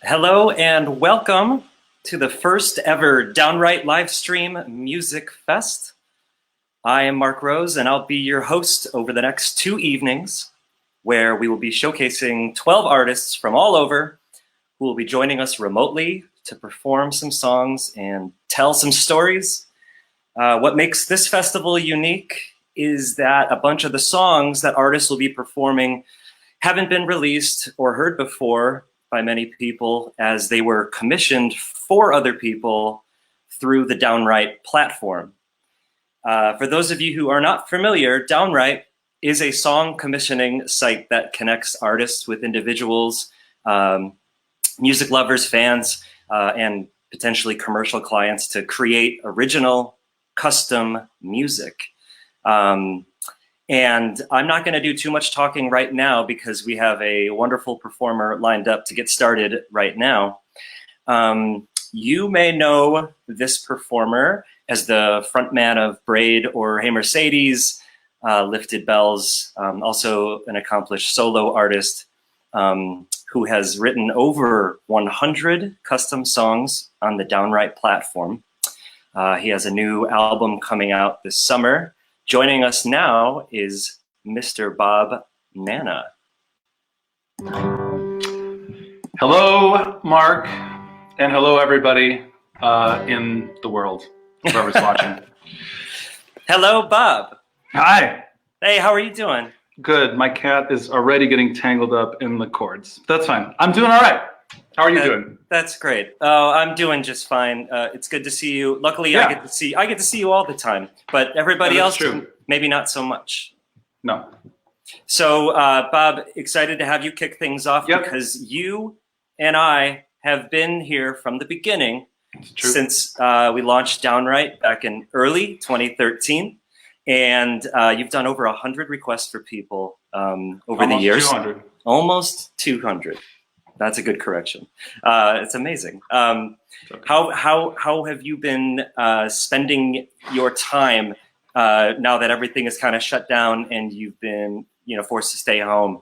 Hello and welcome to the first ever Downwrite Livestream Music Fest. I am Mark Rose and I'll be your host over the next 2 evenings where we will be showcasing 12 artists from all over who will be joining us remotely to perform some songs and tell some stories. What makes this festival unique is that a bunch of the songs that artists will be performing haven't been released or heard before by many people, as they were commissioned for other people through the Downwrite platform. For those of you who are not familiar, Downwrite is a song commissioning site that connects artists with individuals, music lovers, fans, and potentially commercial clients to create original, custom music. And I'm not going to do too much talking right now because we have a wonderful performer lined up to get started right now. You may know this performer as the frontman of Braid or Hey Mercedes, Lifted Bells, also an accomplished solo artist who has written over 100 custom songs on the Downwrite platform. He has a new album coming out this summer. Joining us now is Mr. Bob Nanna. Hello, Mark, and hello, everybody in the world, whoever's watching. Hello, Bob. Hi. Hey, how are you doing? Good. My cat is already getting tangled up in the cords. That's fine. I'm doing all right. How are you doing? That's great. Oh, I'm doing just fine. It's good to see you. Luckily, yeah. I get to see you all the time, but everybody else, maybe not so much. No. So, Bob, excited to have you kick things off because you and I have been here from the beginning since we launched Downwrite back in early 2013, and you've done over 100 requests for people over the years. 200. Almost 200. That's a good correction. It's amazing. How have you been spending your time now that everything is kind of shut down and you've been, forced to stay home?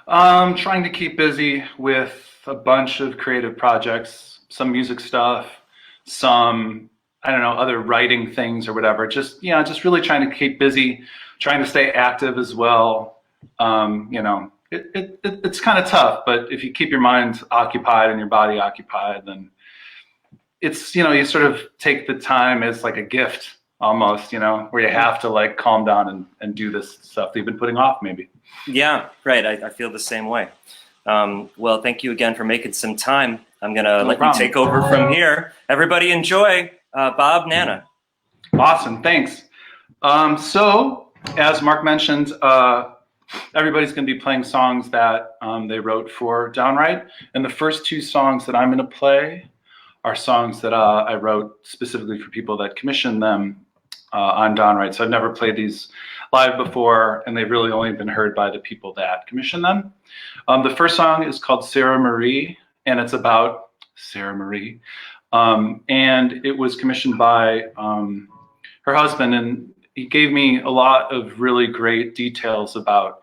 Trying to keep busy with a bunch of creative projects, some music stuff, some other writing things or whatever. Just really trying to keep busy, trying to stay active as well. It's kind of tough, but if you keep your mind occupied and your body occupied, then it's, you sort of take the time as like a gift almost, where you have to like calm down and do this stuff that you've been putting off maybe. Yeah, right. I feel the same way. Well, thank you again for making some time. I'm going to let you take over from here. Everybody enjoy Bob Nanna. Awesome. Thanks. So as Mark mentioned, everybody's going to be playing songs that they wrote for Downwrite. And the first 2 songs that I'm going to play are songs that I wrote specifically for people that commissioned them on Downwrite. So I've never played these live before, and they've really only been heard by the people that commissioned them. The first song is called Sarah Marie, and it's about Sarah Marie. And it was commissioned by her husband, and he gave me a lot of really great details about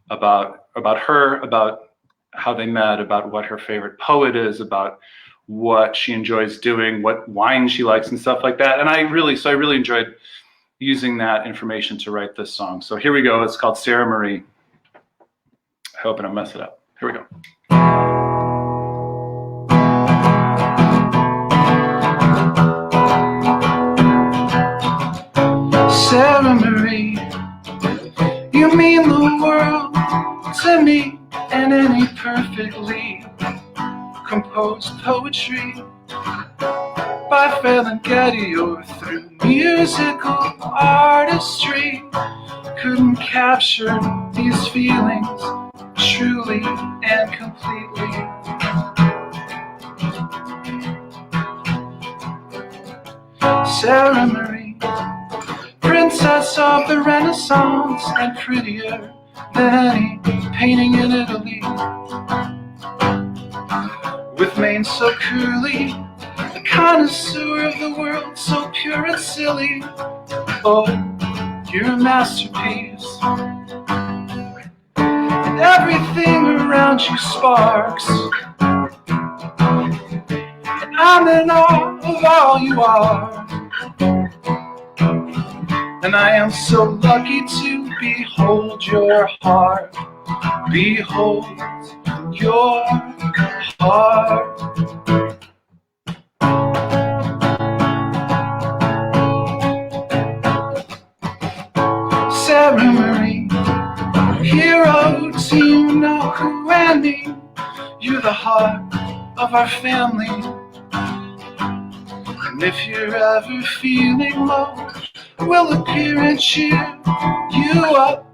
her, about how they met, about what her favorite poet is, about what she enjoys doing, what wine she likes and stuff like that. And I really enjoyed using that information to write this song. So here we go. It's called Sarah Marie. I hope I don't mess it up. Here we go. Sarah Marie, you mean the world to me, and any perfectly composed poetry by Federer or through musical artistry couldn't capture these feelings truly and completely. Sarah Marie, princess of the Renaissance and prettier than any painting in Italy, with mane so curly, a connoisseur of the world so pure and silly. Oh, you're a masterpiece, and everything around you sparks I'm in awe of all you are. And I am so lucky to behold your heart. Behold your heart. Sarah Marie, hero, do you know who and me? You're the heart of our family. And if you're ever feeling low, we'll appear and cheer you up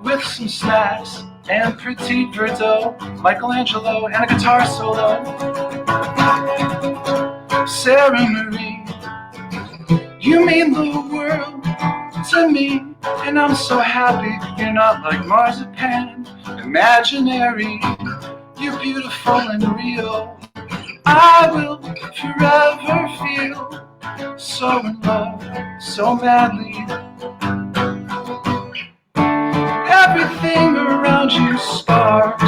with some snacks and pretty Bordeaux, Michelangelo, and a guitar solo. Sarah Marie, you mean the world to me, and I'm so happy you're not like marzipan, imaginary. You're beautiful and real. I will forever feel so in love, so madly. Everything around you sparks,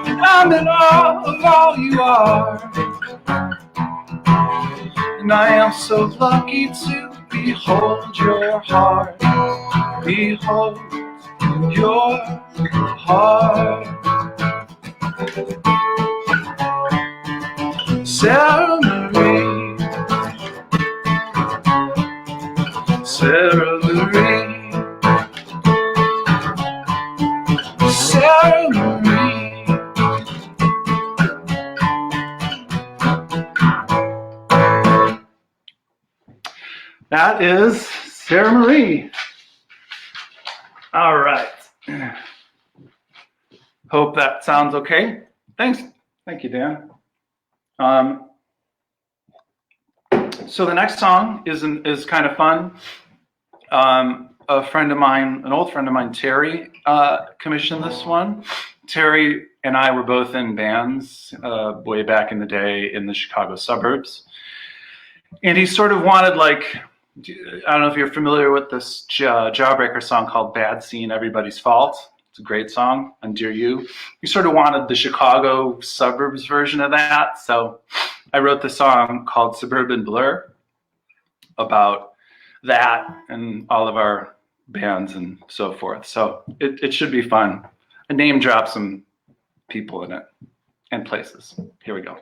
and I'm in awe of all you are. And I am so lucky to behold your heart. Behold your heart. Sarah Marie, Sarah Marie, Sarah Marie. That is Sarah Marie. All right. Hope that sounds okay. Thanks. Thank you, Dan. So the next song is kind of fun. A friend of mine, an old friend of mine, Terry, commissioned this one. Terry and I were both in bands way back in the day in the Chicago suburbs. And he sort of wanted, like, I don't know if you're familiar with this Jawbreaker song called Bad Scene, Everybody's Fault. It's a great song, on Dear You. He sort of wanted the Chicago suburbs version of that. So I wrote the song called Suburban Blur about that and all of our bands and so forth. So it should be fun. I name drop some people in it and places. Here we go.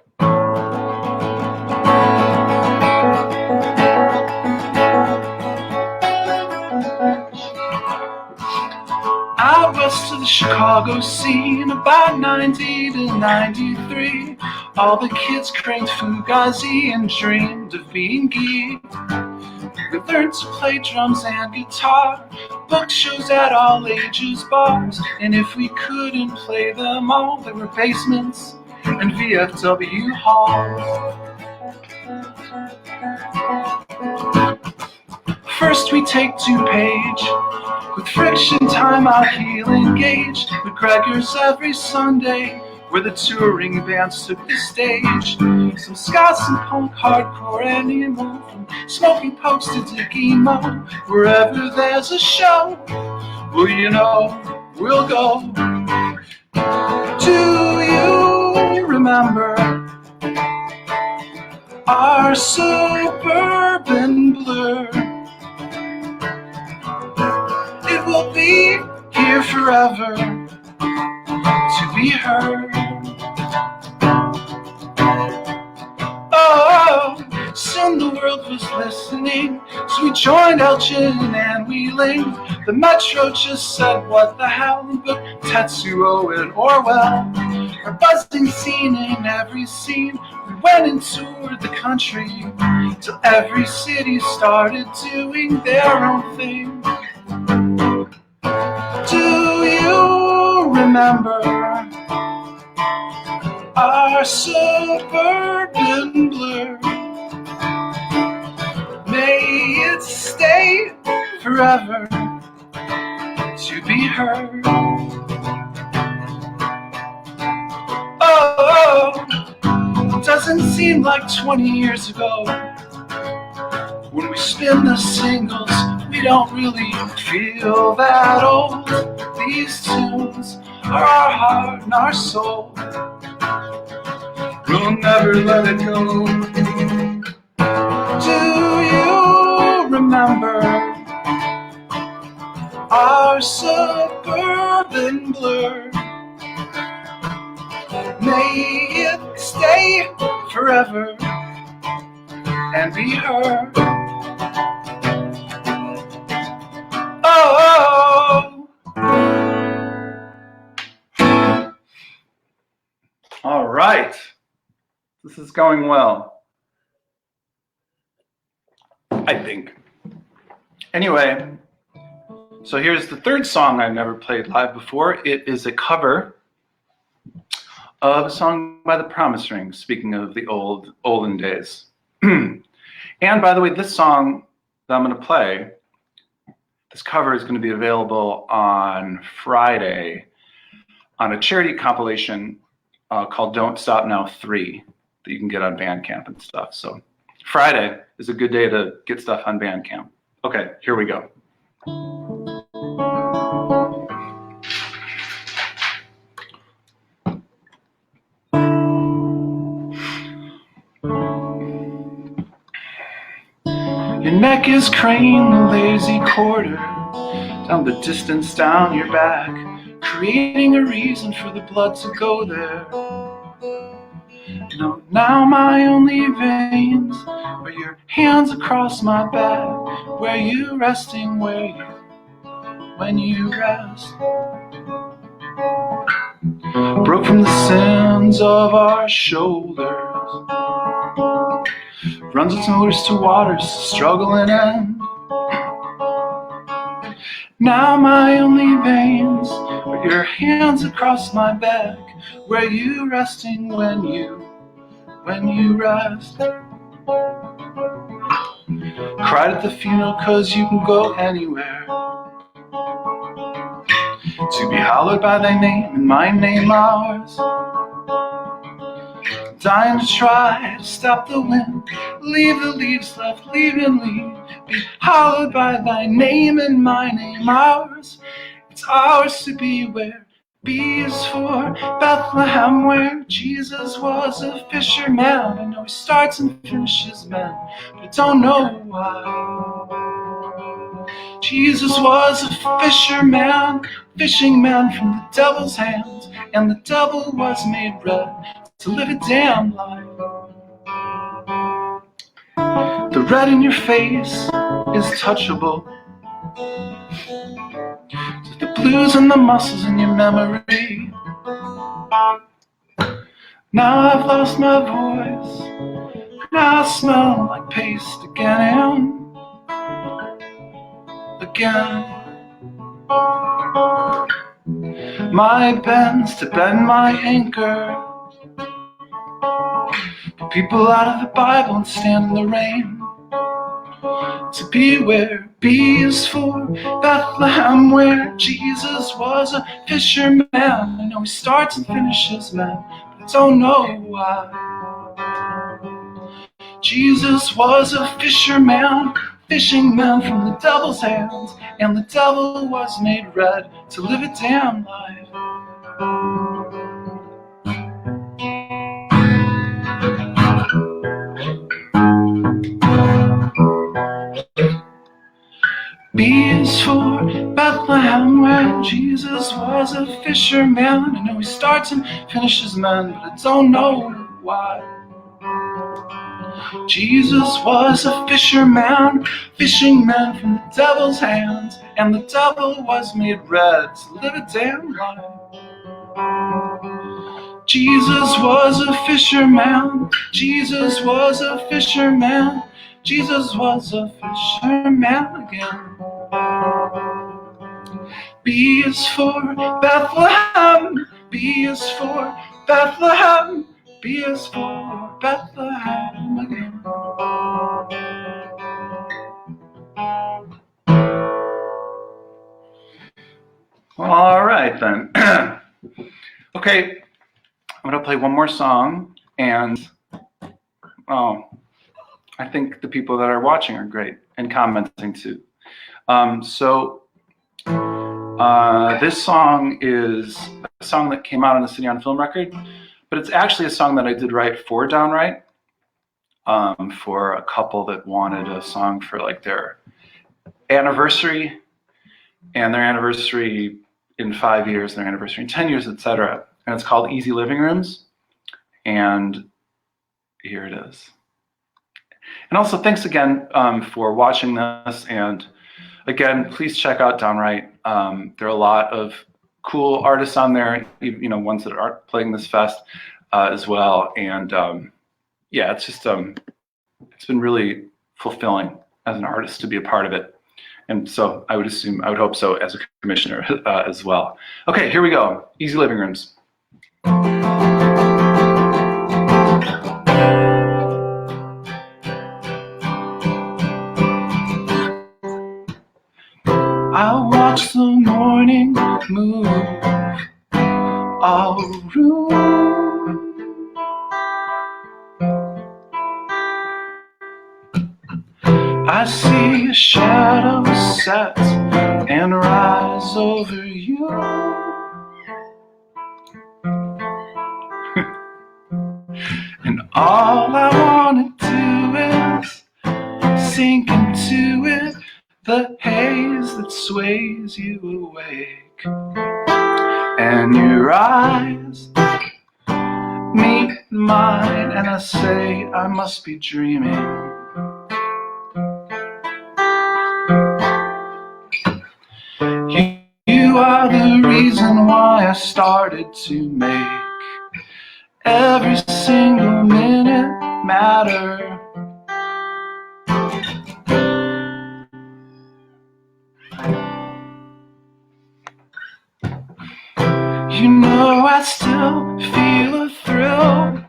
Out west of the Chicago scene, about 90 to 93, all the kids craved Fugazi and dreamed of being geek. We learned to play drums and guitar, booked shows at all ages bars, and if we couldn't play them all, there were basements and VFW halls. First we take DuPage, with Friction Time out heel engaged, with Gregor's every Sunday, where the touring bands took the stage. Some ska, some punk, hardcore, and emo, from Smoky Pokes to Digimo, wherever there's a show, well, you know, we'll go. Do you remember our suburban blur? It will be here forever to be heard. Oh, soon the world was listening, so we joined Elgin and Wheeling. The Metro just said, what the hell, and booked Tetsuo and Orwell. Our buzzing scene in every scene, we went and toured the country, till every city started doing their own thing. Do you remember our suburban blur? May it stay forever to be heard. Oh, it doesn't seem like 20 years ago. When we spin the singles, we don't really feel that old. These tunes are our heart and our soul. we'll never let it go. Do you remember our suburban blur? May it stay forever and be heard. Oh, all right. This is going well, I think. Anyway, so here's the third song I've never played live before. It is a cover of a song by the Promise Rings, speaking of the olden days. And by the way, this song that I'm going to play, this cover is going to be available on Friday on a charity compilation called Don't Stop Now 3 that you can get on Bandcamp and stuff. So Friday is a good day to get stuff on Bandcamp. Okay, here we go. Your neck is craned, the lazy quarter, down the distance down your back, creating a reason for the blood to go there. Now my only veins are your hands across my back, where you resting, when you rest. Broke from the sins of our shoulders, runs its motors to waters, struggle and end. Now my only veins are your hands across my back, where you resting, when you rest. Cried at the funeral 'cause you can go anywhere, to be hallowed by thy name and my name ours. Dying to try to stop the wind, leave the leaves left, leave and leave. Be hallowed by thy name and my name ours. It's ours to be where B is for Bethlehem, where Jesus was a fisherman. I know he starts and finishes men, but I don't know why. Jesus was a fisherman, fishing man from the devil's hands, and the devil was made red to live a damn life. The red in your face is touchable, the blues and the muscles in your memory. Now I've lost my voice, now I smell like paste again. My bends to bend my anchor, put people out of the Bible and stand in the rain. To be where B is for Bethlehem, where Jesus was a fisherman. I know he starts and finishes men, but I don't know why. Jesus was a fisherman, fishing men from the devil's hands, and the devil was made red to live a damn life. B is for Bethlehem, where Jesus was a fisherman. I know he starts and finishes men, but I don't know why. Jesus was a fisherman, fishing men from the devil's hands, and the devil was made red to live a damn life. Jesus was a fisherman, Jesus was a fisherman, Jesus was a fisherman again. B is for Bethlehem, B is for Bethlehem, B is for Bethlehem again. All right then. Okay, I'm gonna play one more song, and I think the people that are watching are great and commenting too. This song is a song that came out on the City on Film record but it's actually a song that I did write for Downwrite, for a couple that wanted a song for like their anniversary, and their anniversary in 5 years, their anniversary in 10 years, etc. And it's called Easy Living Rooms. And here it is. And also thanks again for watching this. And again, please check out Downwrite. There are a lot of cool artists on there, you know, ones that are playing this fest as well. And yeah, it's just, it's been really fulfilling as an artist to be a part of it. And so I would hope so as a commissioner as well. Okay, here we go. Easy Living Rooms. I watch the morning move all room. I see a shadow set and rise over you. And all I want to do is sink into it, the haze that sways you awake. And your eyes meet mine, and I say I must be dreaming. You are the reason why I started to make every single minute matter. You know I still feel a thrill.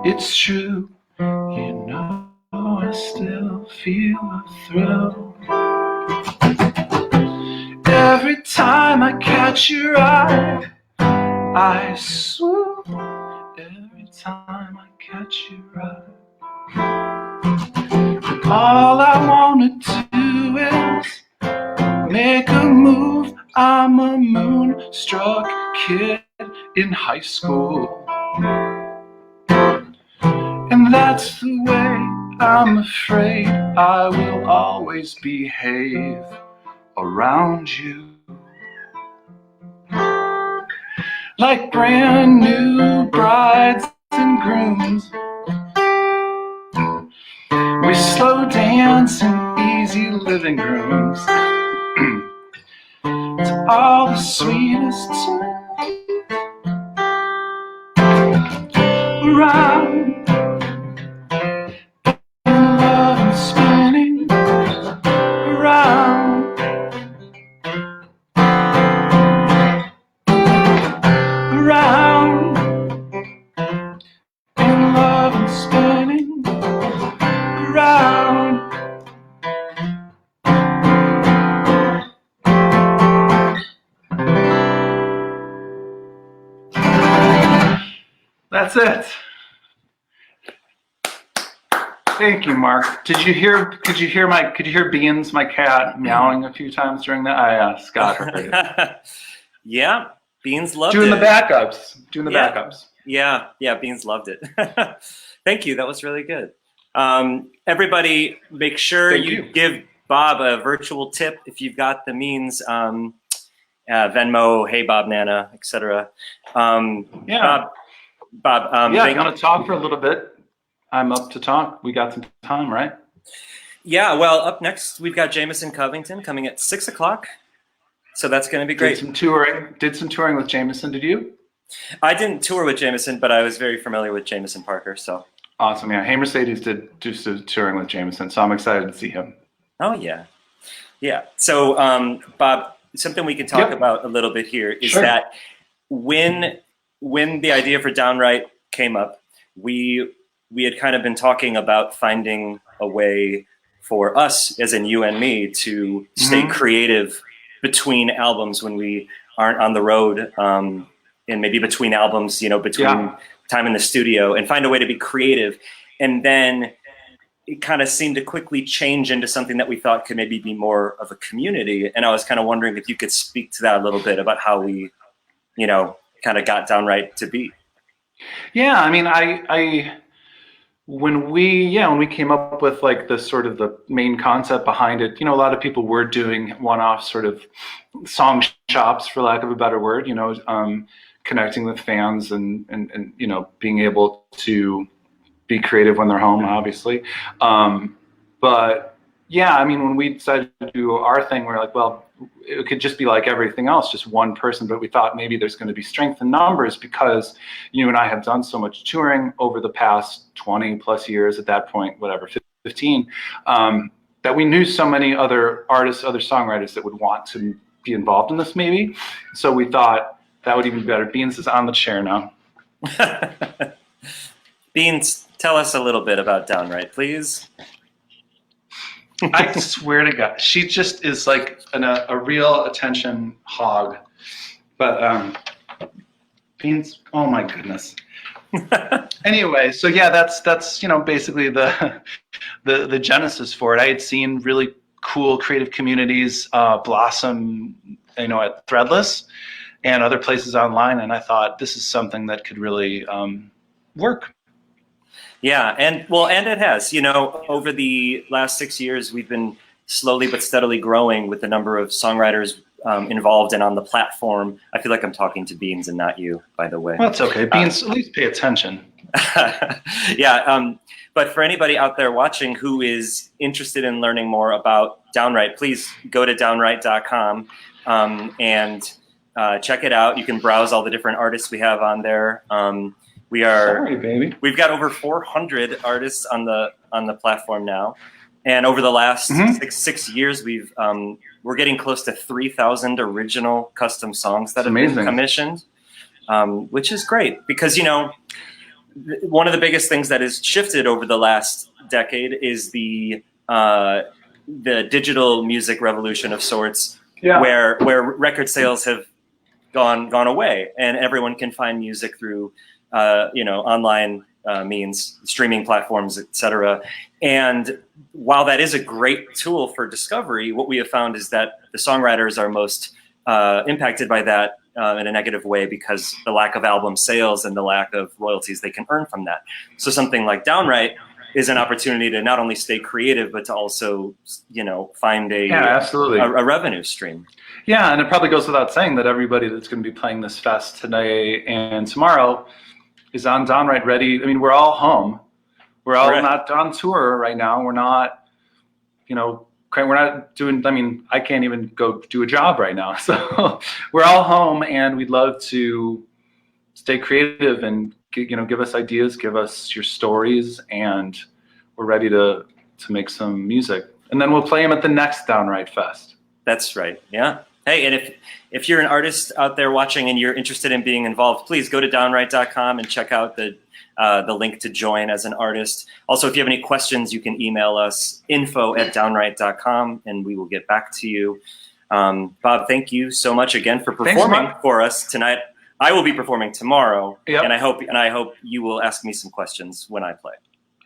It's true. You know I still feel a thrill. Every time I catch your eye, I swoon. Every time I catch your eye, and all I want to do is make a move. I'm a moonstruck kid in high school, and that's the way I'm afraid I will always behave around you. Like brand new brides and grooms, we slow dance in easy living rooms to all the sweetest tunes around, in love and spinning around. Around, in love and spinning around. That's it. Thank you, Mark. Could you hear Beans, my cat, meowing a few times during that? Scott heard it. Yeah. Beans loved Doing it. the backups. Yeah, Beans loved it. Thank you. That was really good. Everybody, make sure you give Bob a virtual tip if you've got the means. Venmo, hey Bob, Nanna, etc. Yeah. Bob. Yeah, I'm gonna talk for a little bit. I'm up to talk. We got some time, right? Yeah. Well, up next we've got Jamison Covington coming at 6 o'clock. So that's going to be great. Did some touring with Jamison. Did you? I didn't tour with Jamison, but I was very familiar with Jamisonparker. So awesome. Yeah, Hey Mercedes did do some touring with Jamison, so I'm excited to see him. Oh yeah. So Bob, something we can talk about a little bit here is that when the idea for Downwrite came up, we had kind of been talking about finding a way for us, as in you and me, to stay creative between albums when we aren't on the road, and maybe between albums, between time in the studio, and find a way to be creative. And then it kind of seemed to quickly change into something that we thought could maybe be more of a community. And I was kind of wondering if you could speak to that a little bit about how we, kind of got Downwrite to be. Yeah, I mean, when we came up with like the sort of the main concept behind it, a lot of people were doing one-off sort of song shops, for lack of a better word, connecting with fans and being able to be creative when they're home, obviously. But yeah, I mean, when we decided to do our thing, we're like, well, it could just be like everything else, just one person. But we thought maybe there's going to be strength in numbers because you and I have done so much touring over the past 20 plus years at that point, whatever, 15, that we knew so many other artists, other songwriters that would want to be involved in this maybe. So we thought that would even be better. Beans is on the chair now. Beans, tell us a little bit about Downwrite, please. I swear to God, she just is like a real attention hog. But Beans, oh my goodness. Anyway, so yeah, that's basically the genesis for it. I had seen really cool creative communities blossom, at Threadless and other places online, and I thought this is something that could really work. Yeah, and it has. Over the last 6 years, we've been slowly but steadily growing with the number of songwriters involved and on the platform. I feel like I'm talking to Beans and not you, by the way. Well, that's okay. Beans, at least pay attention. Yeah, but for anybody out there watching who is interested in learning more about Downwrite, please go to downwrite.com and check it out. You can browse all the different artists we have on there. Sorry, baby. We've got over 400 artists on the platform now, and over the last six years, we're getting close to 3,000 original custom songs that have been commissioned, which is great because one of the biggest things that has shifted over the last decade is the digital music revolution of sorts, where record sales have gone away, and everyone can find music through online means, streaming platforms, etc. And while that is a great tool for discovery, what we have found is that the songwriters are most impacted by that in a negative way because the lack of album sales and the lack of royalties they can earn from that. So something like Downwrite is an opportunity to not only stay creative, but to also, find a revenue stream. Yeah, and it probably goes without saying that everybody that's going to be playing this fest today and tomorrow is on Downwrite ready. I mean, we're all home. We're all not on tour right now. We're not, we're not doing, I can't even go do a job right now. So we're all home and we'd love to stay creative and, give us ideas, give us your stories, and we're ready to make some music. And then we'll play them at the next Downwrite Fest. That's right. Yeah. Hey, and if you're an artist out there watching and you're interested in being involved, please go to downwrite.com and check out the link to join as an artist. Also, if you have any questions, you can email us info@downwrite.com and we will get back to you. Bob, thank you so much again for performing for us tonight. I will be performing tomorrow, and I hope you will ask me some questions when I play.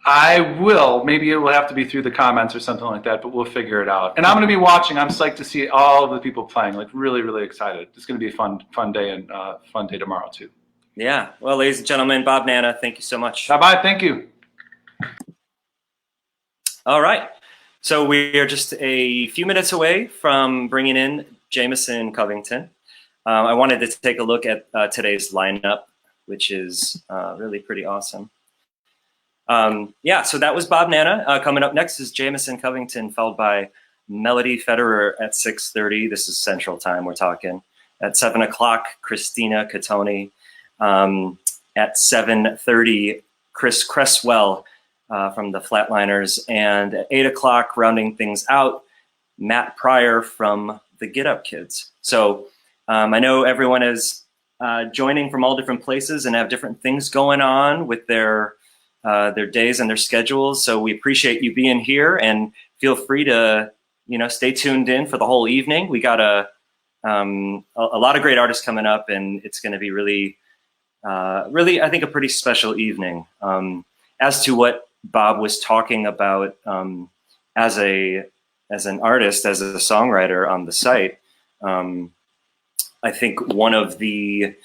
I will. Maybe it will have to be through the comments or something like that, but we'll figure it out. And I'm going to be watching. I'm psyched to see all of the people playing. Like really, really excited. It's going to be a fun day and fun day tomorrow too. Yeah. Well, ladies and gentlemen, Bob, Nanna, thank you so much. Bye-bye. Thank you. All right. So we are just a few minutes away from bringing in Jamison Covington. I wanted to take a look at today's lineup, which is really pretty awesome. So that was Bob, Nanna. Coming up next is Jamison Covington, followed by Melody Federer at 6:30. This is Central Time we're talking. At 7 o'clock, Kristina, Cottone. At 7:30, Cresswell from the Flatliners. And at 8 o'clock, rounding things out, Matt Pryor from the Get Up Kids. So I know everyone is joining from all different places and have different things going on with their days and their schedules. So we appreciate you being here, and feel free to, stay tuned in for the whole evening. We got a lot of great artists coming up, and it's going to be really, I think, a pretty special evening. As to what Bob was talking about as an artist, as a songwriter on the site, I think one of the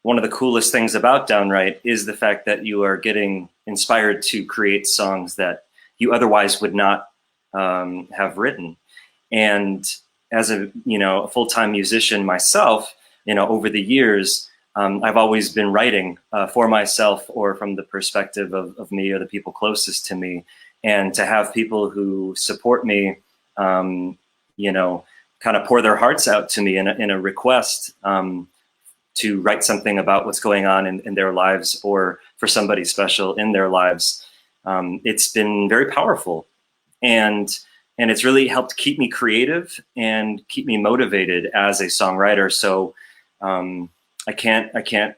one of the coolest things about Downwrite is the fact that you are getting inspired to create songs that you otherwise would not have written. And as a a full-time musician myself, over the years, I've always been writing for myself or from the perspective of me or the people closest to me. And to have people who support me, kind of pour their hearts out to me in a request to write something about what's going on in their lives or for somebody special in their lives, it's been very powerful. And it's really helped keep me creative and keep me motivated as a songwriter. So I can't recommend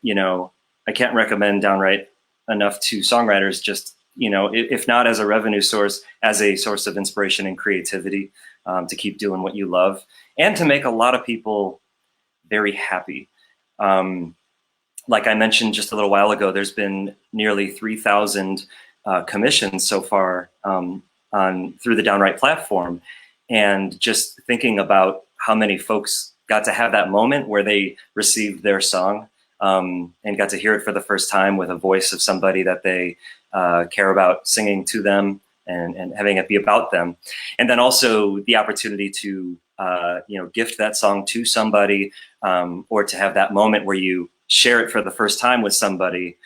Downwrite enough to songwriters, just, if not as a revenue source, as a source of inspiration and creativity, to keep doing what you love and to make a lot of people very happy. Like I mentioned just a little while ago, there's been nearly 3,000 commissions so far through the Downwrite platform. And just thinking about how many folks got to have that moment where they received their song and got to hear it for the first time with a voice of somebody that they care about singing to them and having it be about them. And then also the opportunity to gift that song to somebody or to have that moment where you share it for the first time with somebody.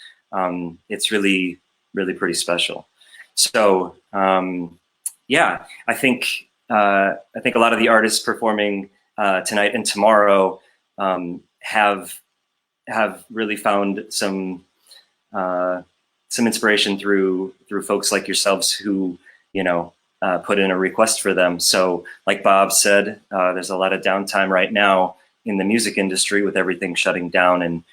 It's really, really pretty special. So yeah, I think a lot of the artists performing tonight and tomorrow have really found some inspiration through folks like yourselves who put in a request for them. So like Bob said, there's a lot of downtime right now in the music industry with everything shutting down and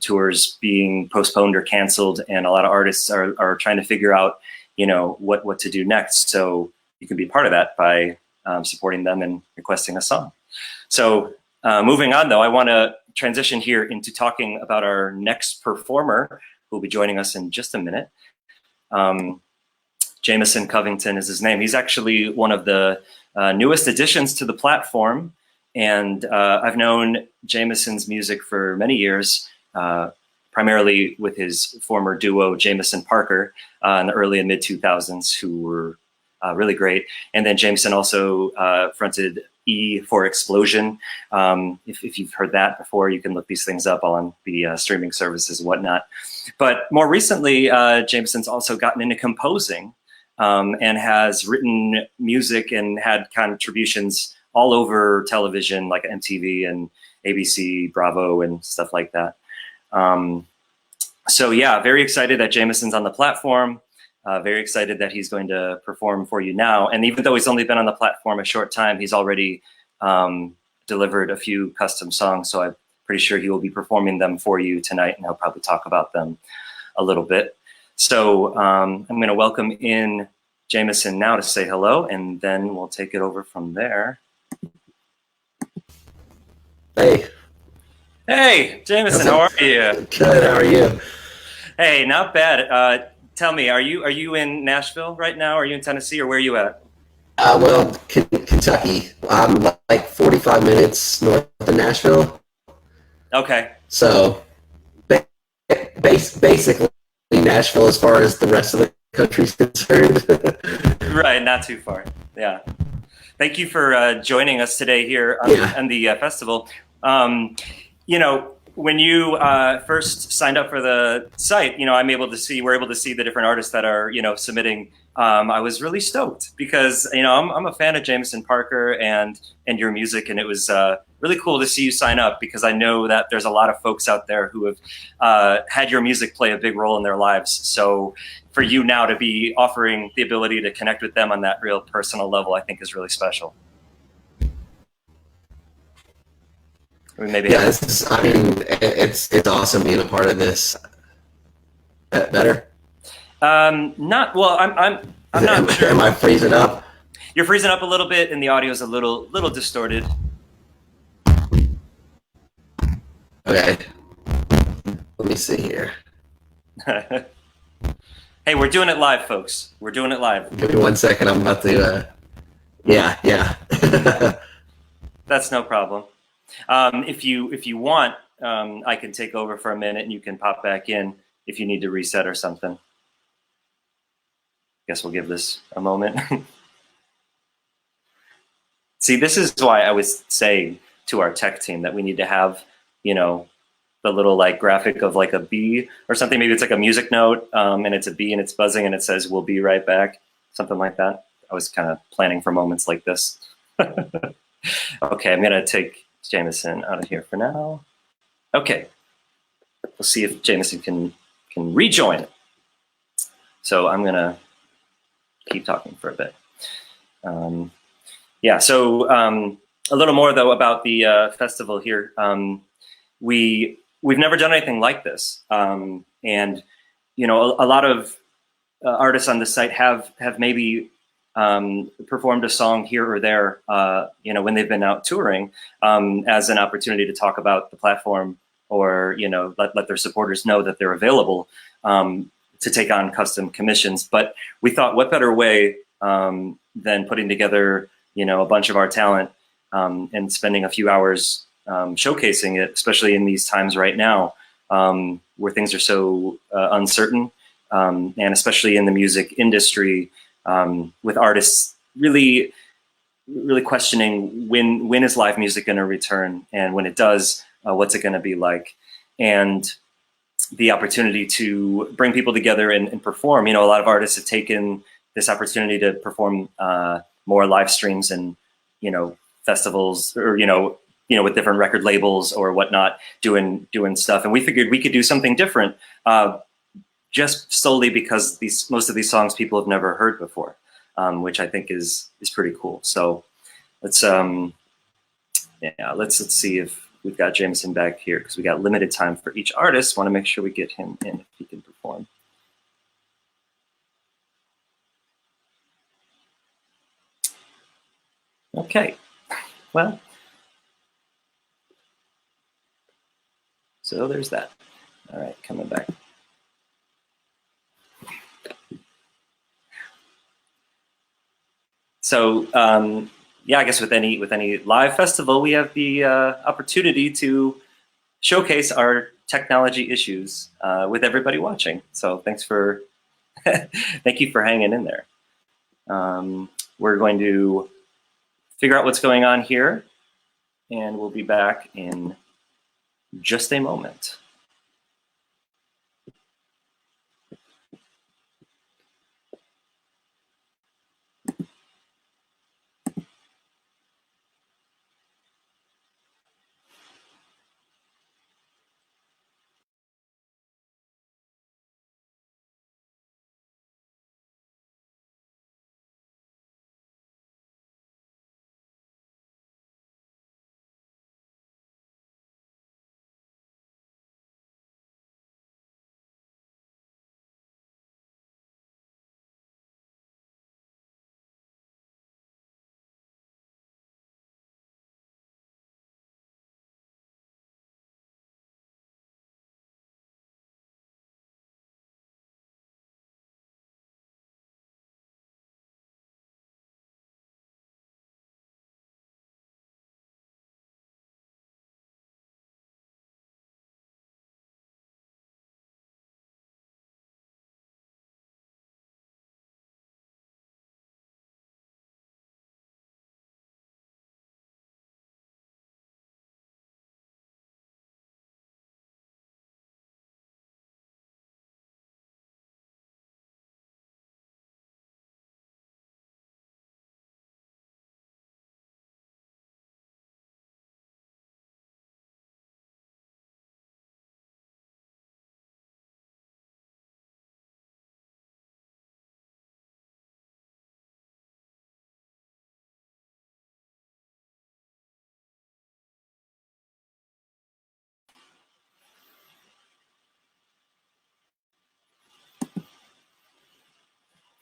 tours being postponed or canceled, and a lot of artists are trying to figure out what to do next. So you can be part of that by supporting them and requesting a song. So moving on, though, I want to transition here into talking about our next performer who will be joining us in just a minute. Jamison Covington is his name. He's actually one of the newest additions to the platform. And I've known Jamison's music for many years, primarily with his former duo, Jamisonparker, in the early and mid 2000s, who were really great. And then Jamison also fronted E for Explosion. If you've heard that before, you can look these things up on the streaming services and whatnot. But more recently, Jamison's also gotten into composing and has written music and had contributions all over television, like MTV and ABC, Bravo, and stuff like that. So yeah, very excited that Jamison's on the platform. Very excited that he's going to perform for you now. And even though he's only been on the platform a short time, he's already delivered a few custom songs. So I'm pretty sure he will be performing them for you tonight, and he'll probably talk about them a little bit. So I'm going to welcome in Jamison now to say hello, and then we'll take it over from there. Hey. Hey, Jamison, how are you? Good, how are you? Hey, not bad. Tell me, are you in Nashville right now? Are you in Tennessee, or where are you at? Well, Kentucky. I'm like 45 minutes north of Nashville. Okay. So basically Nashville as far as the rest of the country's concerned. Right, not too far. Yeah. Thank you for joining us today here on the festival. When you first signed up for the site, we're able to see the different artists that are, submitting. I was really stoked because, I'm a fan of Jamisonparker and your music, and it was really cool to see you sign up because I know that there's a lot of folks out there who have had your music play a big role in their lives. So for you now to be offering the ability to connect with them on that real personal level, I think is really special. It's awesome being a part of this. Better? Not well. I'm not sure. Am I freezing up? You're freezing up a little bit, and the audio is a little distorted. Okay. Let me see here. Hey, we're doing it live, folks. We're doing it live. Give me 1 second. I'm about to. Yeah. That's no problem. If you want, I can take over for a minute and you can pop back in if you need to reset or something. Guess we'll give this a moment. See, this is why I was saying to our tech team that we need to have, you know, the little like graphic of like a bee or something. Maybe it's like a music note and it's a bee and it's buzzing and it says, "We'll be right back." Something like that. I was kind of planning for moments like this. Okay, I'm gonna take Jamison out of here for now. Okay, we'll see if Jamison can rejoin. So I'm gonna keep talking for a bit. Yeah, so a little more though about the festival here. We've never done anything like this, and you know, a lot of artists on the site have maybe performed a song here or there, you know, when they've been out touring, as an opportunity to talk about the platform, or you know, let their supporters know that they're available to take on custom commissions. But we thought, what better way than putting together, you know, a bunch of our talent and spending a few hours showcasing it, especially in these times right now, where things are so uncertain, and especially in the music industry, with artists really questioning when is live music going to return, and when it does, what's it going to be like, and the opportunity to bring people together and perform. You know, a lot of artists have taken this opportunity to perform more live streams and, you know, festivals, or you know, with different record labels or whatnot, doing stuff. And we figured we could do something different, just solely because most of these songs people have never heard before, which I think is pretty cool. So let's see if we've got Jamison back here, because we got limited time for each artist. Want to make sure we get him in if he can perform. Okay, well, so there's that. All right, coming back. So yeah, I guess with any live festival, we have the opportunity to showcase our technology issues with everybody watching. So thanks for thank you for hanging in there. We're going to figure out what's going on here, and we'll be back in just a moment.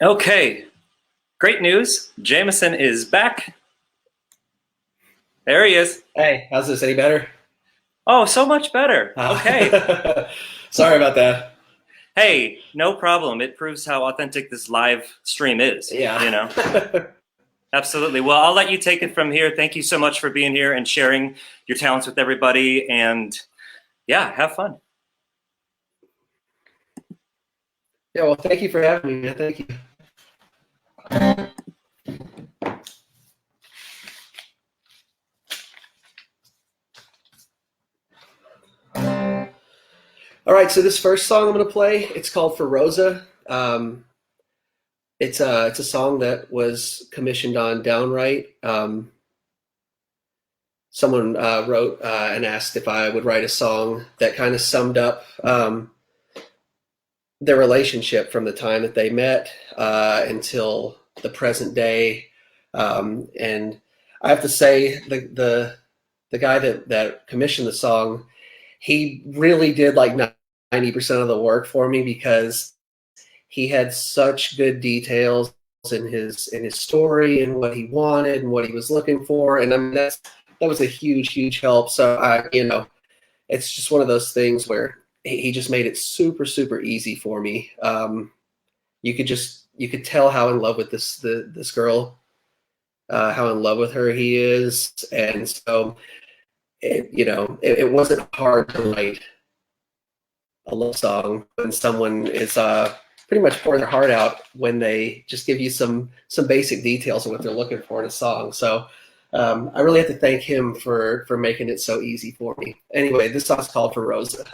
Okay, great news. Jamison is back. There he is. Hey, how's this? Any better? Oh, so much better. Okay. Sorry about that. Hey, no problem. It proves how authentic this live stream is. Yeah. You know? Absolutely. Well, I'll let you take it from here. Thank you so much for being here and sharing your talents with everybody. And Yeah, have fun. Yeah, well, thank you for having me, man. Thank you. All right, so this first song I'm going to play, it's called For Rosa. It's a song that was commissioned on Downwrite. Someone wrote and asked if I would write a song that kind of summed up their relationship from the time that they met until the present day. And I have to say, the guy that commissioned the song, he really did like 90% of the work for me, because he had such good details in his story and what he wanted and what he was looking for. And I mean, that was a huge help. So it's just one of those things where he just made it super easy for me. You could tell how in love with this girl, how in love with her he is. And so it wasn't hard to write a love song when someone is pretty much pour their heart out when they just give you some basic details of what they're looking for in a song. So I really have to thank him for making it so easy for me. Anyway, this song's called For Rosa.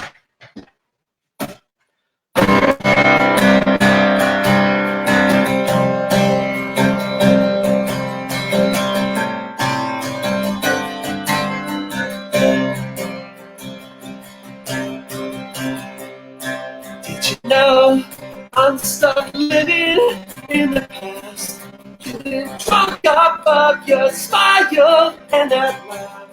No, I'm stuck living in the past, getting drunk off of your smile and that laugh.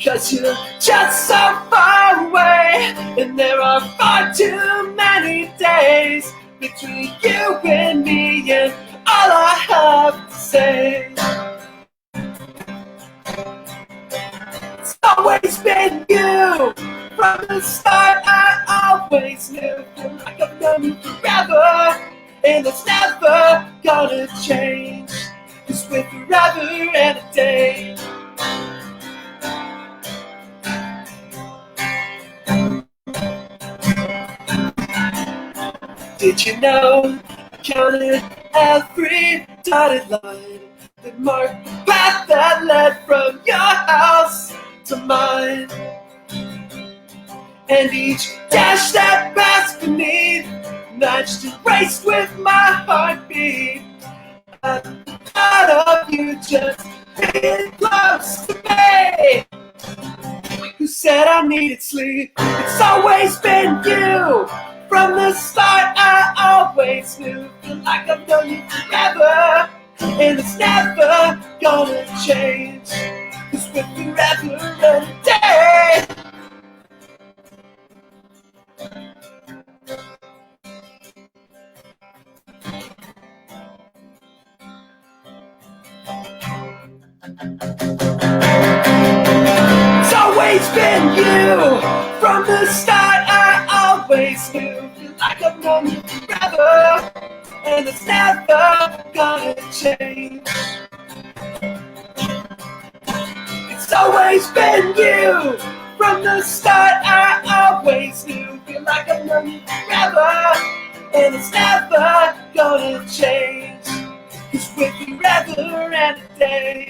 'Cause you're just so far away, and there are far too many days between you and me, and all I have to say, it's always been you. From the start, I always knew, feel like I've known you forever, and it's never gonna change, 'cause we're forever and a day. Did you know I counted every dotted line that marked the path that led from your house to mine? And each dash that passed beneath matched and raced with my heartbeat. At the thought of you just being close to me. Who said I needed sleep? It's always been you. From the start, I always knew. Feel like I've known you forever, and it's never gonna change, 'cause we're forever and a day. It's always been you. From the start, I always knew. Feel like I've known you forever, and it's never gonna change. It's always been you. From the start, I always knew. Feel like I've known you forever, and it's never gonna change, 'cause we're forever and a day.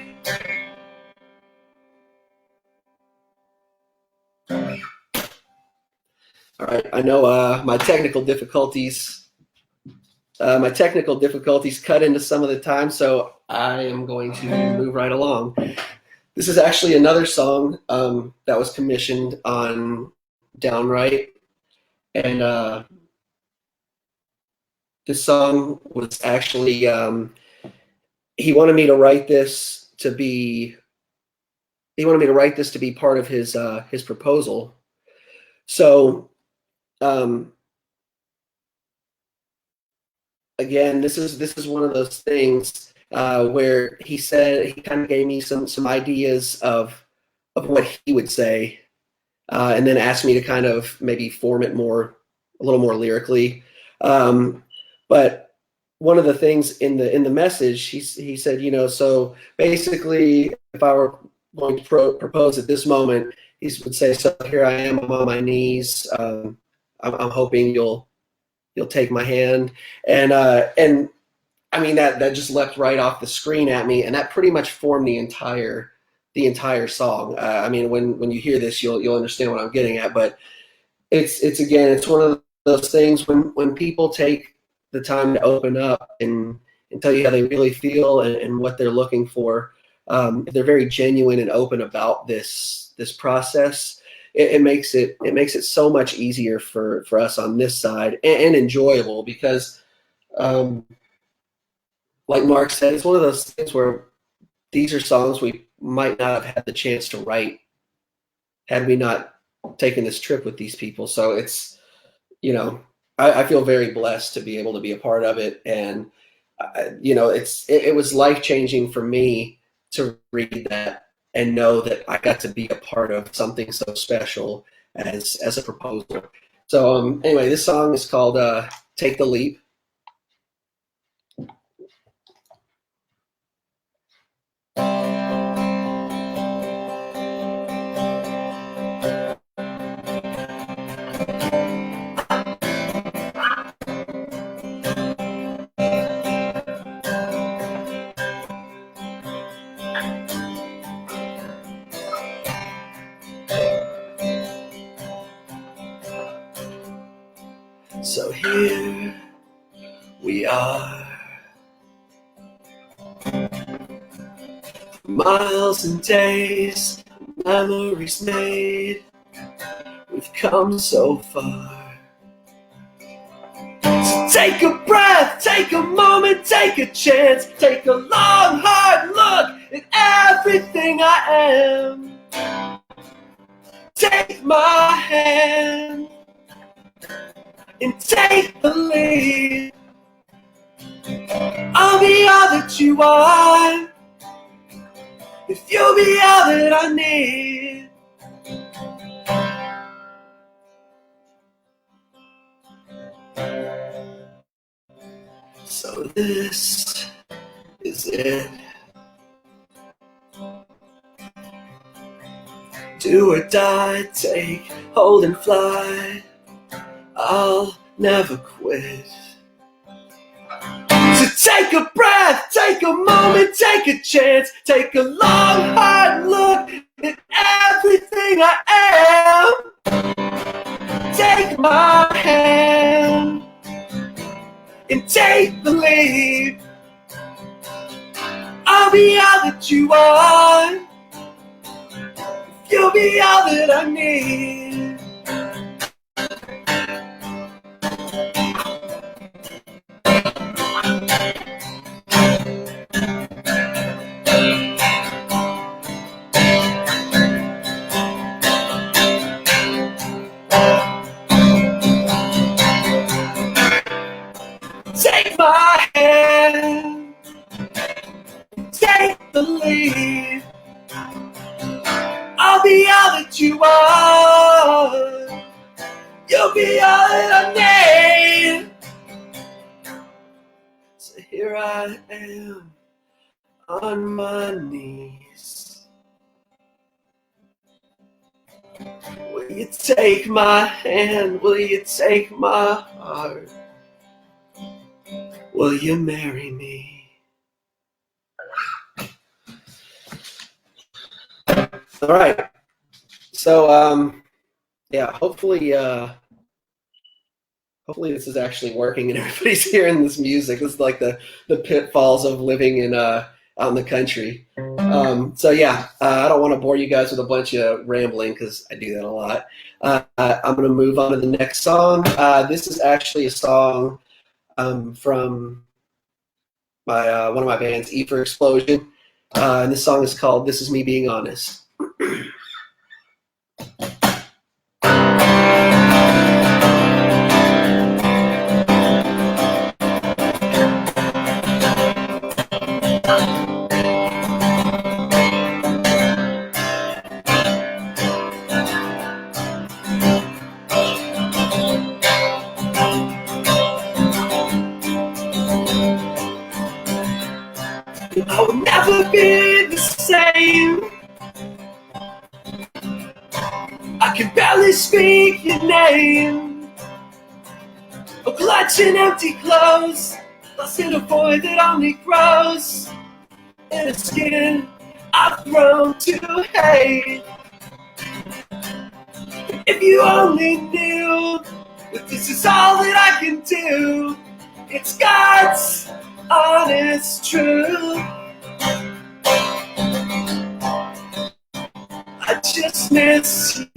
All right, I know my technical difficulties cut into some of the time, so I am going to move right along. This is actually another song that was commissioned on Downwrite, and this song was actually he wanted me to write this to be part of his proposal. So again, this is one of those things where he said he kind of gave me some ideas of what he would say, and then asked me to kind of maybe form it a little more lyrically. But one of the things in the message, he said, so basically, if I were going to propose at this moment, he would say, "So here I am, I'm on my knees. I'm hoping you'll take my hand." And I mean, that just leapt right off the screen at me, and that pretty much formed the entire song. I mean, when you hear this, you'll understand what I'm getting at. But it's one of those things when people take the time to open up and tell you how they really feel and what they're looking for. If they're very genuine and open about this process, it makes it so much easier for us on this side and enjoyable, because like Mark said, it's one of those things where these are songs we might not have had the chance to write had we not taken this trip with these people. So it's, I feel very blessed to be able to be a part of it. And, it was life-changing for me to read that and know that I got to be a part of something so special as a proposal. So anyway, this song is called Take the Leap. So here we are, miles and days, memories made, we've come so far. So take a breath, take a moment, take a chance, take a long hard look at everything I am. Take my hand and take the lead. I'll be all that you are, if you'll be all that I need. So this is it. Do or die, take, hold and fly. I'll never quit. So take a breath, take a moment, take a chance, take a long hard look at everything I am. Take my hand and take the lead. I'll be all that you are, if you'll be all that I need. Take my hand, take the lead. I'll be all that you are, you'll be all that I need. So here I am on my knees. Will you take my hand? Will you take my heart? Will you marry me? All right. So, yeah, hopefully this is actually working and everybody's hearing this music. It's like the pitfalls of living in out in the country. So yeah, I don't want to bore you guys with a bunch of rambling because I do that a lot. I'm going to move on to the next song. This is actually a song from my one of my bands, E for Explosion, and this song is called "This Is Me Being Honest." I will never be the same. I can barely speak your name. A clutching empty clothes, lost in a void that only grows in a skin I've grown to hate. If you only knew that this is all that I can do, it's God's honest truth. I just miss you.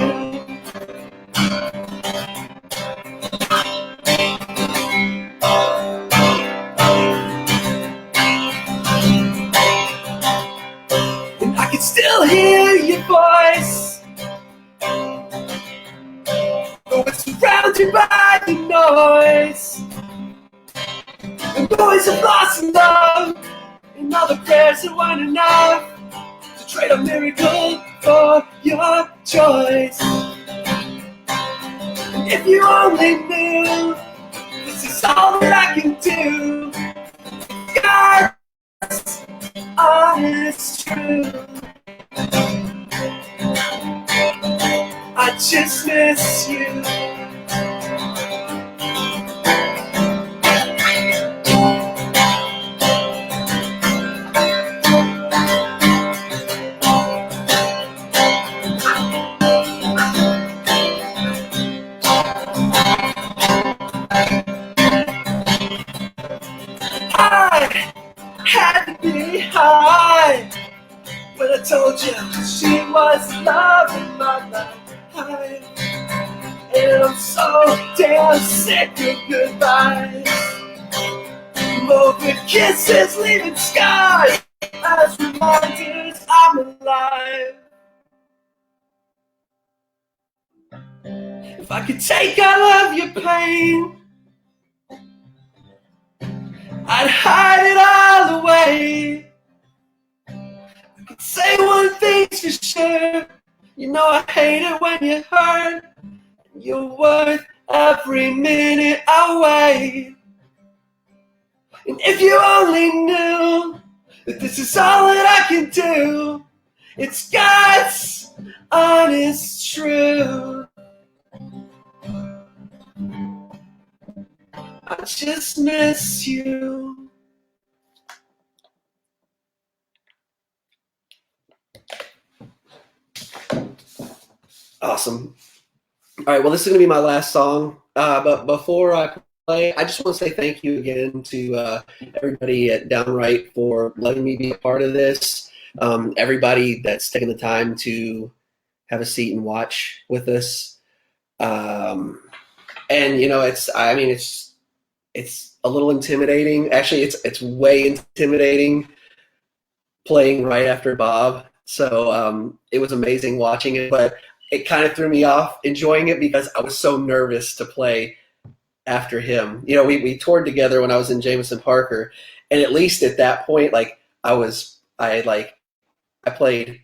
And I can still hear your voice, though it's surrounded by the noise. The noise of loss and love, and all the prayers that weren't enough to trade a miracle for your choice. And if you only knew, this is all that I can do. God's honest truth. I just miss you. I had to be high when I told you she was loving my life. And I'm so damn sick of goodbyes. Moving kisses, leaving scars as reminders I'm alive. If I could take all of your pain, I'd hide it all away. I could say one thing's for sure. You know I hate it when you hurt. You're worth every minute I wait. And if you only knew that this is all that I can do, it's God's honest truth. I just miss you. Awesome. All right, well, this is going to be my last song. But before I play, I just want to say thank you again to everybody at Downwrite for letting me be a part of this. Everybody that's taken the time to have a seat and watch with us. And, you know, it's a little intimidating. Actually, it's way intimidating playing right after Bob. So it was amazing watching it, but it kind of threw me off enjoying it because I was so nervous to play after him. You know, we toured together when I was in Jamisonparker, and at least at that point, like I played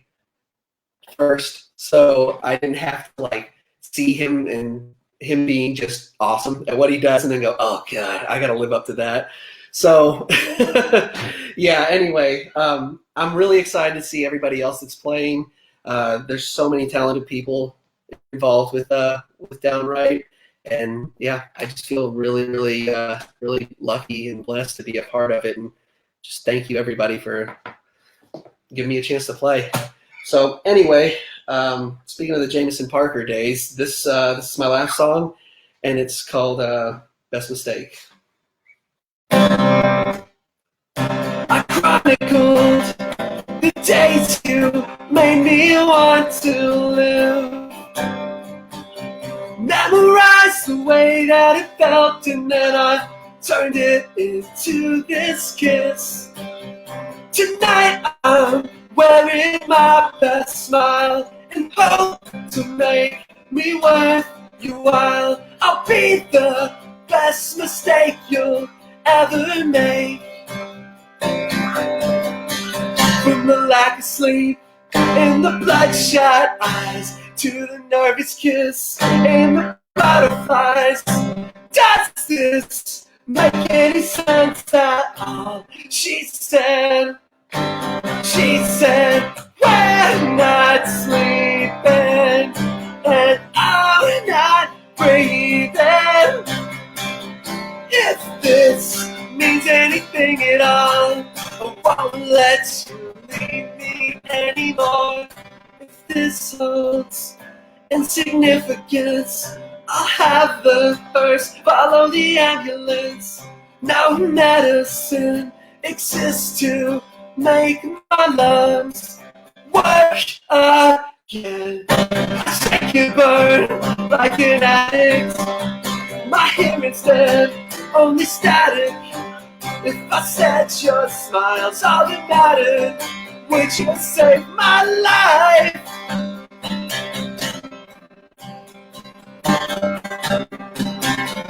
first, so I didn't have to like see him and him being just awesome at what he does and then go, oh God, I got to live up to that. So yeah, anyway, I'm really excited to see everybody else that's playing. There's so many talented people involved with Downwrite, and yeah, I just feel really, really, really lucky and blessed to be a part of it. And just thank you everybody for giving me a chance to play. So anyway, speaking of the Jamisonparker days, this is my last song, and it's called Best Mistake. I chronicled the days you made me want to live. Memorized the way that it felt, and then I turned it into this kiss. Tonight I'm wearing my best smile and hope to make me worth your while. I'll be the best mistake you'll ever make. From the lack of sleep and the bloodshot eyes to the nervous kiss and the butterflies, does this make any sense at all? She said, we're not sleeping, and anything at all. I won't let you leave me anymore. If this holds insignificance, I'll have the hearse follow the ambulance. No medicine exists to make my lungs work again. I take you burn like an addict. My hearing's dead, only static. If I said your smile's all that mattered, would you save my life?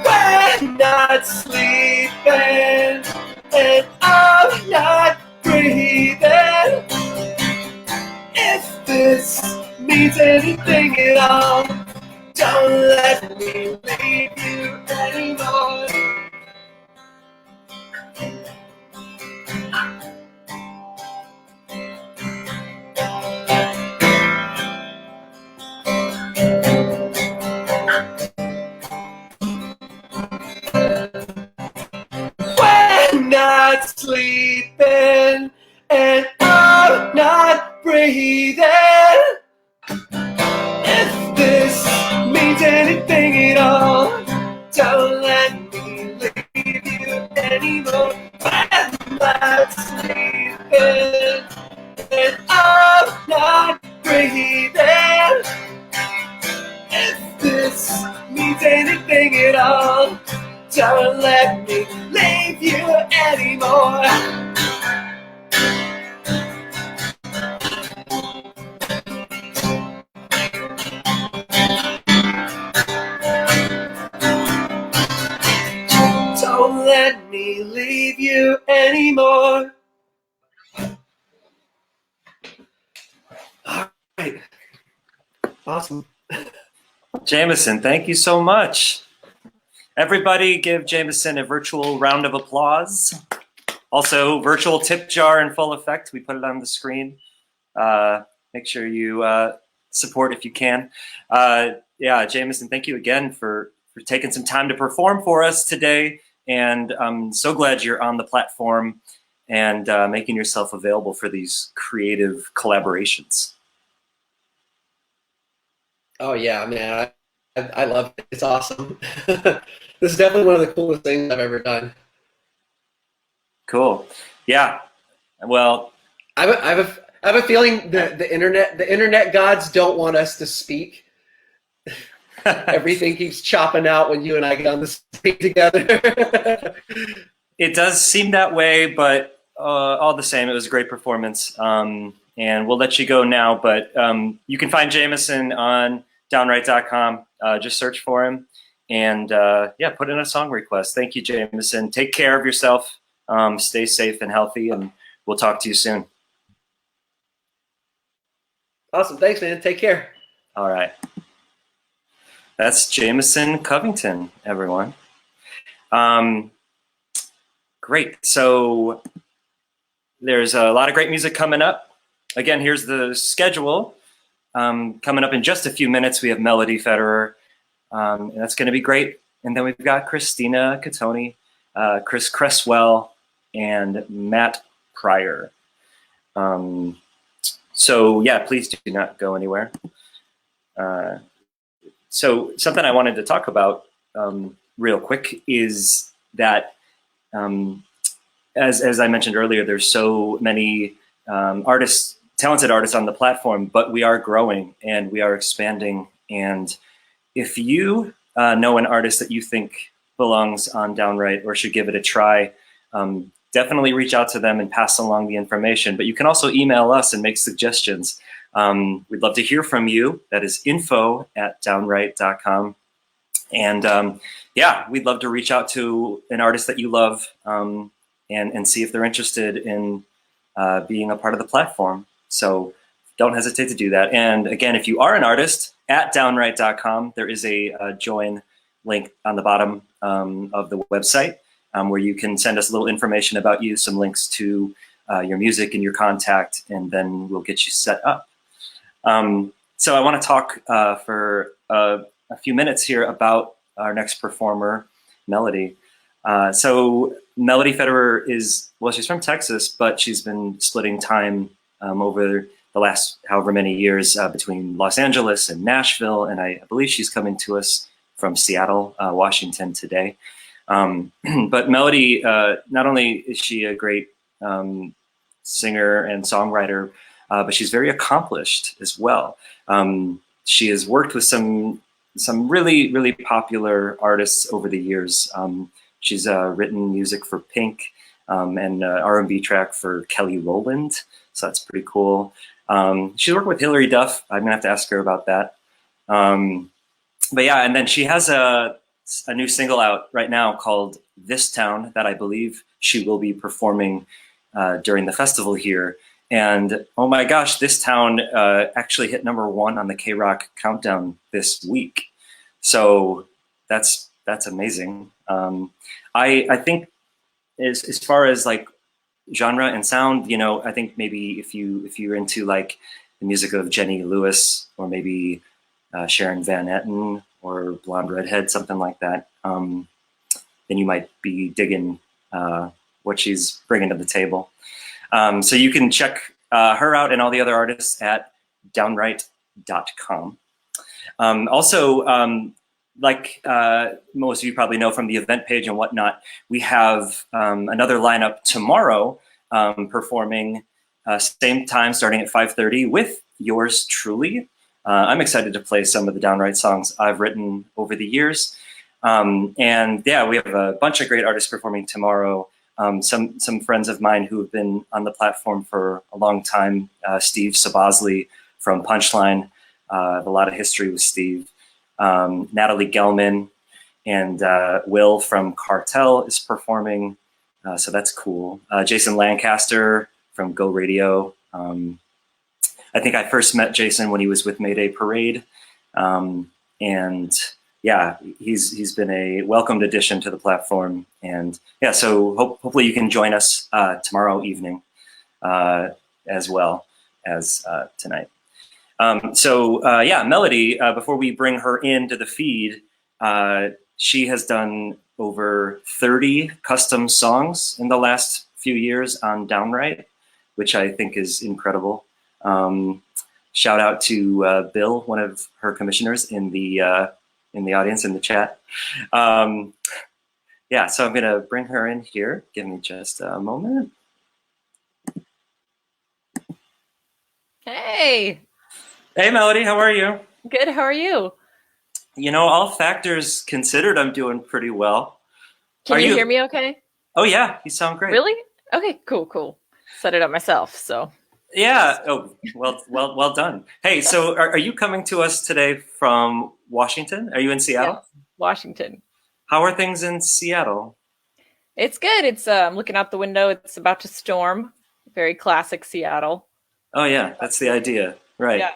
We're not sleeping, and I'm not breathing. If this means anything at all, don't let me leave you anymore. We're not sleeping, and I'm not breathing. If this means anything at all, don't let me leave you anymore. We're not sleeping, and I'm not breathing. If this means anything at all, don't let me leave you anymore. Don't let me leave you anymore. All right. Awesome. Jamison, thank you so much. Everybody give Jamison a virtual round of applause. Also, virtual tip jar in full effect. We put it on the screen. Make sure you support if you can. Yeah, Jamison, thank you again for taking some time to perform for us today. And I'm so glad you're on the platform and making yourself available for these creative collaborations. Oh yeah, man, I love it. It's awesome. This is definitely one of the coolest things I've ever done. Cool. Yeah. Well, I have a feeling that the internet gods don't want us to speak. Everything keeps chopping out when you and I get on the stage together. it does seem that way, but all the same, it was a great performance. And we'll let you go now, but you can find Jamison on downwrite.com. Just search for him and yeah, put in a song request. Thank you, Jamison. Take care of yourself. Stay safe and healthy, and we'll talk to you soon. Awesome. Thanks, man. Take care. All right. That's Jamison Covington, everyone. Great. So there's a lot of great music coming up. Again, here's the schedule. Coming up in just a few minutes, we have Melody Federer. And that's going to be great. And then we've got Kristina, Cottone, Cresswell, and Matt Pryor. So yeah, please do not go anywhere. So something I wanted to talk about real quick is that, as I mentioned earlier, there's so many artists, talented artists on the platform, but we are growing and we are expanding. And if you know an artist that you think belongs on Downwrite or should give it a try, definitely reach out to them and pass along the information. But you can also email us and make suggestions. We'd love to hear from you. That is info@downwrite.com. And yeah, we'd love to reach out to an artist that you love and see if they're interested in being a part of the platform. So don't hesitate to do that. And again, if you are an artist, at downwrite.com, there is a join link on the bottom of the website where you can send us a little information about you, some links to your music and your contact, and then we'll get you set up. So I want to talk for a few minutes here about our next performer, Melody. So Melody Federer she's from Texas, but she's been splitting time over the last however many years between Los Angeles and Nashville, and I believe she's coming to us from Seattle, Washington today. But Melody, not only is she a great singer and songwriter, but she's very accomplished as well. She has worked with some really, really popular artists over the years. She's written music for Pink and R&B track for Kelly Rowland, so that's pretty cool. She's worked with Hilary Duff. I'm gonna have to ask her about that. But yeah, and then she has a new single out right now called This Town that I believe she will be performing during the festival here. And oh my gosh, This Town actually hit #1 on the K-Rock countdown this week. So that's amazing. I think as far as like genre and sound, you know, I think maybe if you're into like the music of Jenny Lewis or maybe Sharon Van Etten or Blonde Redhead, something like that, then you might be digging what she's bringing to the table. So you can check her out and all the other artists at downwrite.com. Also, like most of you probably know from the event page and whatnot, we have another lineup tomorrow performing same time starting at 5:30 with yours truly. I'm excited to play some of the Downwrite songs I've written over the years. And yeah, we have a bunch of great artists performing tomorrow. Some friends of mine who have been on the platform for a long time, Steve Sabosley from Punchline, a lot of history with Steve. Natalie Gelman and Will from Cartel is performing, so that's cool. Jason Lancaster from Go Radio. I think I first met Jason when he was with Mayday Parade, and yeah, he's been a welcomed addition to the platform. And yeah, so hopefully you can join us tomorrow evening as well as tonight. Yeah, Melody, before we bring her into the feed, she has done over 30 custom songs in the last few years on Downwrite, which I think is incredible. Shout out to Bill, one of her commissioners in the audience, in the chat. Yeah, so I'm gonna bring her in here. Give me just a moment. Hey. Hey, Melody, how are you? Good, how are you? You know, all factors considered, I'm doing pretty well. Can you hear me okay? Oh yeah, you sound great. Really? Okay, cool. Set it up myself, so. Yeah, oh, well done. Hey, so are you coming to us today from Washington? Are you in Seattle? Yes, Washington. How are things in Seattle? It's good. It's I'm looking out the window. It's about to storm. Very classic Seattle. Oh yeah, that's the idea, right? Yeah.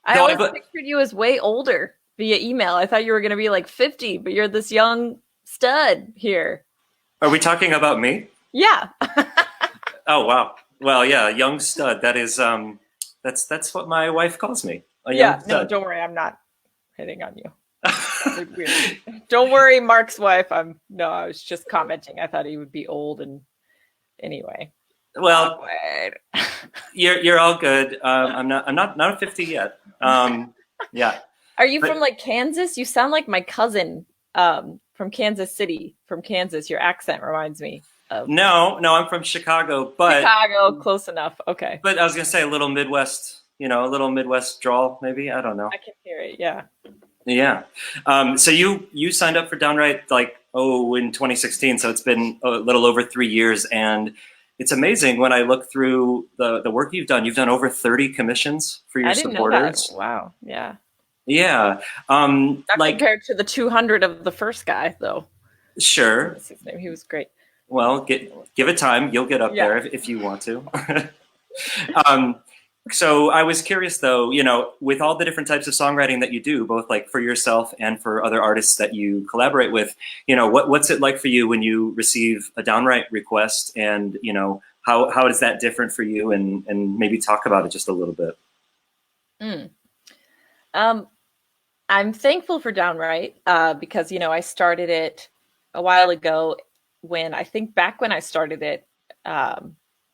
I always pictured you as way older via email. I thought you were going to be like 50, but you're this young stud here. Are we talking about me? Yeah. Oh wow. Well, yeah, young stud. That is that's what my wife calls me. No, don't worry. I'm not hitting on you. Don't worry, Mark's wife. I was just commenting. I thought he would be old, and anyway. Well, you're all good. I'm not 50 yet. Yeah. Are you from like Kansas? You sound like my cousin from Kansas City, from Kansas. Your accent reminds me of. No, I'm from Chicago, but Chicago, close enough. Okay. But I was gonna say a little Midwest, a little Midwest drawl, maybe. I don't know. I can hear it. Yeah. Yeah. So you signed up for Downwrite in 2016. So it's been a little over 3 years, and it's amazing when I look through the work you've done. You've done over 30 commissions for your supporters. Know that. Wow. Yeah. Yeah. Not compared to the 200 of the first guy, though. Sure. What's his name? He was great. Well, give it time. You'll get up there if you want to. So I was curious, though, with all the different types of songwriting that you do, both like for yourself and for other artists that you collaborate with, what's it like for you when you receive a Downwrite request, and how is that different for you, and maybe talk about it just a little bit. I'm thankful for Downwrite because I started it a while ago, when I think back when I started it,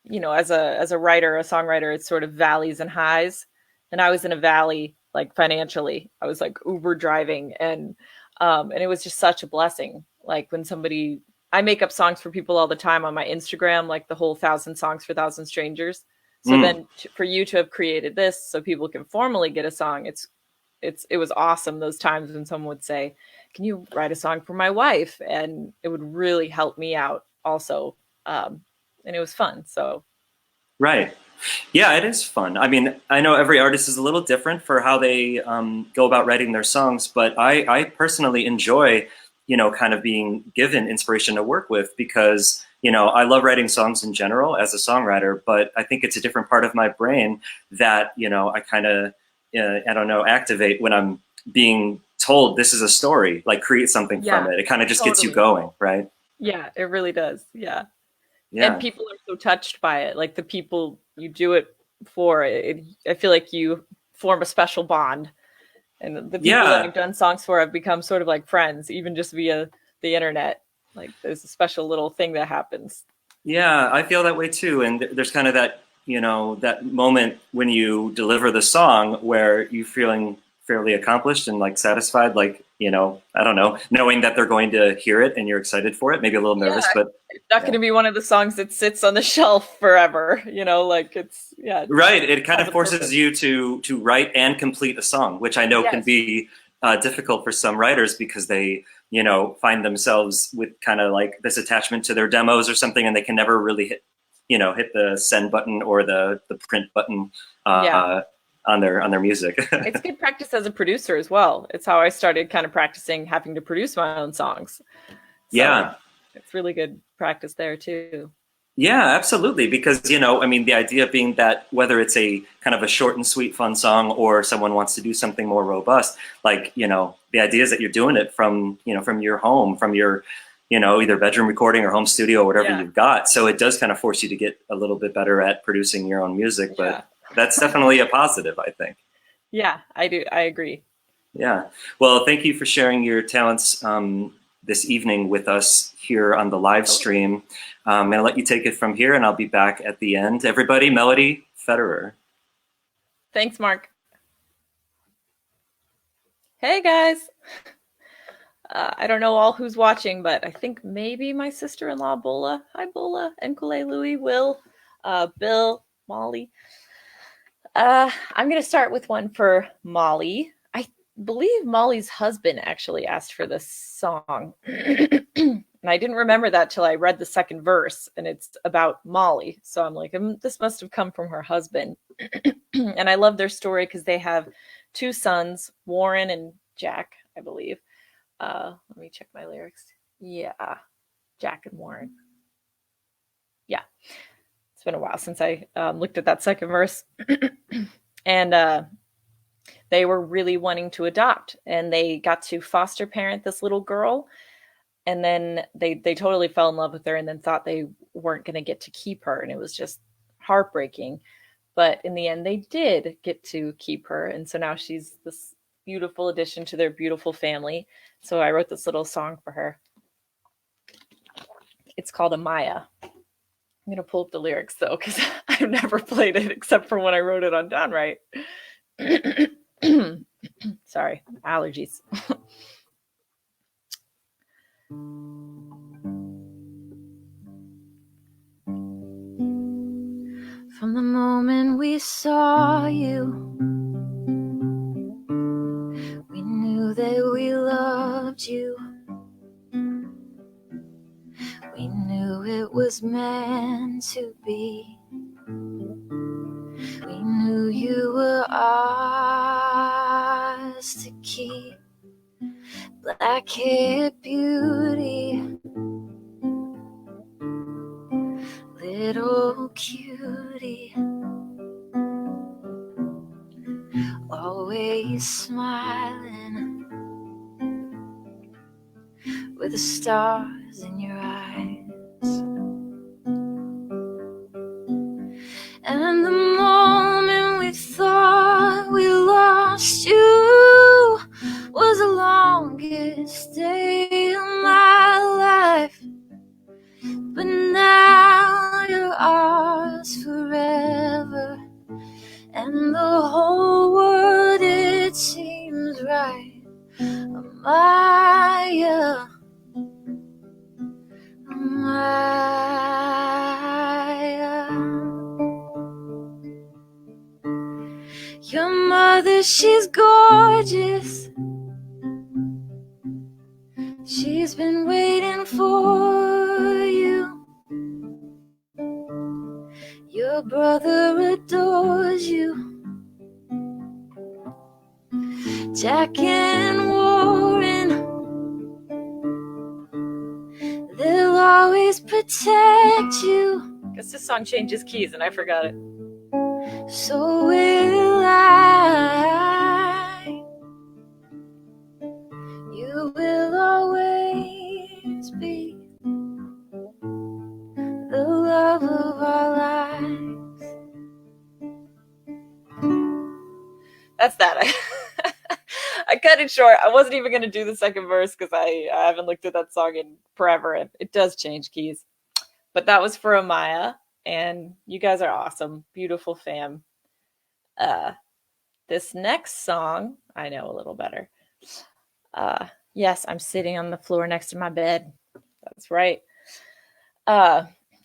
you know, as a writer, a songwriter, it's sort of valleys and highs. And I was in a valley, like financially. I was like Uber driving, and it was just such a blessing. Like when somebody, I make up songs for people all the time on my Instagram, like the whole 1,000 songs for 1,000 strangers. So then for you to have created this so people can formally get a song, it was awesome those times when someone would say, can you write a song for my wife? And it would really help me out also. And it was fun. So. Right. Yeah, it is fun. I mean, I know every artist is a little different for how they go about writing their songs, but I personally enjoy, you know, kind of being given inspiration to work with because, you know, I love writing songs in general as a songwriter, but I think it's a different part of my brain that, you know, I kind of, I don't know, activate when I'm being told this is a story, like create something from it. It kind of just gets you going, right? Yeah, it really does. Yeah. Yeah. And people are so touched by it. Like the people you do it for, I feel like you form a special bond. And the people that I've done songs for have become sort of like friends, even just via the internet. Like there's a special little thing that happens. Yeah, I feel that way too. And there's kind of that, you know, that moment when you deliver the song where you're feeling fairly accomplished and like satisfied, like, you know, I don't know, knowing that they're going to hear it and you're excited for it, maybe a little nervous, but it's not going to be one of the songs that sits on the shelf forever, you know, like it's, right. It kind of forces you to write and complete a song, which I know can be difficult for some writers because they, you know, find themselves with kind of like this attachment to their demos or something, and they can never really hit the send button or the print button on their music. It's good practice as a producer as well. It's how I started kind of practicing having to produce my own songs. So it's really good practice there too. Yeah, absolutely. Because, you know, I mean, the idea being that whether it's a kind of a short and sweet fun song or someone wants to do something more robust, like, you know, the idea is that you're doing it from, you know, from your home, from your, you know, either bedroom recording or home studio or whatever you've got. So it does kind of force you to get a little bit better at producing your own music, but that's definitely a positive, I think. Yeah, I do. I agree. Yeah. Well, thank you for sharing your talents this evening with us here on the live stream. I'm going to let you take it from here, and I'll be back at the end. Everybody, Melody Federer. Thanks, Mark. Hey, guys. I don't know all who's watching, but I think maybe my sister-in-law, Bola. Hi, Bola. Nkule, Louie, Will, Bill, Molly. I'm going to start with one for Molly. I believe Molly's husband actually asked for this song. And I didn't remember that till I read the second verse, and it's about Molly. So I'm like, this must have come from her husband. And I love their story because they have two sons, Warren and Jack, I believe. Let me check my lyrics. Yeah, Jack and Warren. Yeah, it's been a while since I looked at that second verse. And they were really wanting to adopt, and they got to foster parent this little girl. And then they totally fell in love with her and then thought they weren't going to get to keep her. And it was just heartbreaking. But in the end, they did get to keep her. And so now she's this beautiful addition to their beautiful family. So I wrote this little song for her. It's called Amaya. I'm going to pull up the lyrics, though, because I've never played it except for when I wrote it on Downwrite. Sorry, allergies. From the moment we saw you, we knew that we loved you. We knew it was meant to be. We knew you were ours to keep. Black-haired beauty, little cutie, always smiling with the stars in your eyes. And the moment we thought we lost you was the longest day of my life. mother, she's gorgeous. She's been waiting for you. Your brother adores you. Jack and Warren, they'll always protect you. Guess this song changes keys and I forgot it. So will I. You will always be the love of our lives. That's that. I cut it short. I wasn't even going to do the second verse because I haven't looked at that song in forever. And it does change keys. But that was for Amaya. And you guys are awesome. Beautiful fam. This next song, I know a little better. Yes, I'm sitting on the floor next to my bed. That's right.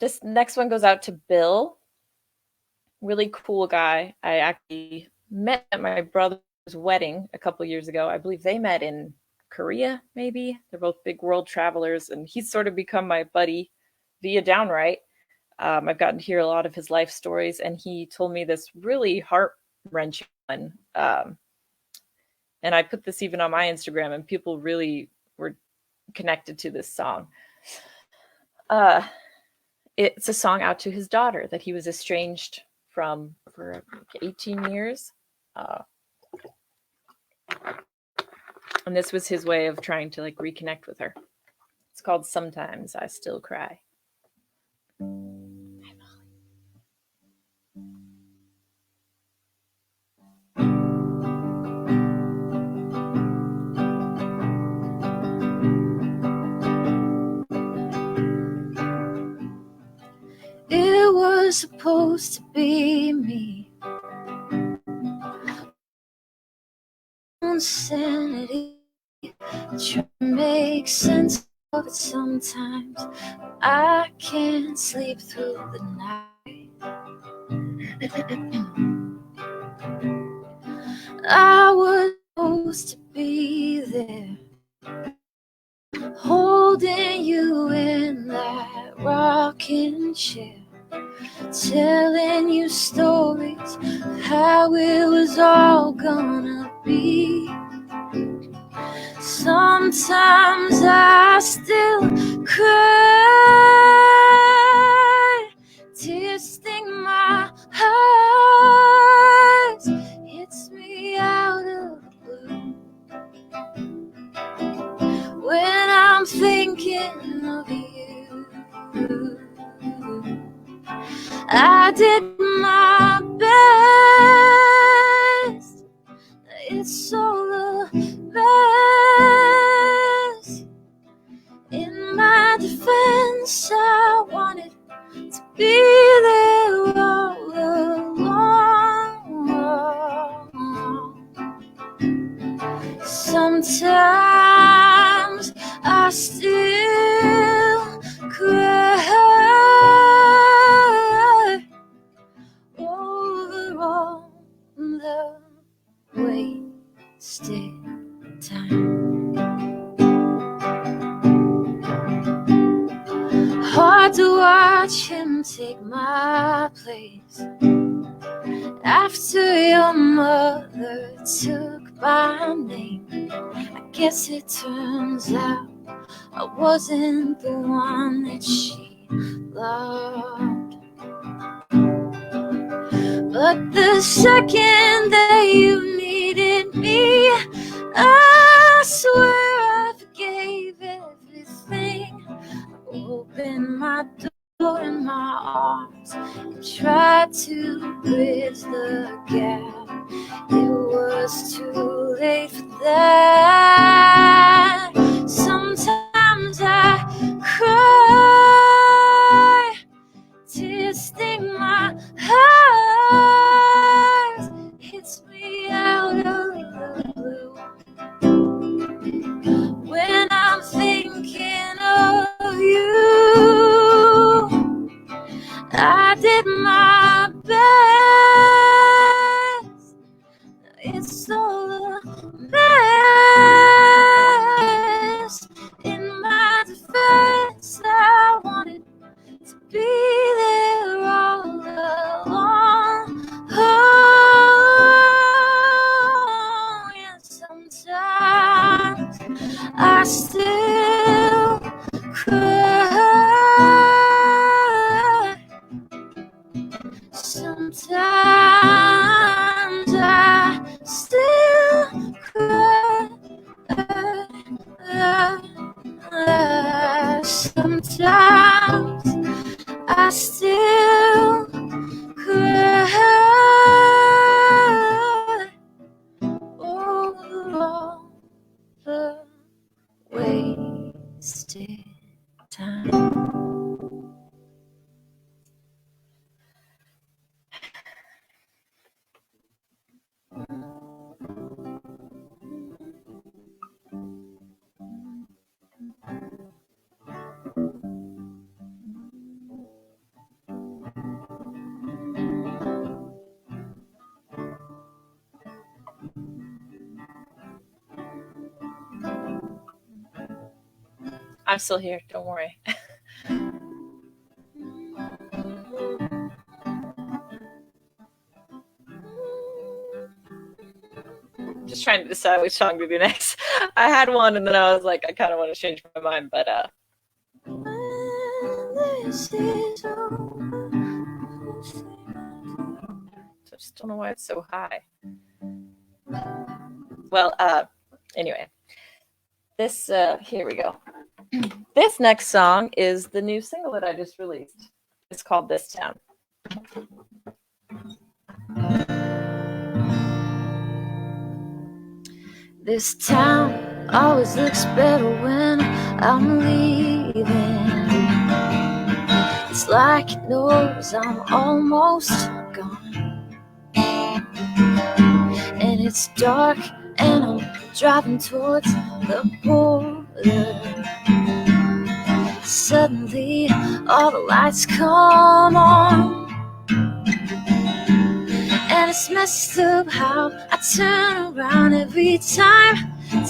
This next one goes out to Bill. Really cool guy. I actually met at my brother's wedding a couple years ago. I believe they met in Korea, maybe. They're both big world travelers, and he's sort of become my buddy via Downwrite. I've gotten to hear a lot of his life stories, and he told me this really heart-wrenching one. And I put this even on my Instagram, and people really were connected to this song. It's a song out to his daughter that he was estranged from for 18 years. And this was his way of trying to like reconnect with her. It's called Sometimes I Still Cry. It was supposed to be me. Insanity. Try to make sense of it sometimes. I can't sleep through the night. I was supposed to be there, holding you in that rocking chair, telling you stories of how it was all gonna be. Sometimes I still cry, tears sting my eyes, hits me out of the blue when I'm thinking of you. I did my best, it's all a mess. In my defense, I wanted to be there all along. Sometimes I still cry over all the wasted time. Hard to watch him take my place after your mother took my name. I guess it turns out I wasn't the one that she loved. But the second that you needed me, I swear I forgave everything. I opened my door and my arms and tried to bridge the gap. It was too late for that. Sometimes I cry, tears sting my eyes, hits me out of the blue when I'm thinking of you. I did my best, it's Sometimes I still cry. Sometimes I still cry over all the wasted time. I'm still here. Don't worry. Just trying to decide which song to do next. I had one and then I was like, I kind of want to change my mind, but This is over. I just don't know why it's so high. Well, anyway, this here we go. This next song is the new single that I just released. It's called This Town. This town always looks better when I'm leaving. It's like it knows I'm almost gone. And it's dark and I'm driving towards the border. Suddenly all the lights come on. And it's messed up how I turn around every time. And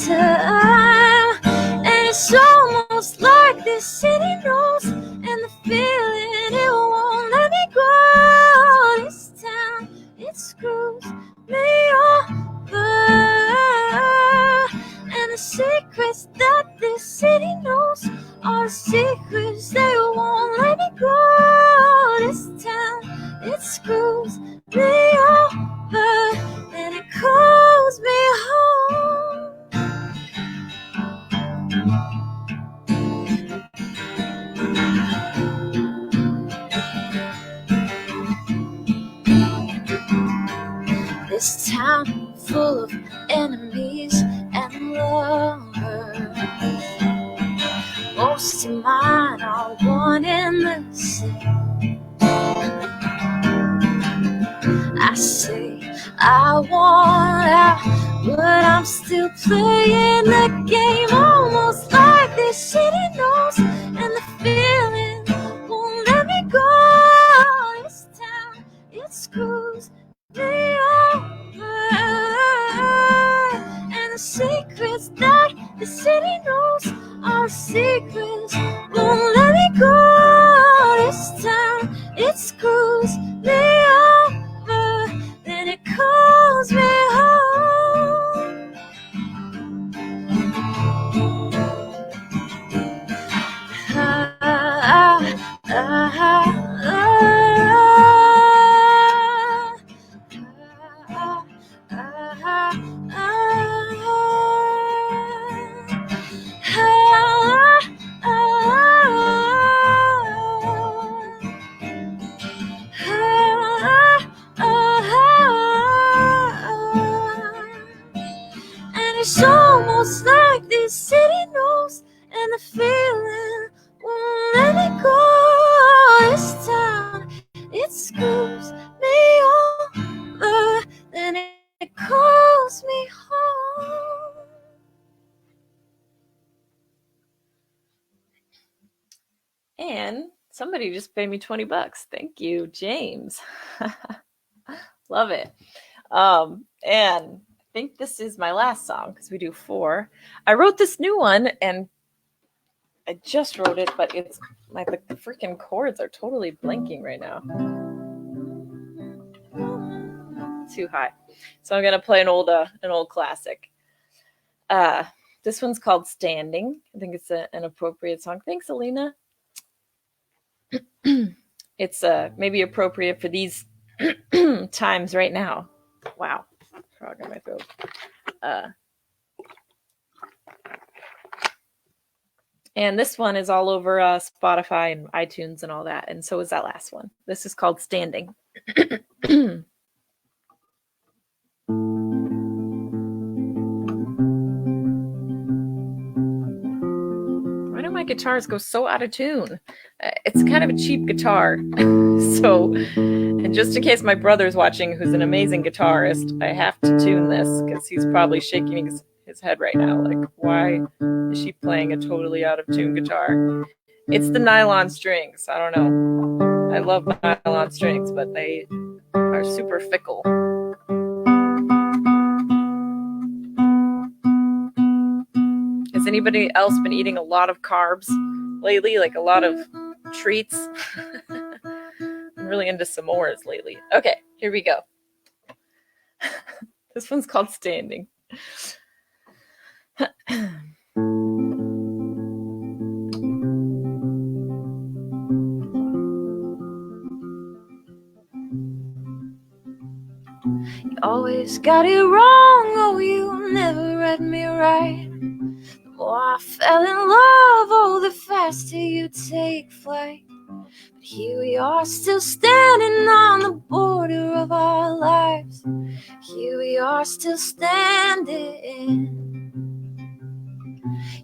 it's almost like this city knows, and the feeling it won't let me go. This town, it screws me over. And the secrets that this city knows are secrets they won't let me go. This town, it screws me over, and it calls me home. This town full of enemies and lovers. Most of mine are one and the same. I say I want out, but I'm still playing the game. Almost like this city knows, and the feeling won't let me go. This town, it screws me over. And the secrets that the city knows are secrets won't let me go. This town, it screws me over, then it calls me home. It's almost like this city knows, and the feeling won't let me go. This town, it screws me over, then it calls me home. And somebody just paid me $20. Thank you, James. Love it. And I think this is my last song because we do 4. I wrote this new one and I just wrote it, but it's like the freaking chords are totally blanking right now. Too high. So I'm gonna play an old classic. This one's called Standing. I think it's an appropriate song. Thanks, Alina. It's maybe appropriate for these times right now. Wow. Frog in my throat. And this one is all over Spotify and iTunes and all that. And so is that last one. This is called Standing. Why do my guitars go so out of tune? It's kind of a cheap guitar. So, and just in case my brother's watching, who's an amazing guitarist, I have to tune this because he's probably shaking his head right now. Like, why is she playing a totally out of tune guitar? It's the nylon strings. I don't know. I love nylon strings, but they are super fickle. Has anybody else been eating a lot of carbs lately? Like a lot of treats? I'm really into s'mores lately. Okay, here we go. This one's called Standing. You always got it wrong, oh, you never read me right. The more I fell in love, oh, the faster you take flight. But here we are, still standing on the border of our lives. Here we are, still standing.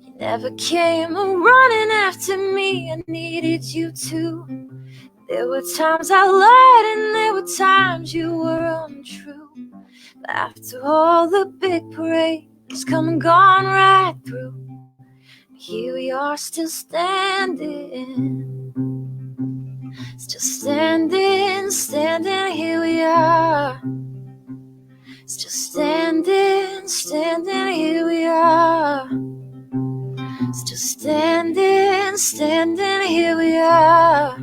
You never came running after me, I needed you to. There were times I lied and there were times you were untrue. But after all the big parades come and gone right through, here we are still standing. Still standing, standing, here we are. Still standing, standing, here we are. Still standing, standing, here we are.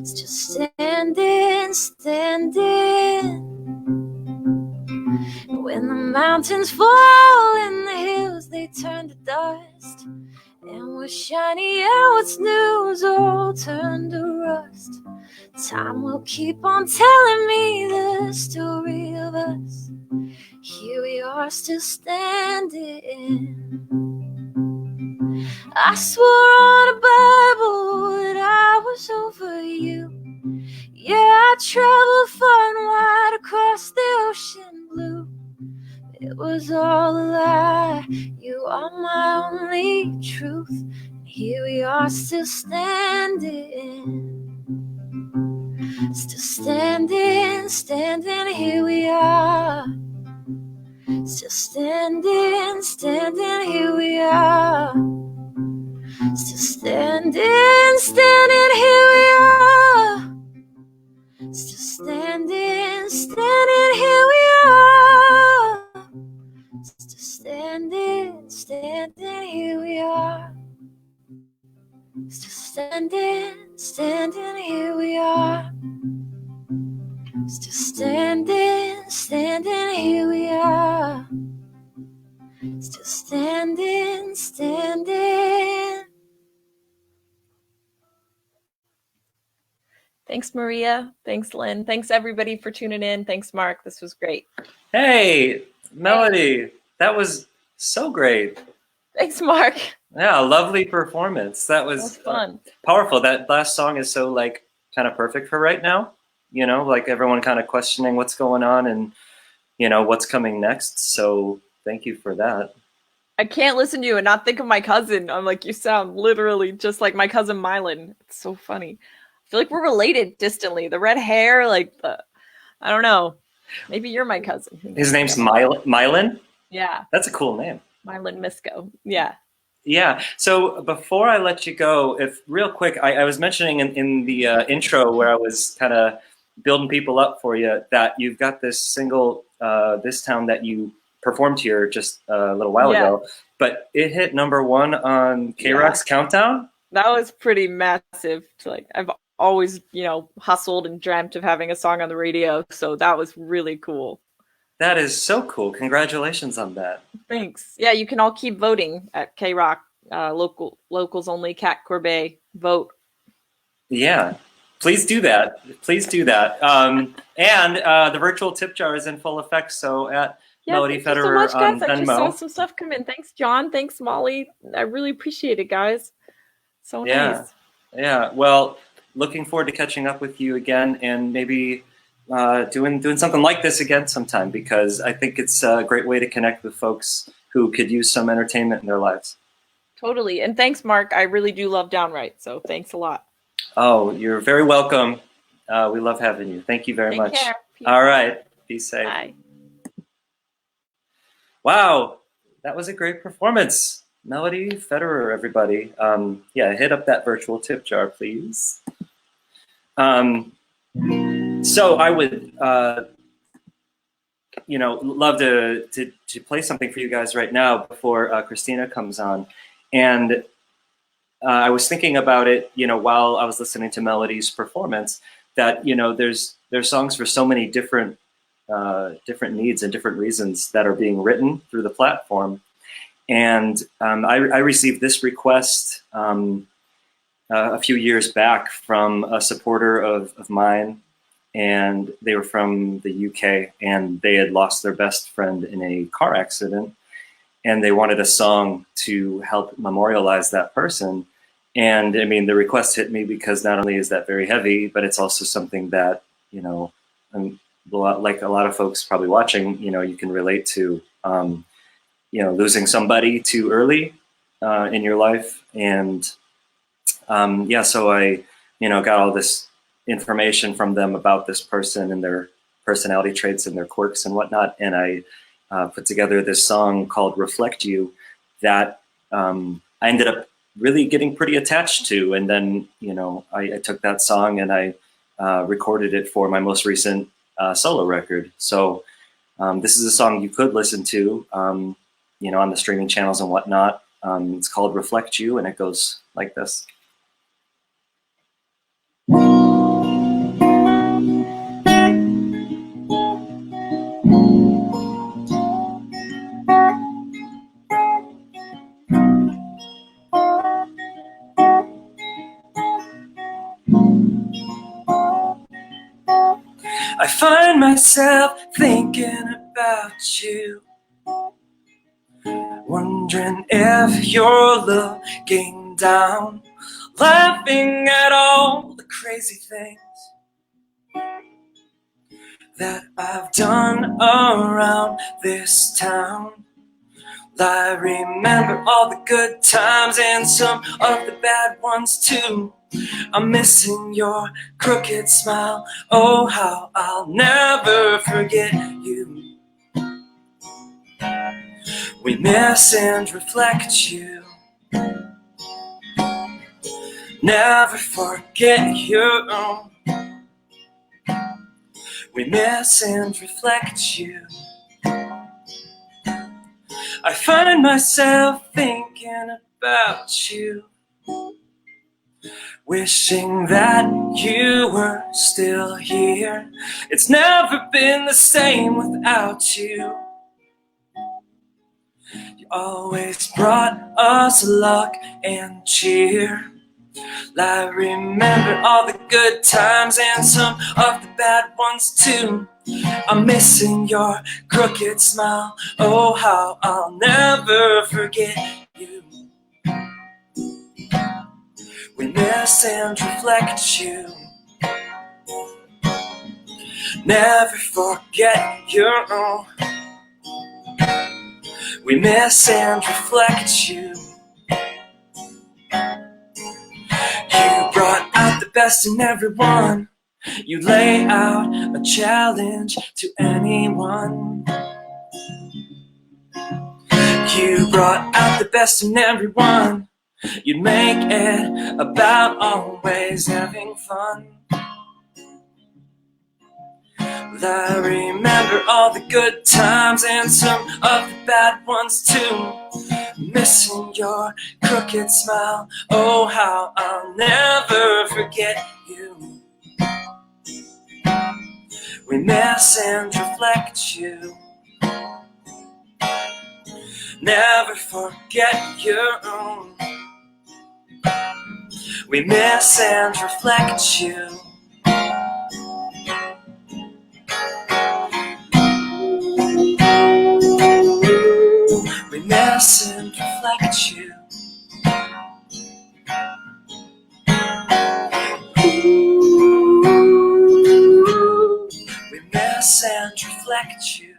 Still standing, standing. When the mountains fall and the hills they turn to dust, and what's shiny and what's new is all turned to rust, time will keep on telling me the story of us. Here we are still standing. I swore on a Bible that I was over you. Yeah, I traveled far and wide across the ocean blue. It was all a lie. You are my only truth. Here we are still standing. Still standing, standing, here we are. Still standing, standing, here we are. Still standing, standing, here we are. Still standing, standing, here we are. Still standing, standing, here we are. Still standing, standing, here we are. Still standing, standing, here we are. Still standing, standing. Thanks, Maria. Thanks, Lynn. Thanks, everybody, for tuning in. Thanks, Mark. This was great. Hey, Melody, that was so great. Thanks, Mark. Yeah, lovely performance. That was fun. Powerful. That last song is so like kind of perfect for right now. You know, like everyone kind of questioning what's going on and, you know, what's coming next. So thank you for that. I can't listen to you and not think of my cousin. I'm like, you sound literally just like my cousin Mylan. It's so funny. I feel like we're related distantly. The red hair, like the, I don't know. Maybe you're my cousin. His name's Mylan? Yeah. That's a cool name. Mylan Misko. Yeah. Yeah. So before I let you go, if real quick, I was mentioning in the intro where I was kind of building people up for you that you've got this single, This Town, that you performed here just a little while ago, but it hit #1 on K-Rock's Countdown. That was pretty massive. Like I've always, you know, hustled and dreamt of having a song on the radio. So that was really cool. That is so cool. Congratulations on that. Thanks. Yeah, you can all keep voting at K-Rock, locals only, Cat Corbet, vote. Yeah. Please do that. Please do that. And the virtual tip jar is in full effect. So at Melody thank you so Federer much, on guys. I just saw Venmo. some stuff come in. Thanks, John. Thanks, Molly. I really appreciate it, guys. So nice. Yeah. Well, looking forward to catching up with you again, and maybe doing something like this again sometime, because I think it's a great way to connect with folks who could use some entertainment in their lives. Totally. And thanks, Mark. I really do love Downwrite. So thanks a lot. Oh, you're very welcome. We love having you. Thank you very much. Take care. Peace. All right. Be safe. Bye. Wow. That was a great performance. Melody Federer, everybody. Yeah, hit up that virtual tip jar, please. So I would, love to play something for you guys right now before Kristina comes on. And I was thinking about it, while I was listening to Melody's performance, that, there's songs for so many different needs and different reasons that are being written through the platform. And I received this request a few years back from a supporter of mine, and they were from the UK, and they had lost their best friend in a car accident, and they wanted a song to help memorialize that person. And I mean, the request hit me because not only is that very heavy, but it's also something that, like a lot of folks probably watching, you can relate to, losing somebody too early in your life. And so I, got all this information from them about this person and their personality traits and their quirks and whatnot. And I put together this song called Reflect You that I ended up really getting pretty attached to. And then, I took that song and I recorded it for my most recent solo record. So this is a song you could listen to, on the streaming channels and whatnot. It's called Reflect You, and it goes like this. I find myself thinking about you, wondering if you're looking down, laughing at all the crazy things that I've done around this town. I remember all the good times and some of the bad ones too. I'm missing your crooked smile. Oh, how I'll never forget you. We miss and reflect you. Never forget you. We miss and reflect you. I find myself thinking about you, wishing that you were still here. It's never been the same without you. You always brought us luck and cheer. I remember all the good times and some of the bad ones too. I'm missing your crooked smile. Oh, how I'll never forget you. We miss and reflect you. Never forget you. We miss and reflect you. You brought out the best in everyone. You lay out a challenge to anyone. You brought out the best in everyone. You'd make it about always having fun. I remember all the good times and some of the bad ones too. Missing your crooked smile. Oh, how I'll never forget you. We miss and reflect you. Never forget you. We miss and reflect you. and reflect you.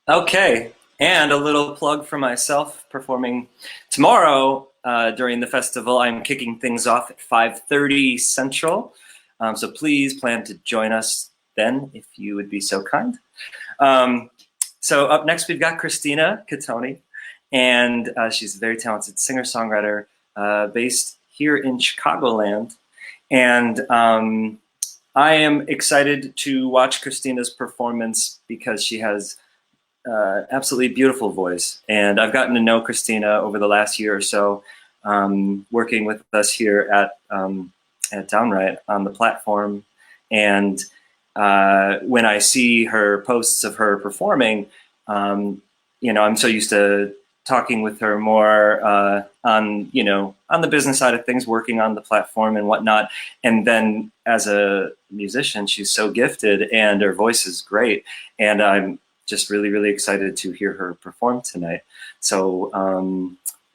Okay, and a little plug for myself performing tomorrow during the festival. I'm kicking things off at 5:30 Central, so please plan to join us then if you would be so kind. So up next we've got Kristina Cottone, and she's a very talented singer-songwriter based here in Chicagoland, and I am excited to watch Kristina's performance because she has absolutely beautiful voice. And I've gotten to know Kristina over the last year or so, working with us here at Downwrite on the platform. And when I see her posts of her performing, I'm so used to talking with her more on the business side of things, working on the platform and whatnot. And then as a musician, she's so gifted and her voice is great. And I'm just really, really excited to hear her perform tonight. So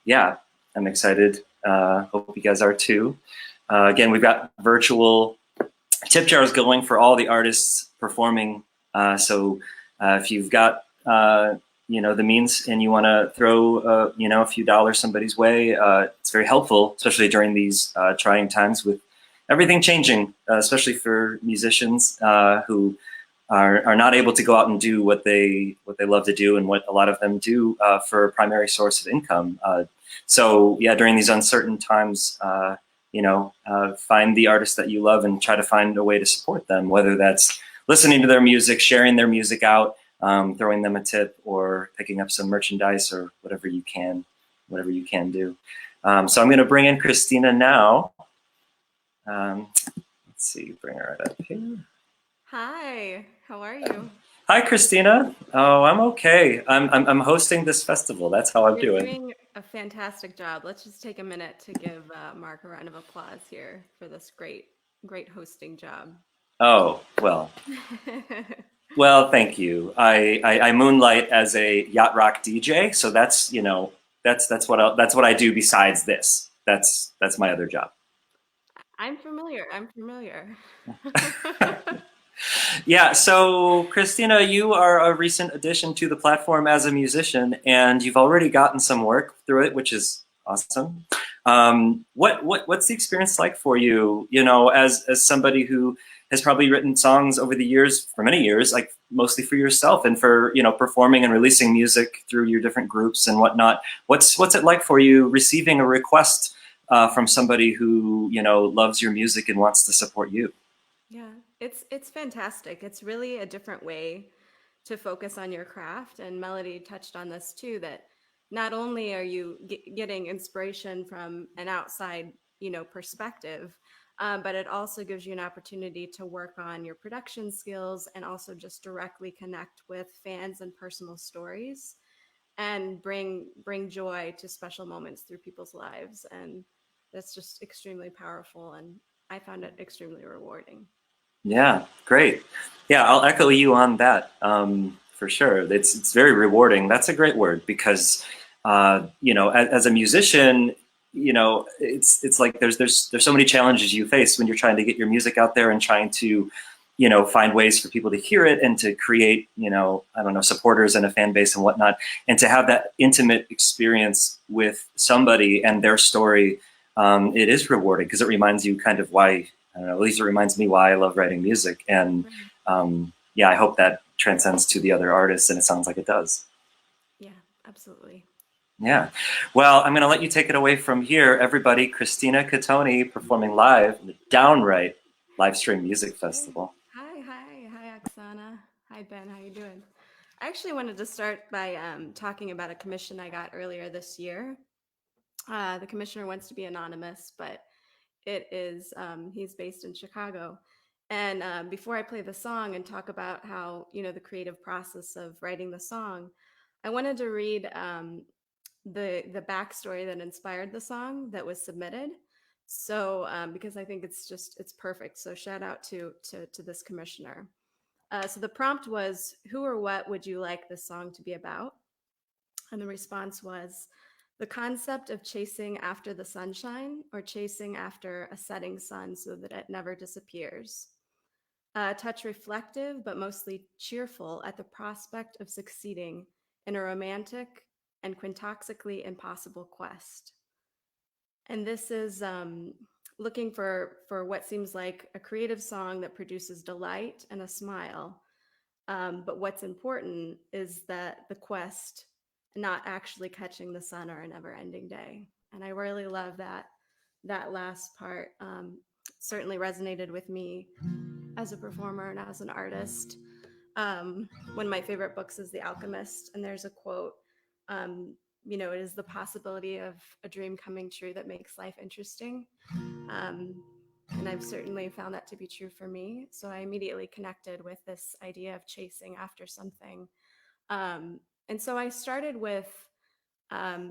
yeah, I'm excited. Hope you guys are too. Again, we've got virtual tip jars going for all the artists performing. So if you've got the means and you want to throw a few dollars somebody's way, it's very helpful, especially during these trying times with everything changing, especially for musicians who are not able to go out and do what they love to do and what a lot of them do for a primary source of income. So yeah, during these uncertain times, find the artists that you love and try to find a way to support them, whether that's listening to their music, sharing their music out, throwing them a tip, or picking up some merchandise or whatever you can do. So I'm going to bring in Kristina now. Let's see, bring her right up here. Hi, how are you? Hi, Kristina. Oh, I'm okay. I'm hosting this festival. That's how I'm You're doing. doing a fantastic job. Let's just take a minute to give Mark a round of applause here for this great hosting job. Oh, well. Well, thank you. I moonlight as a yacht rock DJ, so that's what I do besides this. That's my other job. I'm familiar. Yeah, so Kristina, you are a recent addition to the platform as a musician, and you've already gotten some work through it, which is awesome. What's the experience like for you? As somebody who has probably written songs over the years, for many years, like mostly for yourself and for performing and releasing music through your different groups and whatnot. What's it like for you receiving a request from somebody who loves your music and wants to support you? Yeah, it's fantastic. It's really a different way to focus on your craft, and Melody touched on this too, that not only are you getting inspiration from an outside, perspective, but it also gives you an opportunity to work on your production skills and also just directly connect with fans and personal stories and bring joy to special moments through people's lives. And that's just extremely powerful, and I found it extremely rewarding. Yeah, great. Yeah, I'll echo you on that for sure. It's very rewarding. That's a great word because as a musician, it's like there's so many challenges you face when you're trying to get your music out there and trying to find ways for people to hear it and to create supporters and a fan base and whatnot, and to have that intimate experience with somebody and their story. It is rewarding because it reminds you kind of why. I don't know, at least it reminds me why I love writing music. And I hope that transcends to the other artists, and it sounds like it does. Yeah, absolutely. Yeah. Well, I'm going to let you take it away from here. Everybody, Kristina Cottone performing live at the Downwrite Livestream Music Festival. Hi, Oksana. Hi, Ben. How you doing? I actually wanted to start by talking about a commission I got earlier this year. The commissioner wants to be anonymous, but it is he's based in Chicago. And before I play the song and talk about how the creative process of writing the song, I wanted to read the backstory that inspired the song that was submitted. So because I think it's perfect. So shout out to this commissioner. So the prompt was, who or what would you like this song to be about? And the response was, the concept of chasing after the sunshine or chasing after a setting sun so that it never disappears. A touch reflective, but mostly cheerful at the prospect of succeeding in a romantic and quintoxically impossible quest. And this is looking for what seems like a creative song that produces delight and a smile. But what's important is that the quest, not actually catching the sun or a never-ending day. And I really love that last part. Certainly resonated with me as a performer and as an artist. One of my favorite books is The Alchemist, and there's a quote, it is the possibility of a dream coming true that makes life interesting. And I've certainly found that to be true for me. So I immediately connected with this idea of chasing after something. And so I started with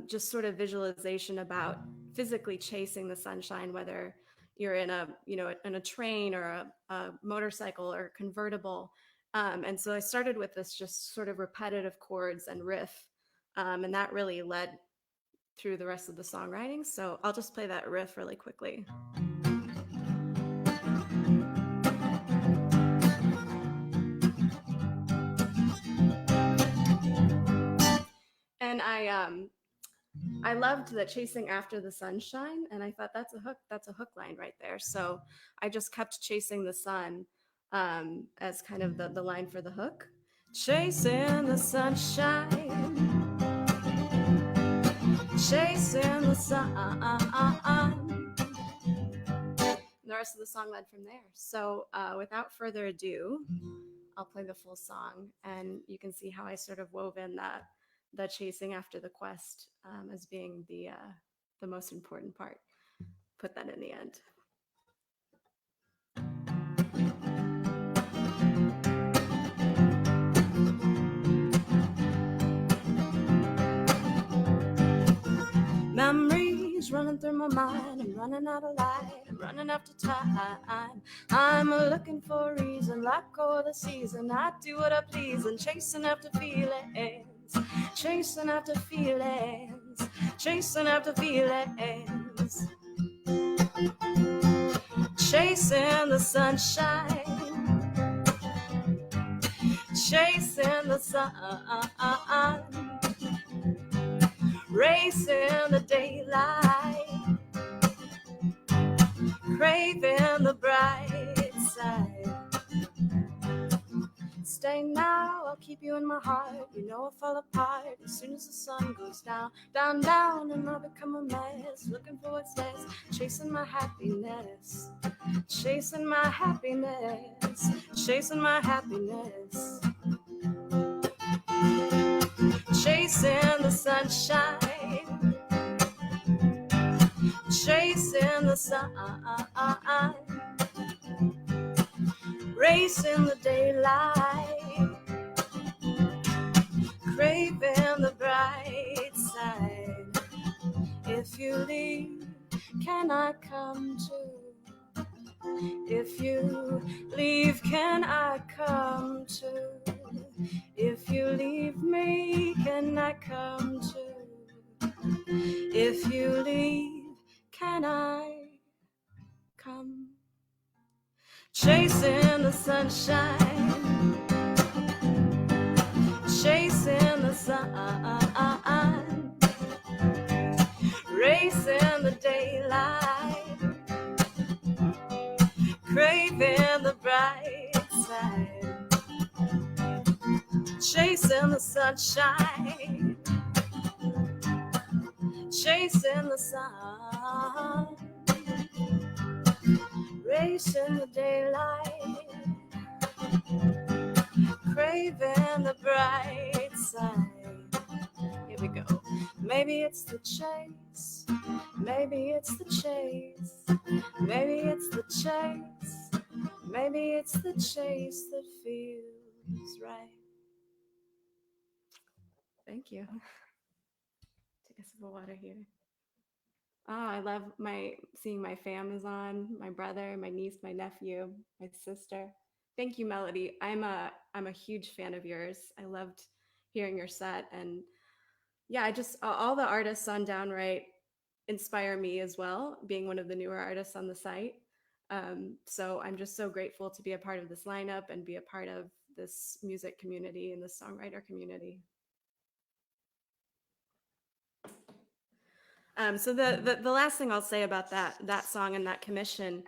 just sort of visualization about physically chasing the sunshine, whether you're in a train or a motorcycle or a convertible. And so I started with this just sort of repetitive chords and riff. And that really led through the rest of the songwriting. So I'll just play that riff really quickly. And I loved the chasing after the sunshine, and I thought that's a hook line right there. So I just kept chasing the sun as kind of the line for the hook. Chasing the sunshine, chasing the sun. The rest of the song led from there. So without further ado, I'll play the full song, and you can see how I sort of wove in the chasing after the quest as being the most important part. Put that in the end. Memories running through my mind. I'm running out of light. I'm running after time. I'm looking for a reason. Let go of the season. I do what I please and chasing after feelings. Chasing after feelings. Chasing after feelings. Chasing the sunshine. Chasing the sun. Racing the daylight, craving the bright side. Stay now, I'll keep you in my heart. You know I'll fall apart as soon as the sun goes down, down, down, and I'll become a mess. Looking for what's next, chasing my happiness, chasing my happiness, chasing my happiness. Chasing the sunshine, chasing the sun, racing the daylight, craving the bright side. If you leave, can I come too? If you leave, can I come too? If you leave me, can I come too? If you leave, can I come? Chasing the sunshine, chasing the sun, racing the daylight, craving the bright side. Chasing the sunshine, chasing the sun, racing the daylight, craving the bright side. Here we go. Maybe it's the chase, maybe it's the chase, maybe it's the chase, maybe it's the chase that feels right. Thank you. Take a sip of water here. I love seeing my fam is on, my brother, my niece, my nephew, my sister. Thank you, Melody. I'm a huge fan of yours. I loved hearing your set, and yeah, I just all the artists on Downwrite inspire me as well, being one of the newer artists on the site. So I'm just so grateful to be a part of this lineup and be a part of this music community and this songwriter community. So the last thing I'll say about that song and that commission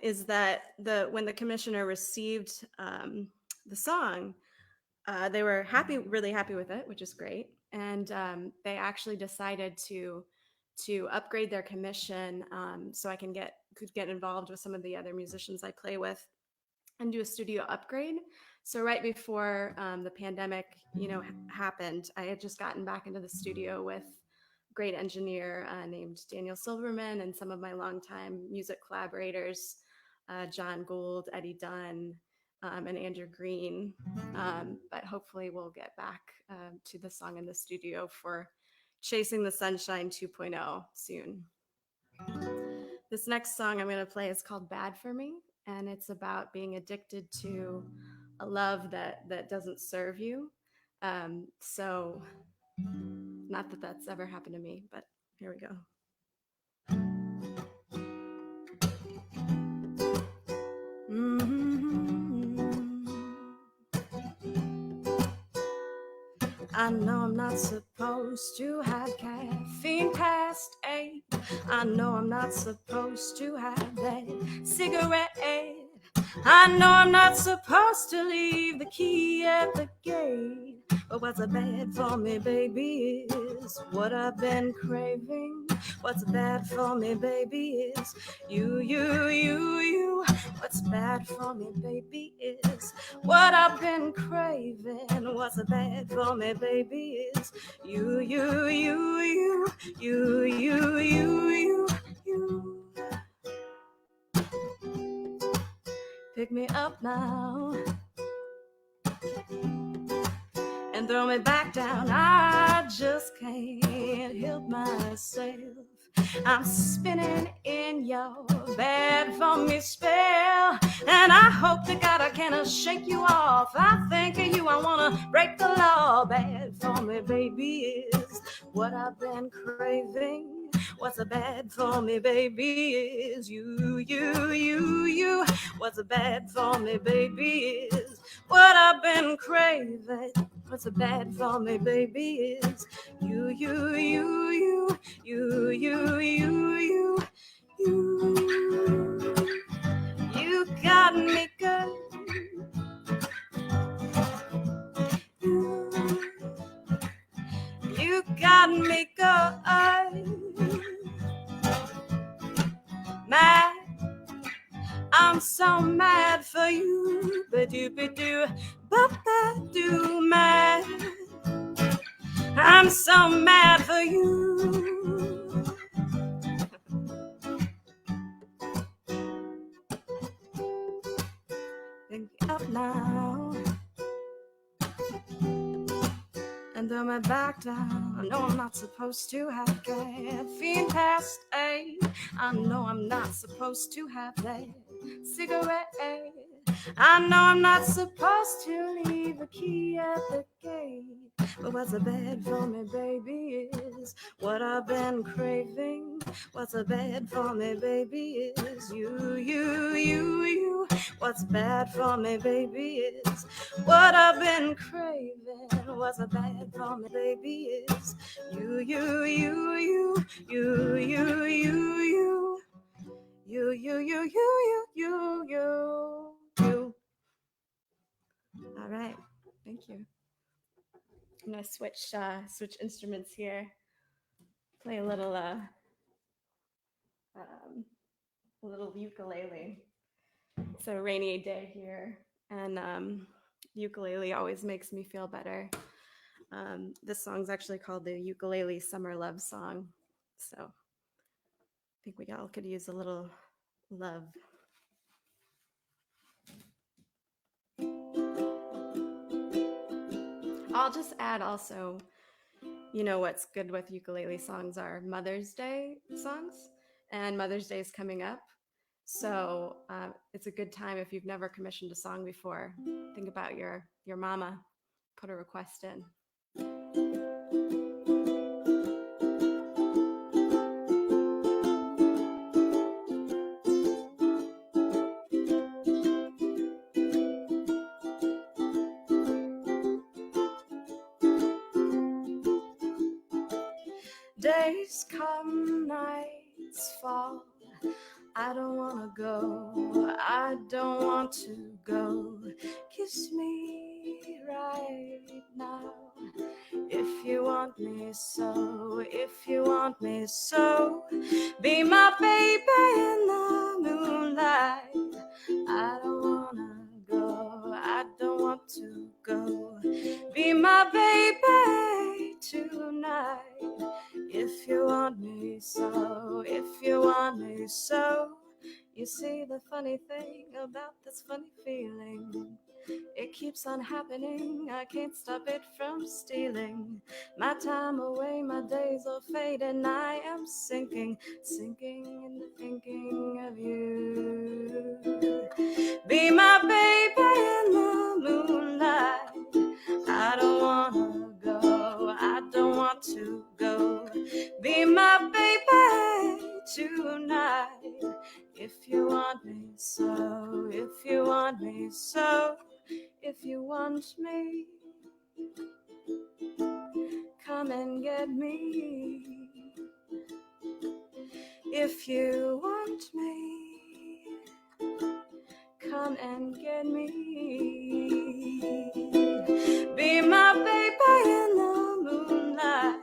is that when the commissioner received the song, they were really happy with it, which is great, and they actually decided to upgrade their commission so I could get involved with some of the other musicians I play with and do a studio upgrade. So right before the pandemic, happened, I had just gotten back into the studio with a great engineer named Daniel Silverman and some of my longtime music collaborators, John Gould, Eddie Dunn, and Andrew Green. But hopefully we'll get back to the song in the studio for Chasing the Sunshine 2.0 soon. This next song I'm going to play is called Bad for Me, and it's about being addicted to a love that doesn't serve you. So not that that's ever happened to me, but here we go. I know I'm not supposed to have caffeine past 8. I know I'm not supposed to have that cigarette. I know I'm not supposed to leave the key at the gate. But what's bad for me, baby, is what I've been craving. What's bad for me, baby, is you. What's bad for me, baby, is what I've been craving. What's bad for me, baby, is you. Pick me up now and throw me back down. I just can't help myself. I'm spinning in your bad for me spell, and I hope to God I can't shake you off. I think of you, I wanna break the law. Bad for me, baby, is what I've been craving. What's a bad for me, baby, is you. What's a bad for me, baby, is what I've been craving. What's a bad for me, baby, is you. You got me good. You got me good. Mad, I'm so mad for you. Ba-do, ba-ba-do, mad. I'm so mad for you. Pick me up now and throw my back down. I know I'm not supposed to have caffeine past 8. I know I'm not supposed to have that cigarette. I know I'm not supposed to leave the key at the gate. But what's a bad for me, baby, is what I've been craving. What's a bad for me, baby, is you. What's bad for me, baby, is what I've been craving. What's a bad for me, baby, is you. All right, thank you. I'm gonna switch instruments here. Play a little ukulele. It's a rainy day here, and ukulele always makes me feel better. This song's actually called the Ukulele Summer Love Song, so I think we all could use a little love. I'll just add also, you know what's good with ukulele songs are Mother's Day songs, and Mother's Day is coming up. So it's a good time if you've never commissioned a song before. Think about your mama. Put a request in. Days come, nights fall. I don't wanna go, I don't want to go. Kiss me right now, if you want me so, if you want me so. Be my baby in the moonlight. I don't wanna go, I don't want to go. Be my baby tonight. If you want me so, if you want me so. You see, the funny thing about this funny feeling, it keeps on happening, I can't stop it from stealing my time away, my days are fading, I am sinking into thinking of you. Be my baby in the moonlight. I don't wanna go, I don't want to go. Be my baby tonight. If you want me so, if you want me so, if you want me, come and get me. If you want me, come and get me. Be my baby in the moonlight.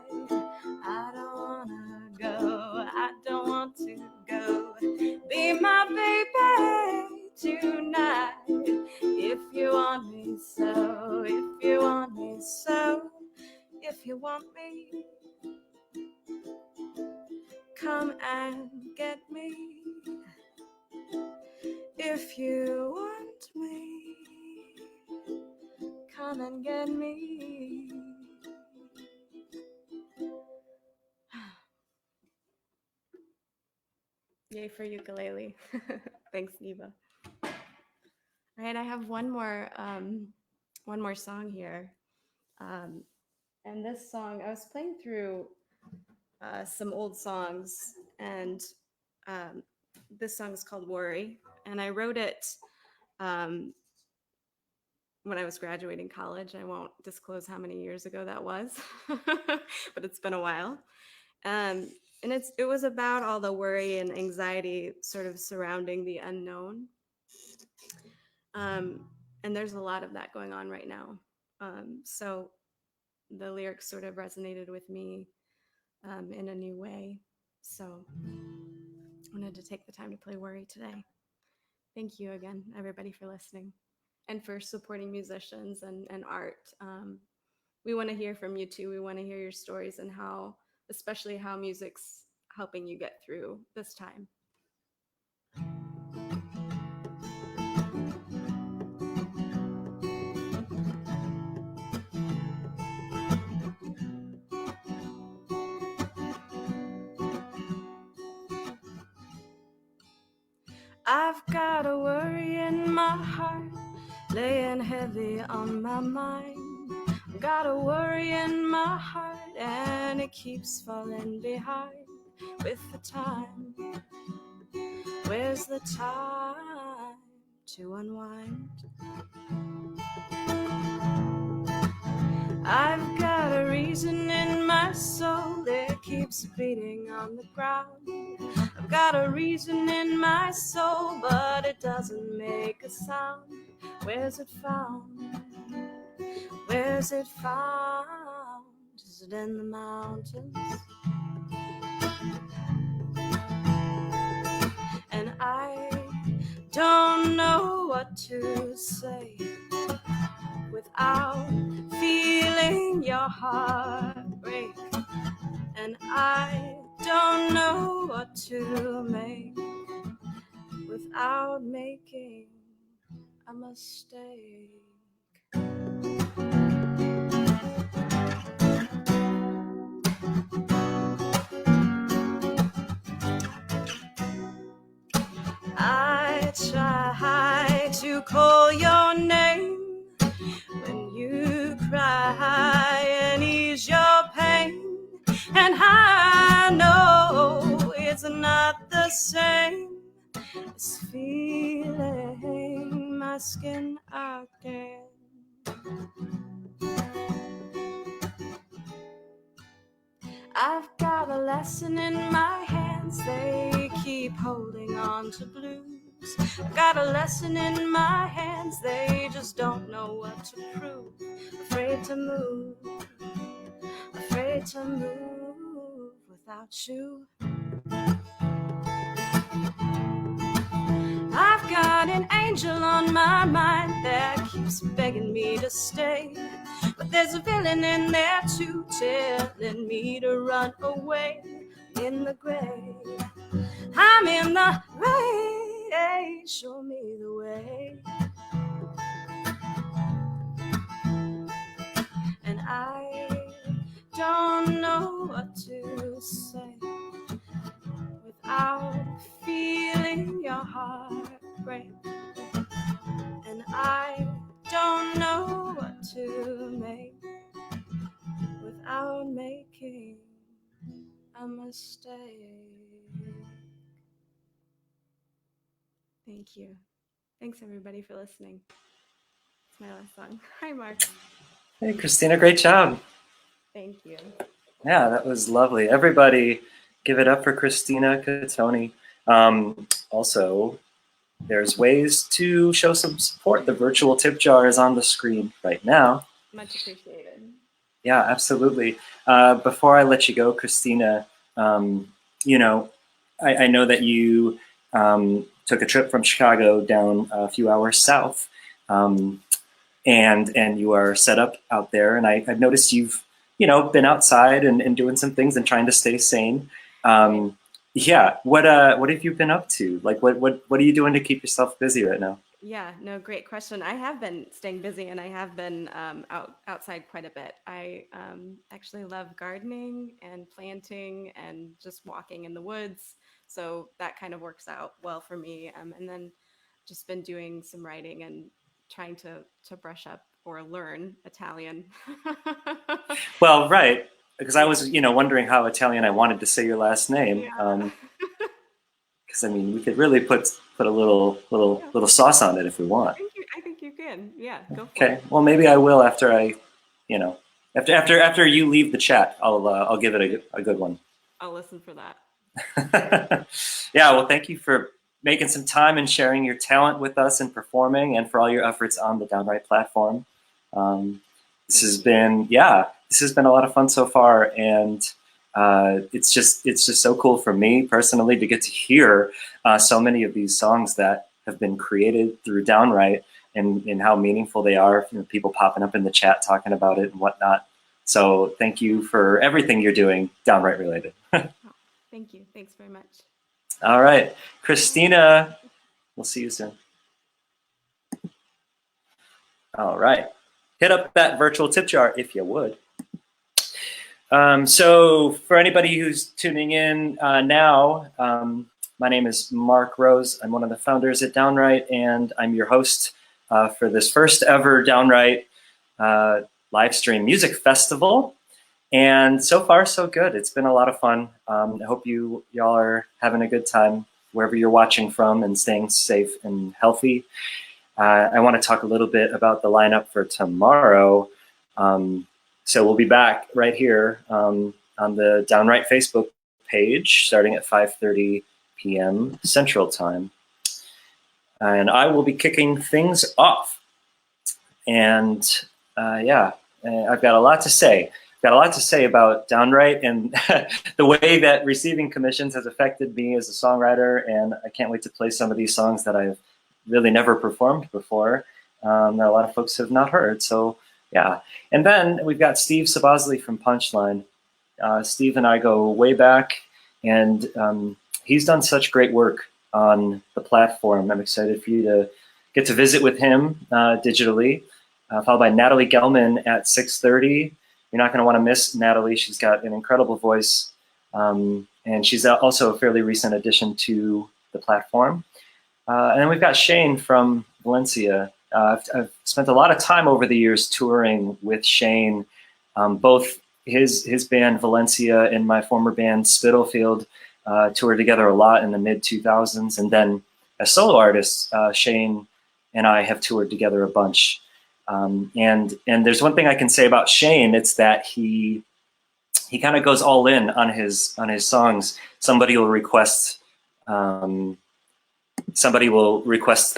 I don't wanna go, I don't want to go. Be my baby tonight. If you want me so, if you want me so, if you want me, come and get me. If you want me, come and get me. Yay for ukulele. Thanks, Neva. All right, I have one more song here. And this song, I was playing through some old songs, and this song is called Worry. And I wrote it when I was graduating college. I won't disclose how many years ago that was, but it's been a while. And it was about all the worry and anxiety sort of surrounding the unknown. And there's a lot of that going on right now. So the lyrics sort of resonated with me in a new way. So I wanted to take the time to play Worry today. Thank you again, everybody, for listening and for supporting musicians and art. We want to hear from you too. We want to hear your stories and especially how music's helping you get through this time. I've got a worry in my heart, laying heavy on my mind. Got a worry in my heart, and it keeps falling behind with the time. Where's the time to unwind? I've got a reason in my soul that keeps beating on the ground. I've got a reason in my soul, but it doesn't make a sound. Where's it found? Where's it found? Is it in the mountains? And I don't know what to say without feeling your heart break. And I don't know what to make without making a mistake. try to call your name when you cry and ease your pain. And I know it's not the same as feeling my skin again. I've got a lesson in my hands, they keep holding on to blues. I've got a lesson in my hands, they just don't know what to prove. Afraid to move without you. I've got an angel on my mind that keeps begging me to stay, but there's a villain in there too, telling me to run away. In the gray, I'm in the rain, show me the way. And I don't know what to say without feeling your heart break. And I don't know what to make without making a mistake. Thank you. Thanks everybody for listening. It's my last song. Hi, Mark. Hey, Kristina, great job. Thank you. Yeah, that was lovely. Everybody give it up for Kristina Cottone. Also, there's ways to show some support. The virtual tip jar is on the screen right now. Much appreciated. Yeah, absolutely. Before I let you go, Kristina, you know, I know that you took a trip from Chicago down a few hours south, and you are set up out there. And I've noticed you've, you know, been outside and doing some things and trying to stay sane. Yeah, what have you been up to? Like, what are you doing to keep yourself busy right now? Yeah, no, great question. I have been staying busy and I have been outside quite a bit. I actually love gardening and planting and just walking in the woods. So that kind of works out well for me. And then just been doing some writing and trying to brush up or learn Italian. Well, right, because I was, you know, wondering how Italian I wanted to say your last name. Yeah. Because I mean, we could really put a little sauce on it if we want. I think you can. Yeah, go for Okay. it. Well, maybe I will after I, you know, after you leave the chat, I'll give it a good one. I'll listen for that. Yeah. Well, thank you for making some time and sharing your talent with us and performing, and for all your efforts on the Downwrite platform. This has been a lot of fun so far, and it's just so cool for me personally to get to hear so many of these songs that have been created through Downwrite and how meaningful they are. You know, people popping up in the chat talking about it and whatnot. So thank you for everything you're doing Downwrite related. Thank you. Thanks very much. All right, Kristina, we'll see you soon. All right, hit up that virtual tip jar if you would. So for anybody who's tuning in now, my name is Mark Rose. I'm one of the founders at Downwrite, and I'm your host for this first ever Downwrite live stream music festival. And so far, so good. It's been a lot of fun. I hope y'all are having a good time wherever you're watching from and staying safe and healthy. I want to talk a little bit about the lineup for tomorrow. So we'll be back right here on the Downwrite Facebook page starting at 5:30 p.m. Central Time. And I will be kicking things off. And I've got a lot to say. Got a lot to say about Downwrite and the way that receiving commissions has affected me as a songwriter, and I can't wait to play some of these songs that I've really never performed before, that a lot of folks have not heard. So yeah, and then we've got Steve Sabosley from Punchline. Steve and I go way back, and he's done such great work on the platform. I'm excited for you to get to visit with him digitally, followed by Natalie Gelman at 6:30. You're not going to want to miss Natalie. She's got an incredible voice, and she's also a fairly recent addition to the platform. And then we've got Shane from Valencia. I've spent a lot of time over the years touring with Shane, both his band Valencia and my former band Spitalfield toured together a lot in the mid 2000s. And then as solo artists, Shane and I have toured together a bunch. And there's one thing I can say about Shane, it's that he kind of goes all in on his songs. Somebody will request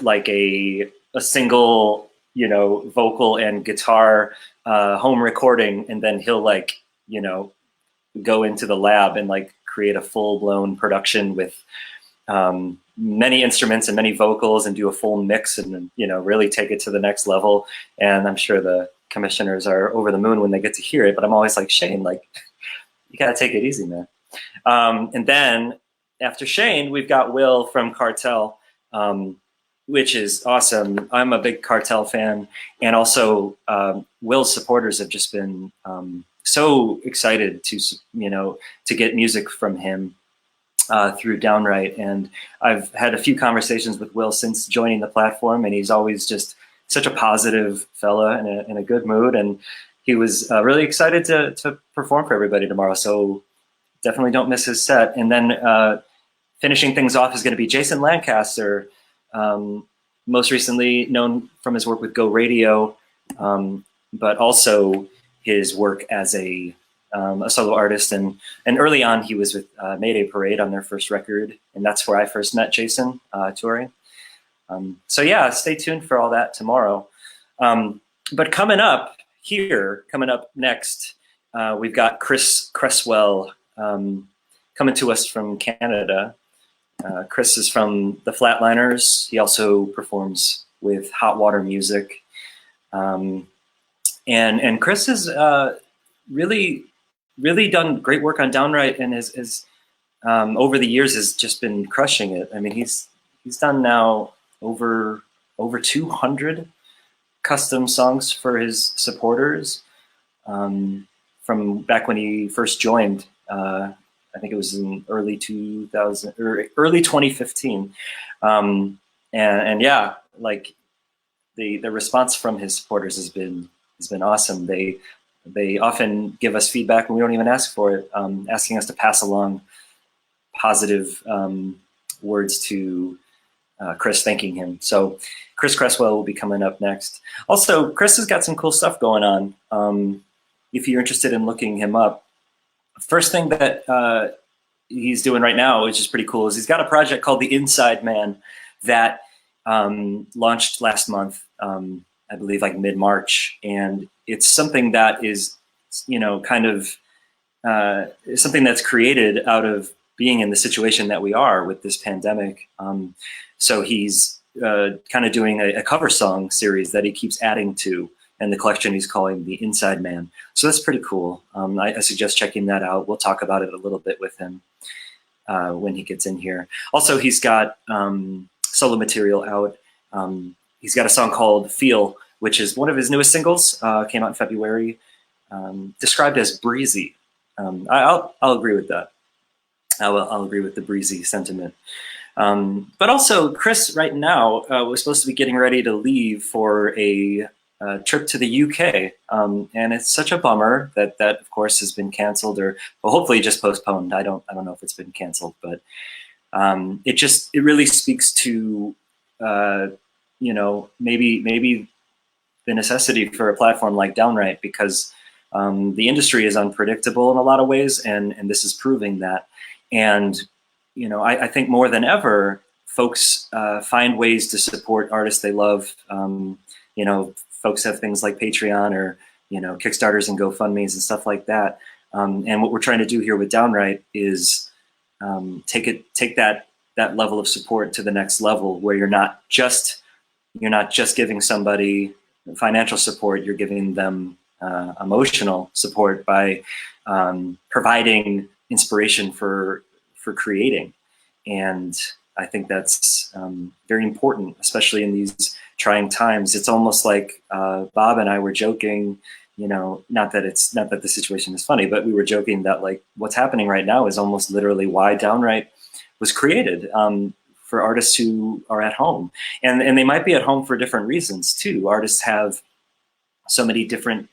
like a single, you know, vocal and guitar home recording, and then he'll like, you know, go into the lab and like create a full-blown production with many instruments and many vocals and do a full mix and, you know, really take it to the next level. And I'm sure the commissioners are over the moon when they get to hear it, but I'm always like, Shane, like, you gotta take it easy, man. And then after Shane, we've got Will from Cartel, which is awesome. I'm a big Cartel fan, and also Will's supporters have just been so excited to, you know, to get music from him through Downwrite. And I've had a few conversations with Will since joining the platform, and he's always just such a positive fella in a good mood. And he was really excited to perform for everybody tomorrow. So definitely don't miss his set. And then finishing things off is going to be Jason Lancaster, most recently known from his work with Go Radio, but also his work as a solo artist. And early on, he was with Mayday Parade on their first record, and that's where I first met Jason touring. So yeah, stay tuned for all that tomorrow. But coming up next, we've got Cresswell coming to us from Canada. Chris is from the Flatliners. He also performs with Hot Water Music. And Chris has really done great work on Downwrite, and is over the years has just been crushing it. I mean, he's done now over 200 custom songs for his supporters from back when he first joined. I think it was in early 2000 or early 2015. And yeah, like the response from his supporters has been awesome. They often give us feedback and we don't even ask for it, asking us to pass along positive words to Chris, thanking him. So Chris Cresswell will be coming up next. Also, Chris has got some cool stuff going on. If you're interested in looking him up, first thing that he's doing right now, which is pretty cool, is he's got a project called The Inside Man that launched last month, I believe like mid-March. And it's something that is, you know, kind of something that's created out of being in the situation that we are with this pandemic. So he's kind of doing a cover song series that he keeps adding to, and the collection he's calling The Inside Man. So that's pretty cool. I suggest checking that out. We'll talk about it a little bit with him when he gets in here. Also, he's got solo material out. He's got a song called Feel, which is one of his newest singles, came out in February, described as breezy. I'll agree with that. I'll agree with the breezy sentiment. But also, Chris right now was supposed to be getting ready to leave for a trip to the UK, and it's such a bummer that of course has been canceled, or well, hopefully just postponed. I don't know if it's been canceled, but it really speaks to you know, maybe the necessity for a platform like Downwrite, because the industry is unpredictable in a lot of ways, and this is proving that. And you know, I think more than ever, folks find ways to support artists they love. You know, folks have things like Patreon or, you know, Kickstarters and GoFundMes and stuff like that. And what we're trying to do here with Downwrite is take that level of support to the next level, where you're not just giving somebody financial support, you're giving them emotional support by providing inspiration for creating. And I think that's very important, especially in these trying times. It's almost like Bob and I were joking, you know, not that the situation is funny, but we were joking that like what's happening right now is almost literally why Downwrite was created, for artists who are at home, and they might be at home for different reasons too. Artists have so many different,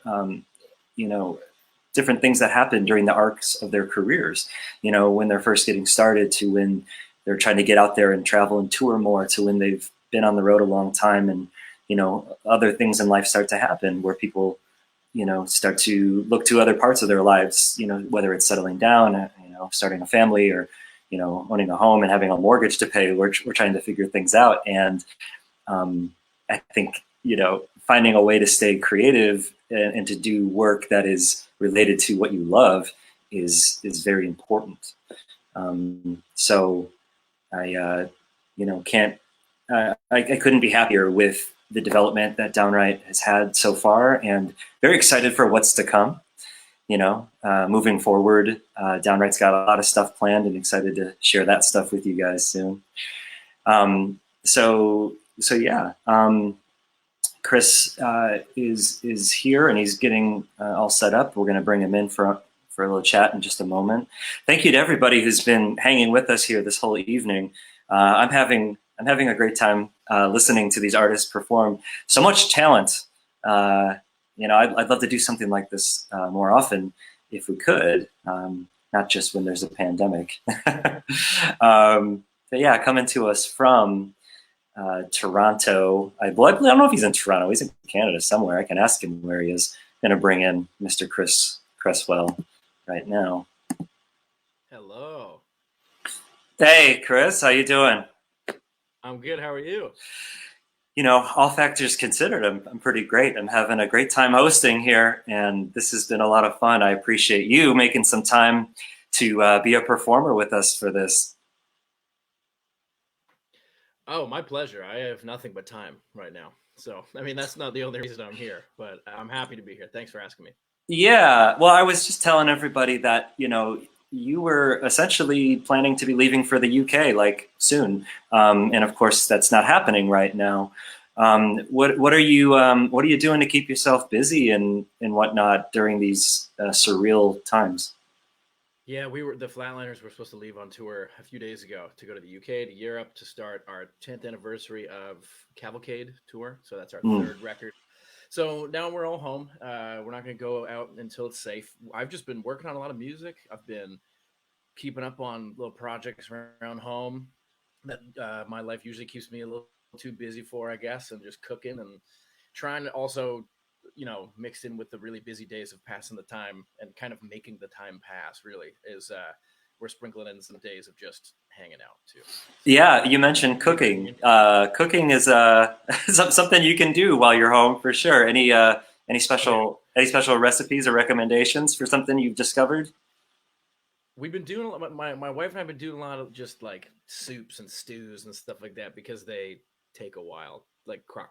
different things that happen during the arcs of their careers, when they're first getting started to when they're trying to get out there and travel and tour more to when they've been on the road a long time and, other things in life start to happen where people, start to look to other parts of their lives, whether it's settling down, starting a family or, owning a home and having a mortgage to pay. We're trying to figure things out. And I think, finding a way to stay creative and to do work that is related to what you love is very important. So I couldn't be happier with the development that Downwrite has had so far, and very excited for what's to come. Moving forward, Downwrite's got a lot of stuff planned, and excited to share that stuff with you guys soon. Chris is here, and he's getting all set up. We're going to bring him in for a little chat in just a moment. Thank you to everybody who's been hanging with us here this whole evening. I'm having a great time listening to these artists perform. So much talent. I'd love to do something like this more often if we could, not just when there's a pandemic. But yeah, coming to us from Toronto. I don't know if he's in Toronto. He's in Canada somewhere. I can ask him where he is. I'm going to bring in Mr. Cresswell right now. Hello. Hey, Chris. How you doing? I'm good. How are you? All factors considered, I'm pretty great. I'm having a great time hosting here, and this has been a lot of fun. I appreciate you making some time to be a performer with us for this. Oh, my pleasure. I have nothing but time right now. So, that's not the only reason I'm here, but I'm happy to be here. Thanks for asking me. Yeah. Well, I was just telling everybody that, you were essentially planning to be leaving for the UK like soon. And of course that's not happening right now. What are you doing to keep yourself busy and whatnot during these surreal times? Yeah, the Flatliners were supposed to leave on tour a few days ago to go to the UK, to Europe, to start our 10th anniversary of Cavalcade tour. So that's our third record. So now we're all home. We're not going to go out until it's safe. I've just been working on a lot of music. I've been keeping up on little projects around home that my life usually keeps me a little too busy for, I guess, and just cooking and trying to also, mixed in with the really busy days of passing the time and kind of making the time pass, really, is we're sprinkling in some days of just hanging out too. Yeah, you mentioned cooking. Cooking is something you can do while you're home for sure. Any special recipes or recommendations for something you've discovered? We've been doing my wife and I have been doing a lot of just like soups and stews and stuff like that because they take a while, like crock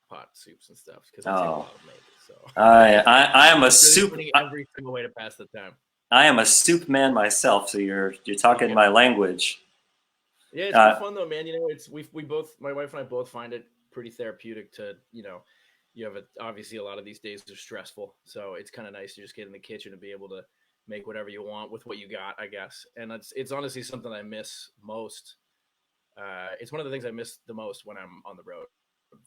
pot soups and stuff, because they take a while to make. So I am a soup. Every single way to pass the time. I am a soup man myself, so you're talking my language. Yeah, it's been fun though, man. We both, my wife and I both find it pretty therapeutic to, you have obviously a lot of these days are stressful, so it's kind of nice to just get in the kitchen and be able to make whatever you want with what you got, I guess. And it's honestly something I miss most. It's one of the things I miss the most when I'm on the road.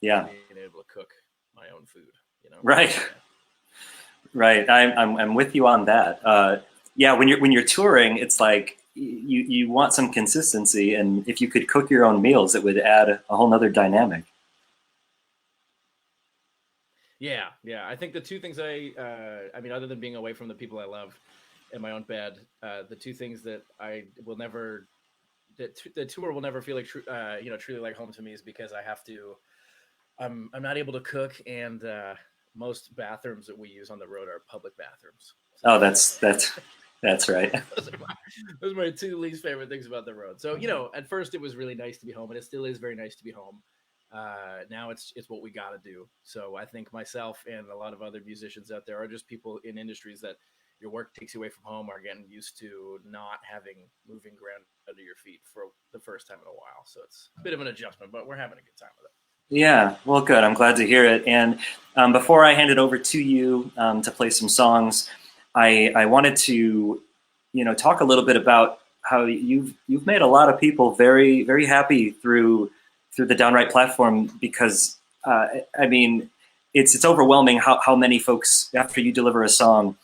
Yeah, being able to cook my own food. Right. Right. I'm with you on that. Yeah, when you're touring, it's like you want some consistency, and if you could cook your own meals, it would add a whole nother dynamic. Yeah. I think the two things other than being away from the people I love in my own bed, the two things that I will never, the tour will never feel like truly like home to me is because I have to. I'm not able to cook, and most bathrooms that we use on the road are public bathrooms. So, oh, that's right. Those are my two least favorite things about the road. So, at first it was really nice to be home, and it still is very nice to be home. Now it's what we got to do. So I think myself and a lot of other musicians out there are just people in industries that your work takes you away from home are getting used to not having moving ground under your feet for the first time in a while. So it's a bit of an adjustment, but we're having a good time with it. Yeah, well, good. I'm glad to hear it. And before I hand it over to you to play some songs, I wanted to, talk a little bit about how you've made a lot of people very, very happy through the Downwrite platform, because I mean, it's overwhelming how many folks, after you deliver a song,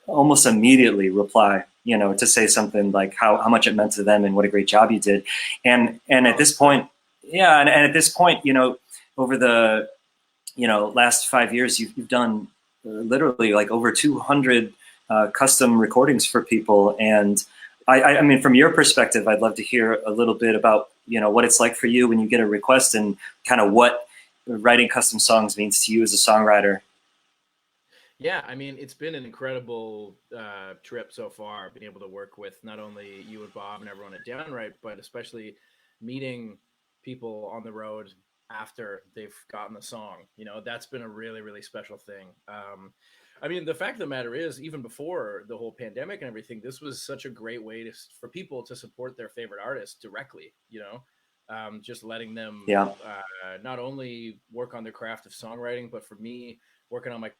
almost immediately reply, to say something like how much it meant to them and what a great job you did. And at this point, yeah, and at this point, over the last 5 years, you've done literally like over 200 custom recordings for people. And I mean, from your perspective, I'd love to hear a little bit about what it's like for you when you get a request, and kind of what writing custom songs means to you as a songwriter. Yeah, I mean, it's been an incredible trip so far, being able to work with not only you and Bob and everyone at Downwrite, but especially meeting people on the road after they've gotten the song. That's been a really, really special thing. I mean, the fact of the matter is, even before the whole pandemic and everything, this was such a great way for people to support their favorite artists directly, just letting them not only work on their craft of songwriting, but for me, working on my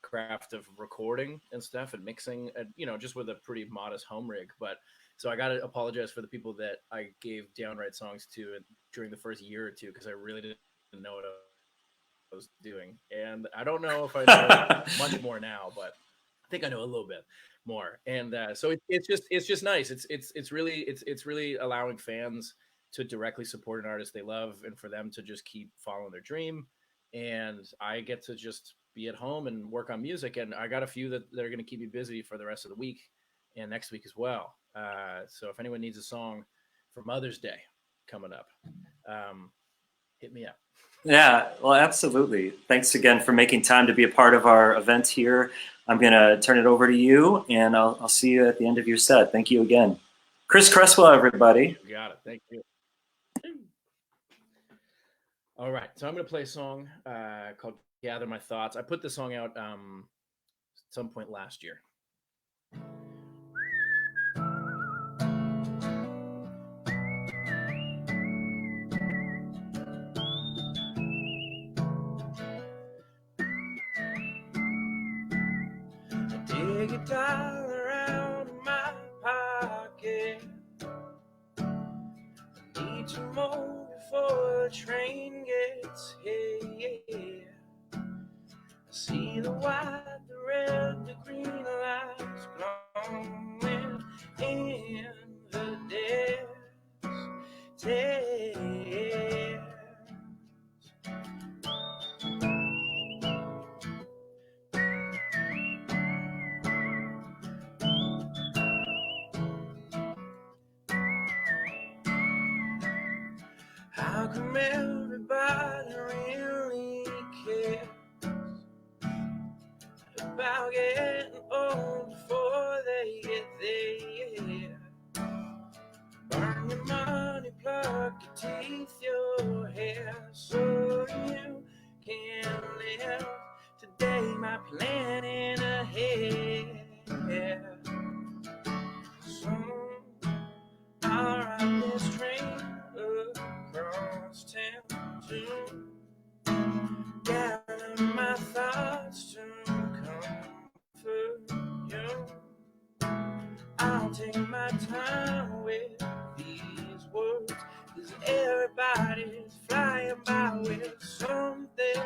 craft of recording and stuff and mixing, and just with a pretty modest home rig. But so I gotta apologize for the people that I gave Downwrite songs to during the first year or two, because I really didn't know what I was doing, and I don't know if I know much more now, but I think I know a little bit more. And so it's just nice. It's really allowing fans to directly support an artist they love, and for them to just keep following their dream. And I get to just be at home and work on music. And I got a few that are going to keep me busy for the rest of the week and next week as well. So if anyone needs a song for Mother's Day coming up, hit me up. Yeah, well, absolutely. Thanks again for making time to be a part of our event here. I'm going to turn it over to you, and I'll see you at the end of your set. Thank you again. Chris Cresswell, everybody. You got it. Thank you. All right, so I'm going to play a song called Gather My Thoughts. I put this song out at some point last year. I dig $1 out of my pocket. I need some more before the train gets here. I see the white, the red, the green lights glowing in the distance. How come everybody really cares about getting old before they get there? Burn your money, pluck your teeth, your hair, so you can live today, my planning ahead. So I'll ride this train across town to gather my thoughts to comfort you. I'll take my time with these words, 'cause everybody's flying by with something.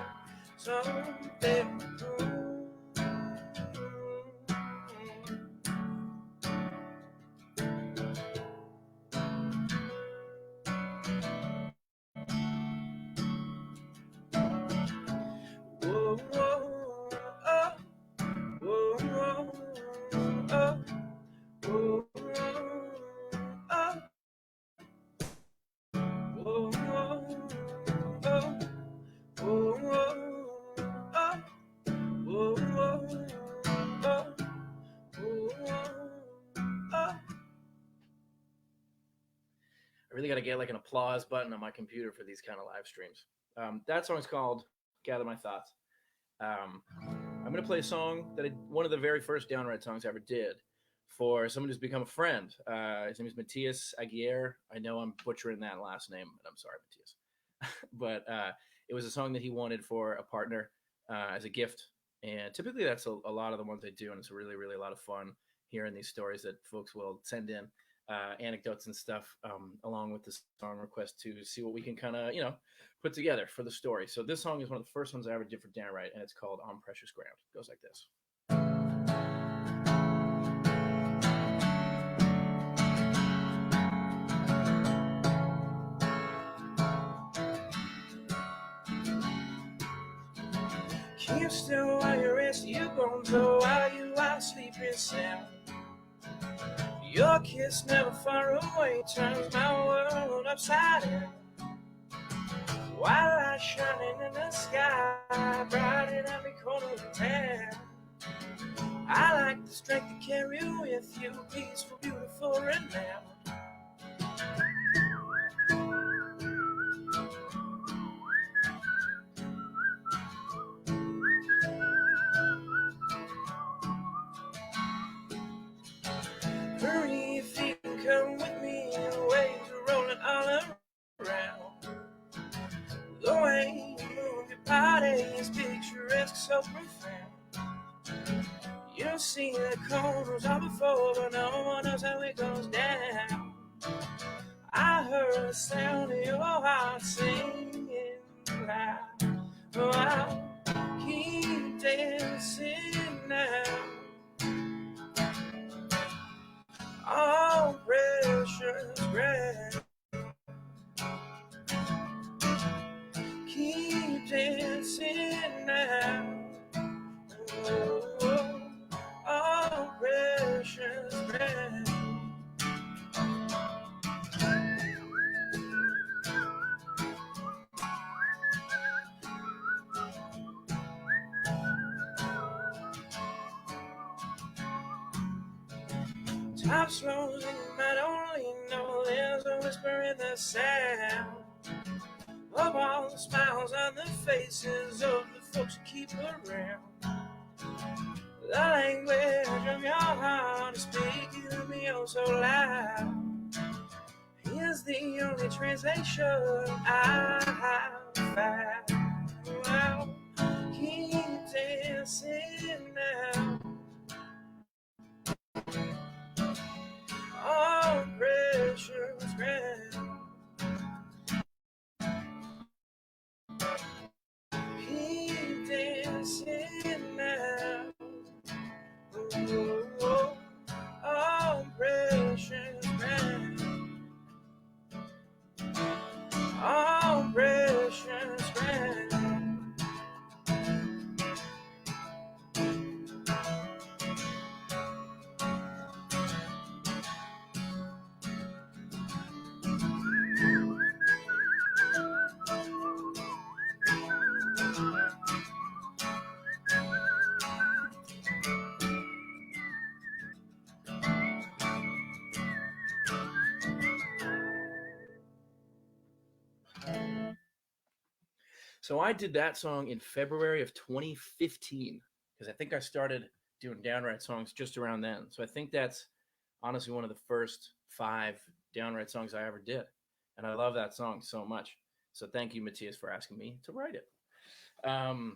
Whoa, whoa, oh, whoa, whoa, oh, whoa, whoa, oh, whoa, whoa, oh, whoa, whoa, oh, whoa, whoa, oh, oh. I really got to get like an applause button on my computer for these kind of live streams. That song's called Gather My Thoughts. I'm going to play a song that one of the very first Downwrite songs I ever did for someone who's become a friend. His name is Matthias Aguirre. I know I'm butchering that last name, and I'm sorry, Matthias. But it was a song that he wanted for a partner as a gift. And typically that's a lot of the ones I do, and it's really, really a lot of fun. hearing these stories that folks will send in, anecdotes and stuff, along with the song request to see what we can kind of, put together for the story. So this song is one of the first ones I ever did for Downwrite, and it's called On Precious Ground. It goes like this. Keep still while you rest your bones, or while you are sleeping sound. Your kiss never far away turns my world upside down. White light shining in the sky, bright in every corner of town. I like the strength to carry with you, peaceful, beautiful, renowned. Hurry if you can come with me, the waves are rolling all around. The way you move your body is picturesque, so profound. You've seen the corners all before, but no one knows how it goes down. I heard the sound of your heart singing loud. Oh, I'll keep dancing now. Oh, precious ground. Keep dancing now. Oh, precious ground. Top slows and you might only know there's a whisper in the sound of all the smiles on the faces of the folks you keep around. The language of your heart is speaking to me oh so loud. Here's the only translation I have found. Well, keep dancing now. Oh, precious ground. Keep dancing now. Oh, oh, precious ground. Oh, precious ground. So I did that song in February of 2015 because I think I started doing Downwrite songs just around then. So I think that's honestly one of the first 5 Downwrite songs I ever did. And I love that song so much. So thank you, Matthias, for asking me to write it. All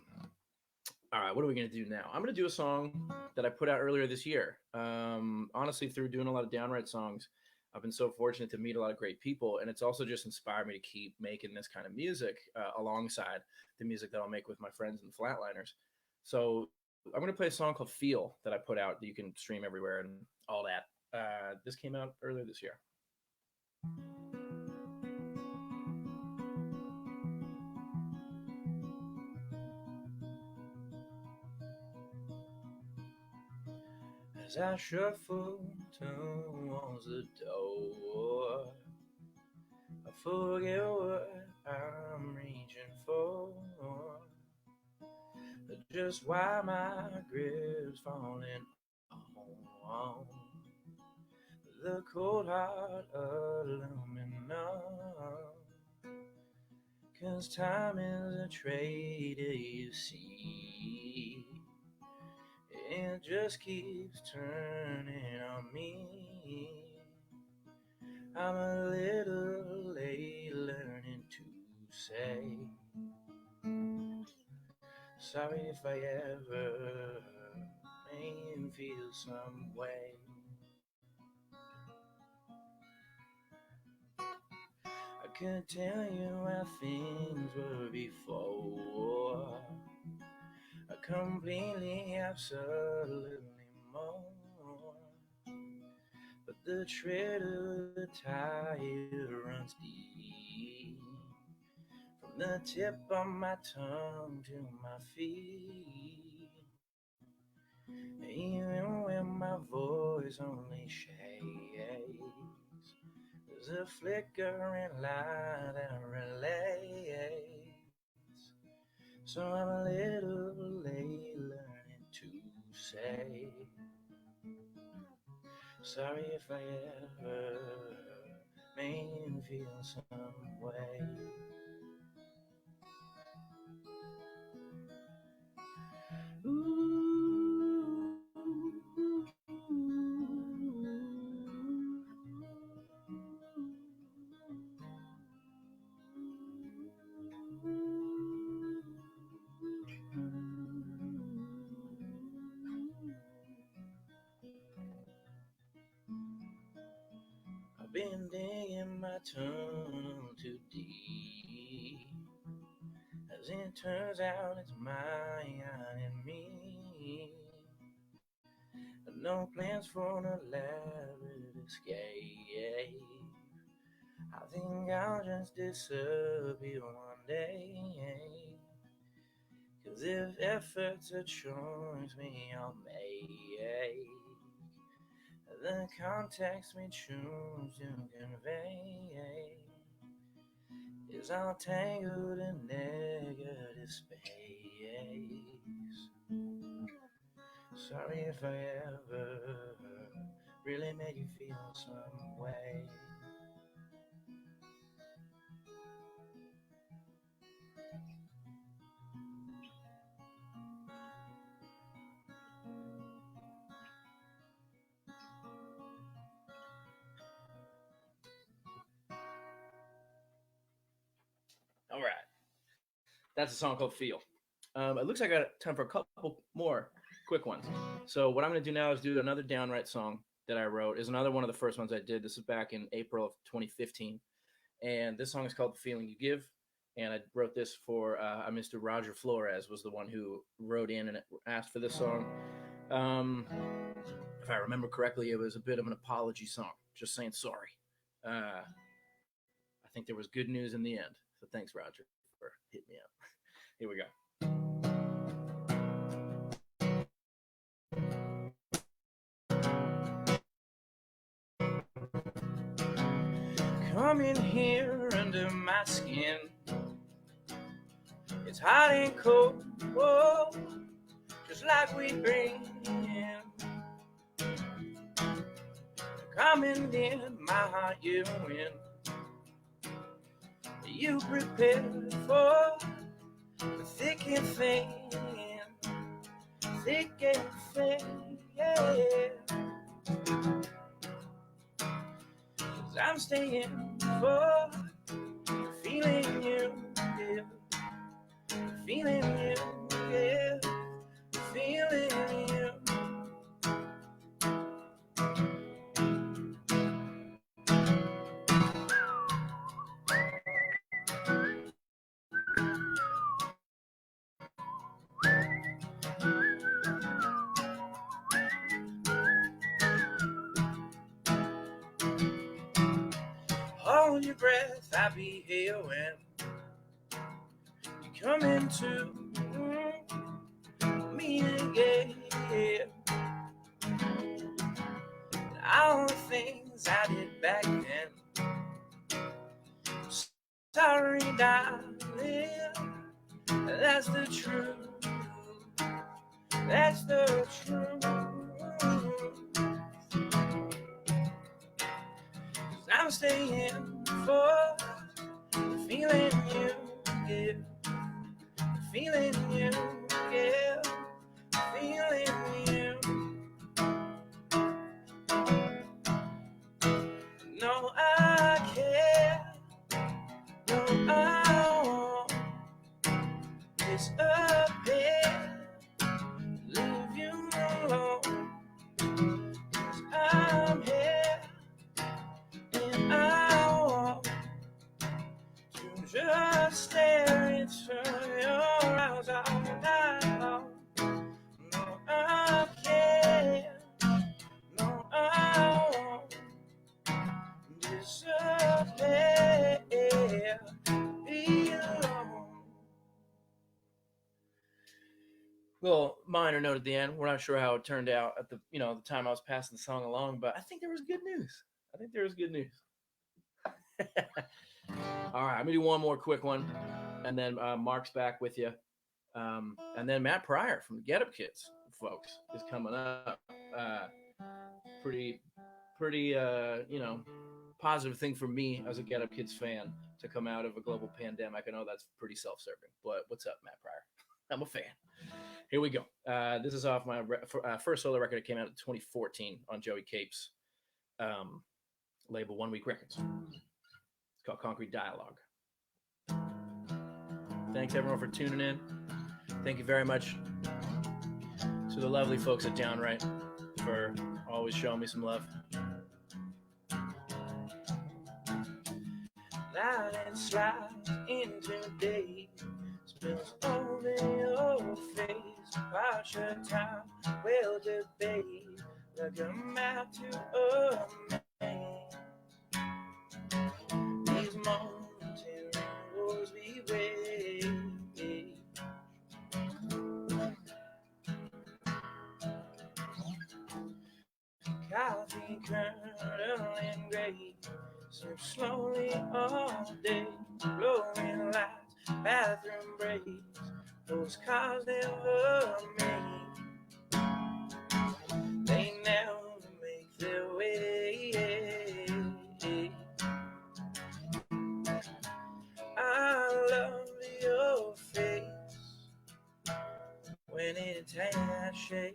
right, what are we going to do now? I'm going to do a song that I put out earlier this year. Honestly, through doing a lot of Downwrite songs, I've been so fortunate to meet a lot of great people, and it's also just inspired me to keep making this kind of music alongside the music that I'll make with my friends in the Flatliners. So I'm going to play a song called Feel that I put out that you can stream everywhere and all that. This came out earlier this year. As I shuffle towards the door, I forget what I'm reaching for, just why my grip's falling on the cold heart aluminum. 'Cause time is a traitor, you see. It just keeps turning on me. I'm a little late learning to say sorry if I ever made him feel some way. could tell you how things were before. Completely, absolutely more. But the tread of the tide runs deep, from the tip of my tongue to my feet. Even when my voice only shakes, there's a flickering light that relates. So I'm a little late learning to say sorry if I ever made you feel some way. I've been digging my tongue too deep. As it turns out, it's my enemy. No plans for an elaborate escape. I think I'll just disappear one day. 'Cause if effort's a choice me I'll make, the context we choose to convey is all tangled in negative space. Sorry if I ever really made you feel some way. All right. That's a song called Feel. It looks like I got time for a couple more quick ones. So what I'm going to do now is do another Downwrite song that I wrote. Is another one of the first ones I did. This is back in April of 2015. And this song is called The Feeling You Give. And I wrote this for Mr. Roger Flores was the one who wrote in and asked for this song. If I remember correctly, it was a bit of an apology song. Just saying sorry. I think there was good news in the end. So thanks, Roger, for hitting me up. Here we go. Come in here under my skin. It's hot and cold, whoa, just like we bring in. Coming in my heart, you win. You prepared for the thick and thin, thick and thin, yeah. 'Cause I'm staying for the feeling you give, the feeling you give, the feeling you. Hold your breath, I be here when you come into me again. And all the things I did back then, sorry, darling, that's the truth. That's the truth. 'Cause I'm staying for the feeling you give, the feeling you give, the feeling you. No, I care. No, I won't disappear. Leave you alone. 'Cause I'm here and I won't just staring through your eyes all night long. No, I can't. No, I won't disappear. Be alone. Little minor note at the end. We're not sure how it turned out at the the time I was passing the song along, but I think there was good news. All right, I'm gonna do one more quick one, and then Mark's back with you, and then Matt Pryor from the Get Up Kids, folks, is coming up. Pretty, positive thing for me as a Get Up Kids fan to come out of a global pandemic. I know that's pretty self-serving, but what's up, Matt Pryor? I'm a fan. Here we go. This is off my first solo record. It came out in 2014 on Joey Cape's label, 1 Week Records. It's called Concrete Dialogue. Thanks everyone for tuning in. Thank you very much to the lovely folks at Downwrite for always showing me some love. Lightning slides into day, spills over your face. Watch your time, we'll debate. Look a map to a man. These momentary wars we wage. Coffee curdling gray, sip slowly all day. Glowing lights, bathroom breaks, those cars never made. They never make their way. I love your face when it has shade.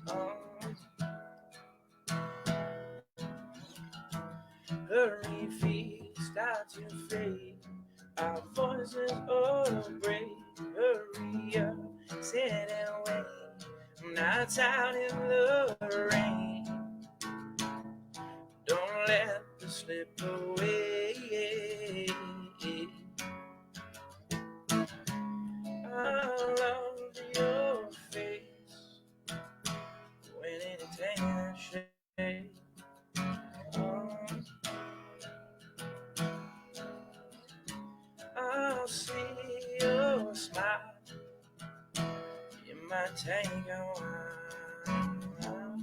Oh. Hurry feet start to fade. Our voices all break. Hurry up, sit and wait. Nights out in the rain. Don't let them slip away. I love your face when it takes shape. I'll see your smile. You might take a while.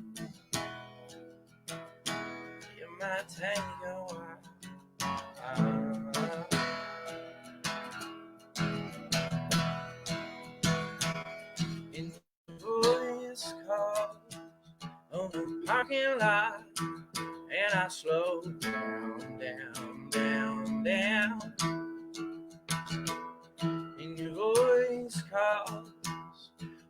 You might take a while. In the voice calls on the parking lot, and I slow down, down, down, down. And your voice calls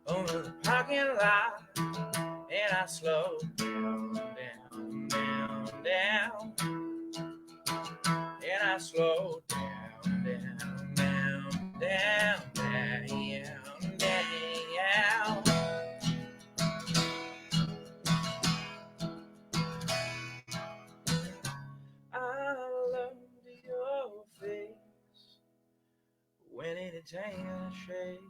over the parking lot, and I slow down, down, down, down. And I slow down, down, down, down, down, down. I love your face when it takes shape.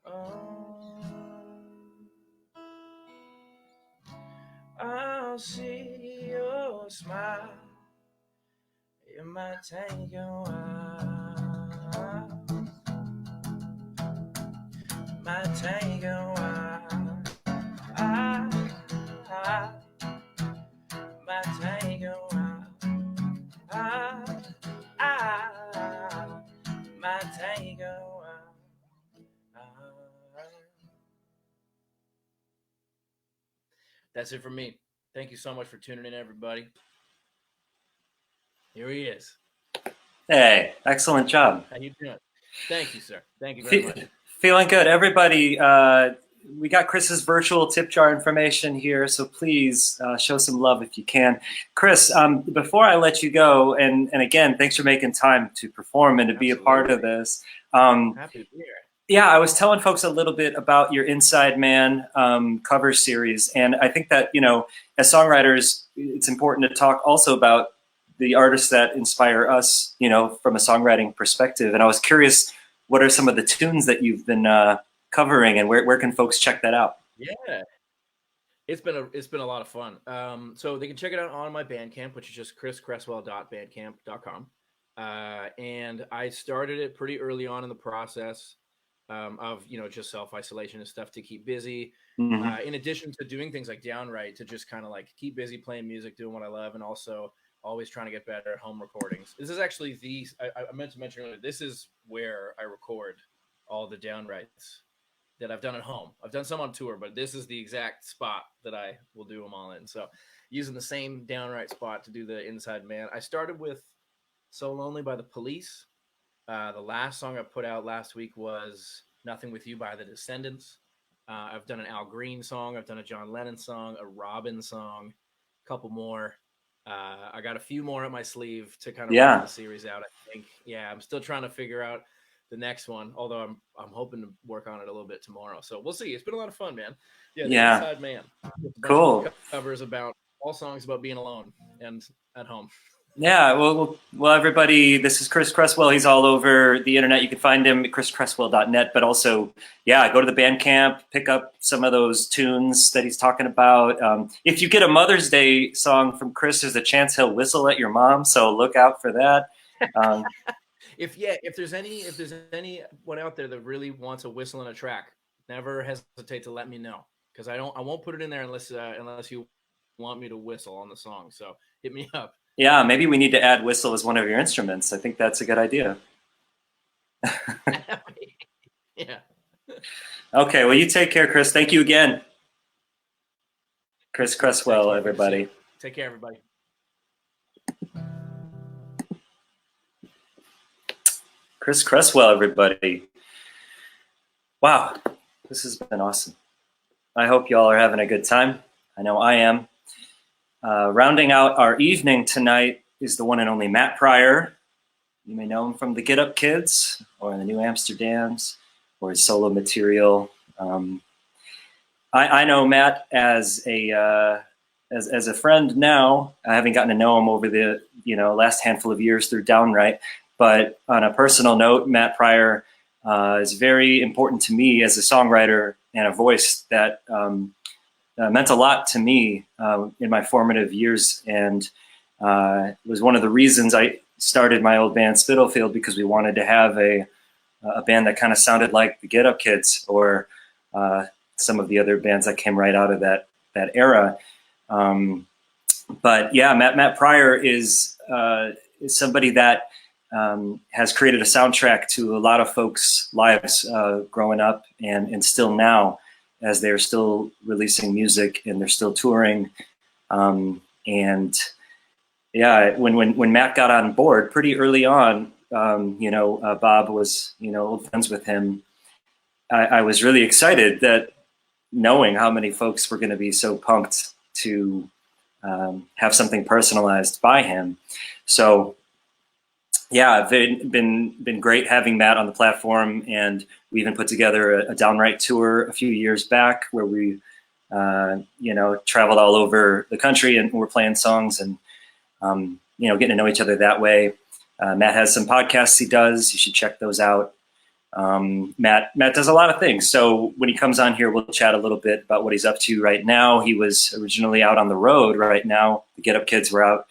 Oh, I'll see your smile. It might take a while. Might take a while. Might take a while. Might take a while. That's it for me. Thank you so much for tuning in, everybody. Here he is. Hey, excellent job. How you doing? Thank you, sir. Thank you very much. Feeling good. Everybody, we got Chris's virtual tip jar information here, so please show some love if you can. Chris, before I let you go, and again, thanks for making time to perform and to be a part of this. Happy to be here. Yeah, I was telling folks a little bit about your Inside Man cover series, and I think that, as songwriters, it's important to talk also about the artists that inspire us, you know, from a songwriting perspective. And I was curious, what are some of the tunes that you've been covering, and where can folks check that out? Yeah, it's been a lot of fun. So they can check it out on my Bandcamp, which is just chriscresswell.bandcamp.com. And I started it pretty early on in the process of, you know, just self-isolation and stuff to keep busy. In addition to doing things like Downwrite, to just kind of like keep busy playing music, doing what I love, and also always trying to get better at home recordings. This is actually I meant to mention earlier, this is where I record all the Downwrites that I've done at home. I've done some on tour, but this is the exact spot that I will do them all in. So using the same Downwrite spot to do the Inside Man. I started with So Lonely by the Police. The last song I put out last week was Nothing With You by the Descendants. I've done an Al Green song. I've done a John Lennon song, a Robin song, a couple more. I got a few more up my sleeve to kind of round the series out, I think. Yeah, I'm still trying to figure out the next one, although I'm hoping to work on it a little bit tomorrow. So we'll see. It's been a lot of fun, man. Yeah, the Inside Man. Cool. Covers about all songs about being alone and at home. Yeah, well, everybody, this is Chris Cresswell. He's all over the internet. You can find him at chriscresswell.net, but also, yeah, go to the Bandcamp, pick up some of those tunes that he's talking about. If you get a Mother's Day song from Chris, there's a chance he'll whistle at your mom, so look out for that. If there's anyone out there that really wants a whistle in a track, never hesitate to let me know, because I won't put it in there unless you want me to whistle on the song. So hit me up. Yeah, maybe we need to add whistle as one of your instruments. I think that's a good idea. Yeah. Okay, well, you take care, Chris. Thank you again. Chris Cresswell, everybody. Take care, everybody. Chris Cresswell, everybody. Wow, this has been awesome. I hope y'all are having a good time. I know I am. Rounding out our evening tonight is the one and only Matt Pryor. You may know him from the Get Up Kids or the New Amsterdams or his solo material. I know Matt as a friend now, having gotten to know him over the last handful of years through Downwrite. But on a personal note, Matt Pryor is very important to me as a songwriter and a voice that meant a lot to me in my formative years, and was one of the reasons I started my old band Spittlefield, because we wanted to have a band that kind of sounded like the Get Up Kids or some of the other bands that came right out of that era. But yeah, Matt Pryor is somebody that has created a soundtrack to a lot of folks' lives growing up and still now, as they're still releasing music and they're still touring. And yeah, when Matt got on board pretty early on, Bob was, old friends with him. I was really excited that knowing how many folks were going to be so pumped to have something personalized by him. So yeah, it's been great having Matt on the platform, and we even put together a Downwrite tour a few years back where we, traveled all over the country and we're playing songs and, getting to know each other that way. Matt has some podcasts he does. You should check those out. Matt does a lot of things. So when he comes on here, we'll chat a little bit about what he's up to right now. He was originally out on the road. Right now, the Get Up Kids were out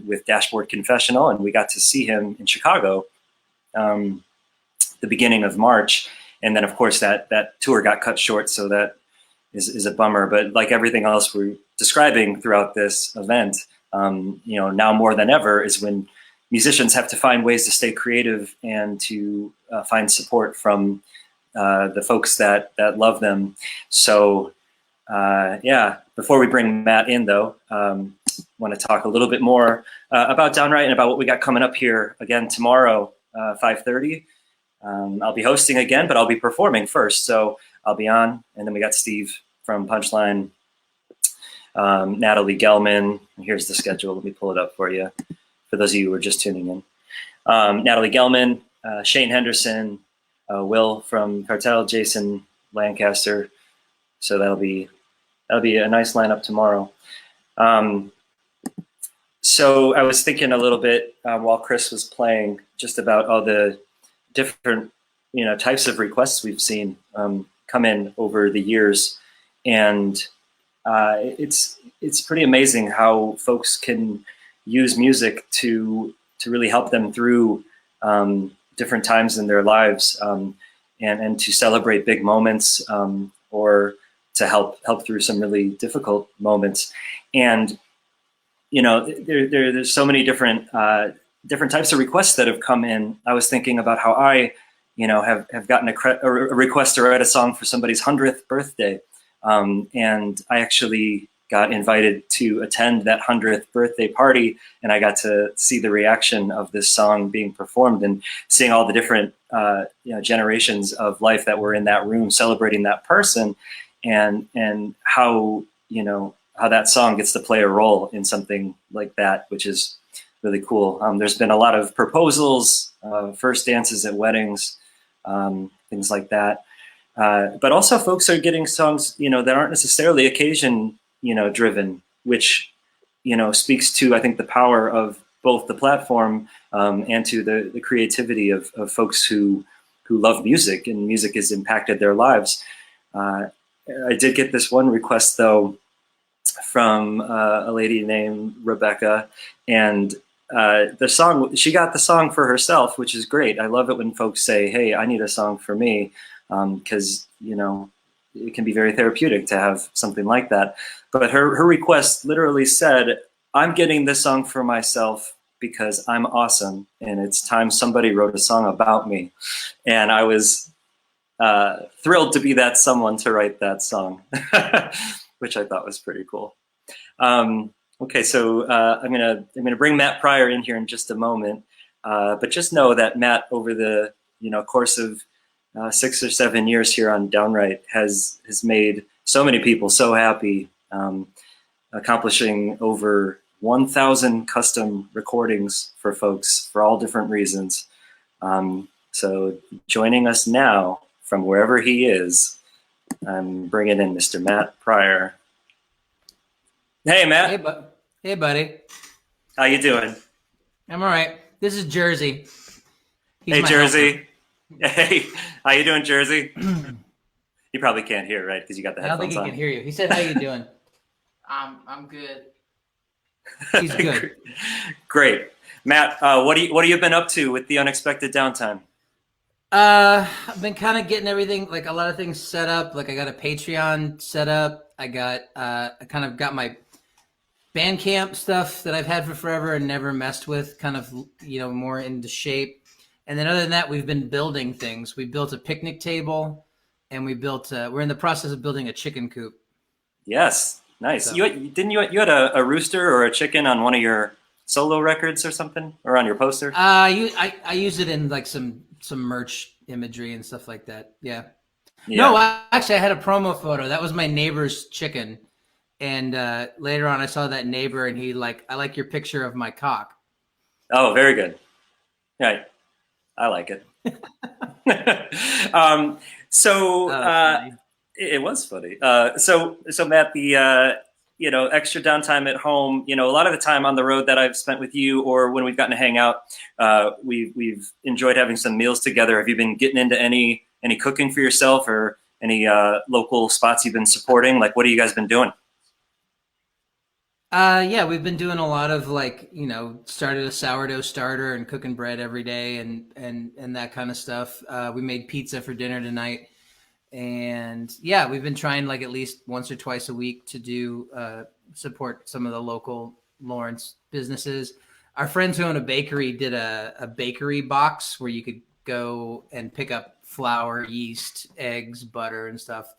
with Dashboard Confessional, and we got to see him in Chicago the beginning of March. And then, of course, that tour got cut short, so that is a bummer. But like everything else we're describing throughout this event, now more than ever is when musicians have to find ways to stay creative and to find support from the folks that love them. So, before we bring Matt in, though, want to talk a little bit more about Downwrite and about what we got coming up here again tomorrow, 5:30. I'll be hosting again, but I'll be performing first. So I'll be on, and then we got Steve from Punchline, Natalie Gelman. Here's the schedule. Let me pull it up for you, for those of you who are just tuning in. Natalie Gelman, Shane Henderson, Will from Cartel, Jason Lancaster. So that'll be a nice lineup tomorrow. So I was thinking a little bit while Chris was playing just about all the different, types of requests we've seen come in over the years, and it's pretty amazing how folks can use music to really help them through different times in their lives, and to celebrate big moments, or to help through some really difficult moments. And there's so many different types of requests that have come in. I was thinking about how I have gotten a request to write a song for somebody's 100th birthday, and I actually got invited to attend that 100th birthday party, and I got to see the reaction of this song being performed and seeing all the different generations of life that were in that room celebrating that person, and how how that song gets to play a role in something like that, which is really cool. There's been a lot of proposals, first dances at weddings, things like that. But also folks are getting songs, that aren't necessarily occasion, driven, which, speaks to, I think, the power of both the platform and to the creativity of folks who love music, and music has impacted their lives. I did get this one request, though, from a lady named Rebecca, and she got the song for herself, which is great. I love it when folks say, "Hey, I need a song for me," because it can be very therapeutic to have something like that. But her request literally said, "I'm getting this song for myself because I'm awesome, and it's time somebody wrote a song about me." And I was thrilled to be that someone to write that song, which I thought was pretty cool. Okay, so I'm gonna bring Matt Pryor in here in just a moment, but just know that Matt, over the course of 6 or 7 years here on Downwrite, has made so many people so happy, accomplishing over 1,000 custom recordings for folks for all different reasons. So joining us now from wherever he is, I'm bringing in Mr. Matt Pryor. Hey, Matt. Hey, buddy. How you doing? I'm all right. This is Jersey. Hey, Jersey. Hey, how you doing, Jersey? You probably can't hear, right? Because you got the headphones on. I don't think he can hear you. He said, "How you doing?" I'm good. He's good. Great, Matt. What have you been up to with the unexpected downtime? I've been kind of getting everything, like a lot of things set up. Like I got a Patreon set up. I kind of got my Bandcamp stuff that I've had for forever and never messed with, kind of, more into shape. And then other than that, we've been building things. We built a picnic table, and we're in the process of building a chicken coop. Yes, nice. So. You had a rooster or a chicken on one of your solo records or something, or on your poster? I use it in like some merch imagery and stuff like that. Yeah. No, actually, I had a promo photo. That was my neighbor's chicken. And later on, I saw that neighbor, and I like your picture of my cock. Oh, very good. Right. I like it. It was funny. So Matt, the extra downtime at home, a lot of the time on the road that I've spent with you, or when we've gotten to hang out, we've enjoyed having some meals together. Have you been getting into any cooking for yourself, or any local spots you've been supporting? Like, what have you guys been doing? Yeah, we've been doing a lot of started a sourdough starter and cooking bread every day and that kind of stuff. We made pizza for dinner tonight. And yeah, we've been trying at least once or twice a week to do support some of the local Lawrence businesses. Our friends who own a bakery did a bakery box where you could go and pick up flour, yeast, eggs, butter, and stuff.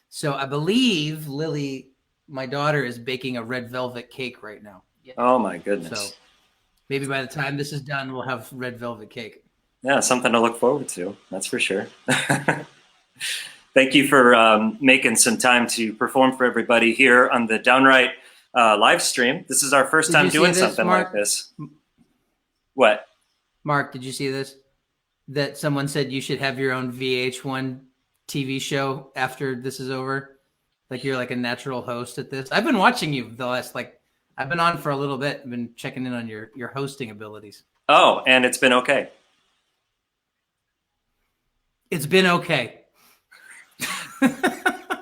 So I believe Lily, my daughter, is baking a red velvet cake right now. Oh my goodness. So maybe by the time this is done, we'll have red velvet cake. Yeah, something to look forward to. That's for sure. Thank you for making some time to perform for everybody here on the Downwrite live stream. This is our first time doing something like this. What? Mark, did you see this? That someone said you should have your own VH1 TV show after this is over. Like you're like a natural host at this. I've been watching you the last I've been on for a little bit. I've been checking in on your hosting abilities. Oh, and it's been okay. It's been okay.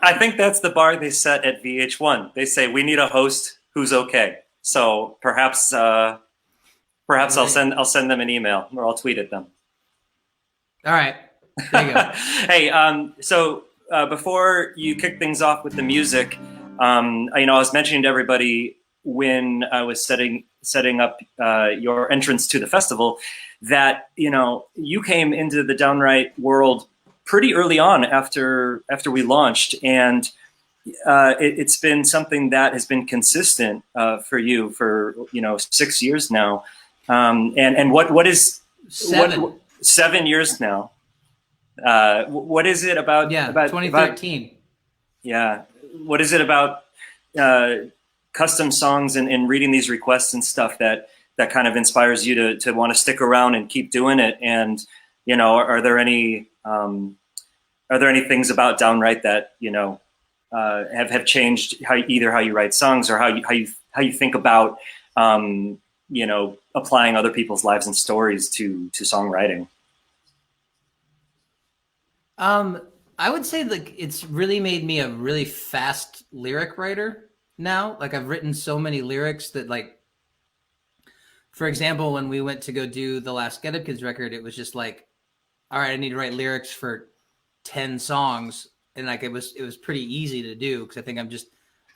I think that's the bar they set at VH1. They say we need a host who's okay. So perhaps I'll send them an email, or I'll tweet at them. All right. There you go. Hey, so before you kick things off with the music, I was mentioning to everybody when I was setting up your entrance to the festival that you came into the Downwrite world pretty early on after we launched, and it's been something that has been consistent for you for 6 years now, and what is 7 years now? What is it about? Yeah, about 2013. What is it about custom songs and reading these requests and stuff that kind of inspires you to want to stick around and keep doing it? And are there any things about Downwrite that have changed how you write songs, or how you think about applying other people's lives and stories to songwriting? I would say it's really made me a really fast lyric writer now. Like, I've written so many lyrics that, like, for example, when we went to go do the last Get Up Kids record, it was just like, all right, I need to write lyrics for 10 songs. And like, it was pretty easy to do, because I think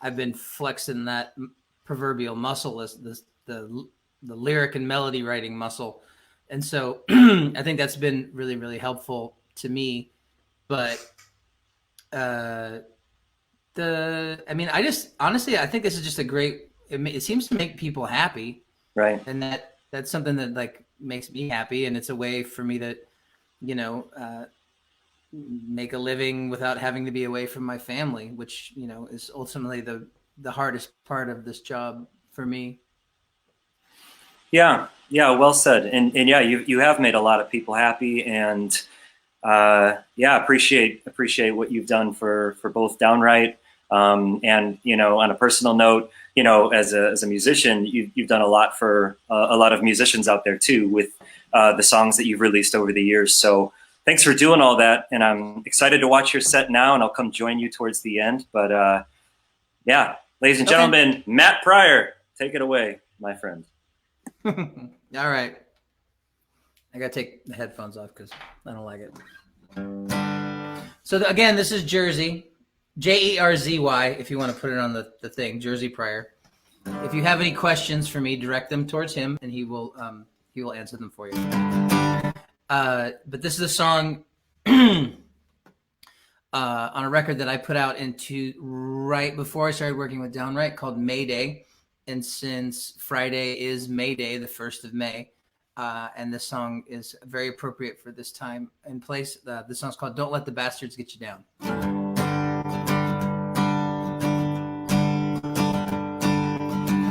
I've been flexing that proverbial muscle, as the lyric and melody writing muscle. And so I think that's been really, really helpful to me. But I think this is just a great, it seems to make people happy. Right. And that's something that, like, makes me happy. And it's a way for me to, make a living without having to be away from my family, which, is ultimately the hardest part of this job for me. Yeah, well said. And yeah, you have made a lot of people happy, and appreciate what you've done for both Downwrite, and on a personal note, as a musician, you've done a lot for a lot of musicians out there too, with the songs that you've released over the years. So thanks for doing all that, and I'm excited to watch your set now, and I'll come join you towards the end. But ladies and gentlemen, Matt Pryor, take it away, my friend. All right. I got to take the headphones off because I don't like it. So again, this is Jersey, Jerzy, if you want to put it on the thing, Jersey Pryor. If you have any questions for me, direct them towards him, and he will answer them for you. But this is a song on a record that I put out into right before I started working with Downwrite, called Mayday. And since Friday is May Day, the 1st of May, and this song is very appropriate for this time and place. The song's called Don't Let the Bastards Get You Down.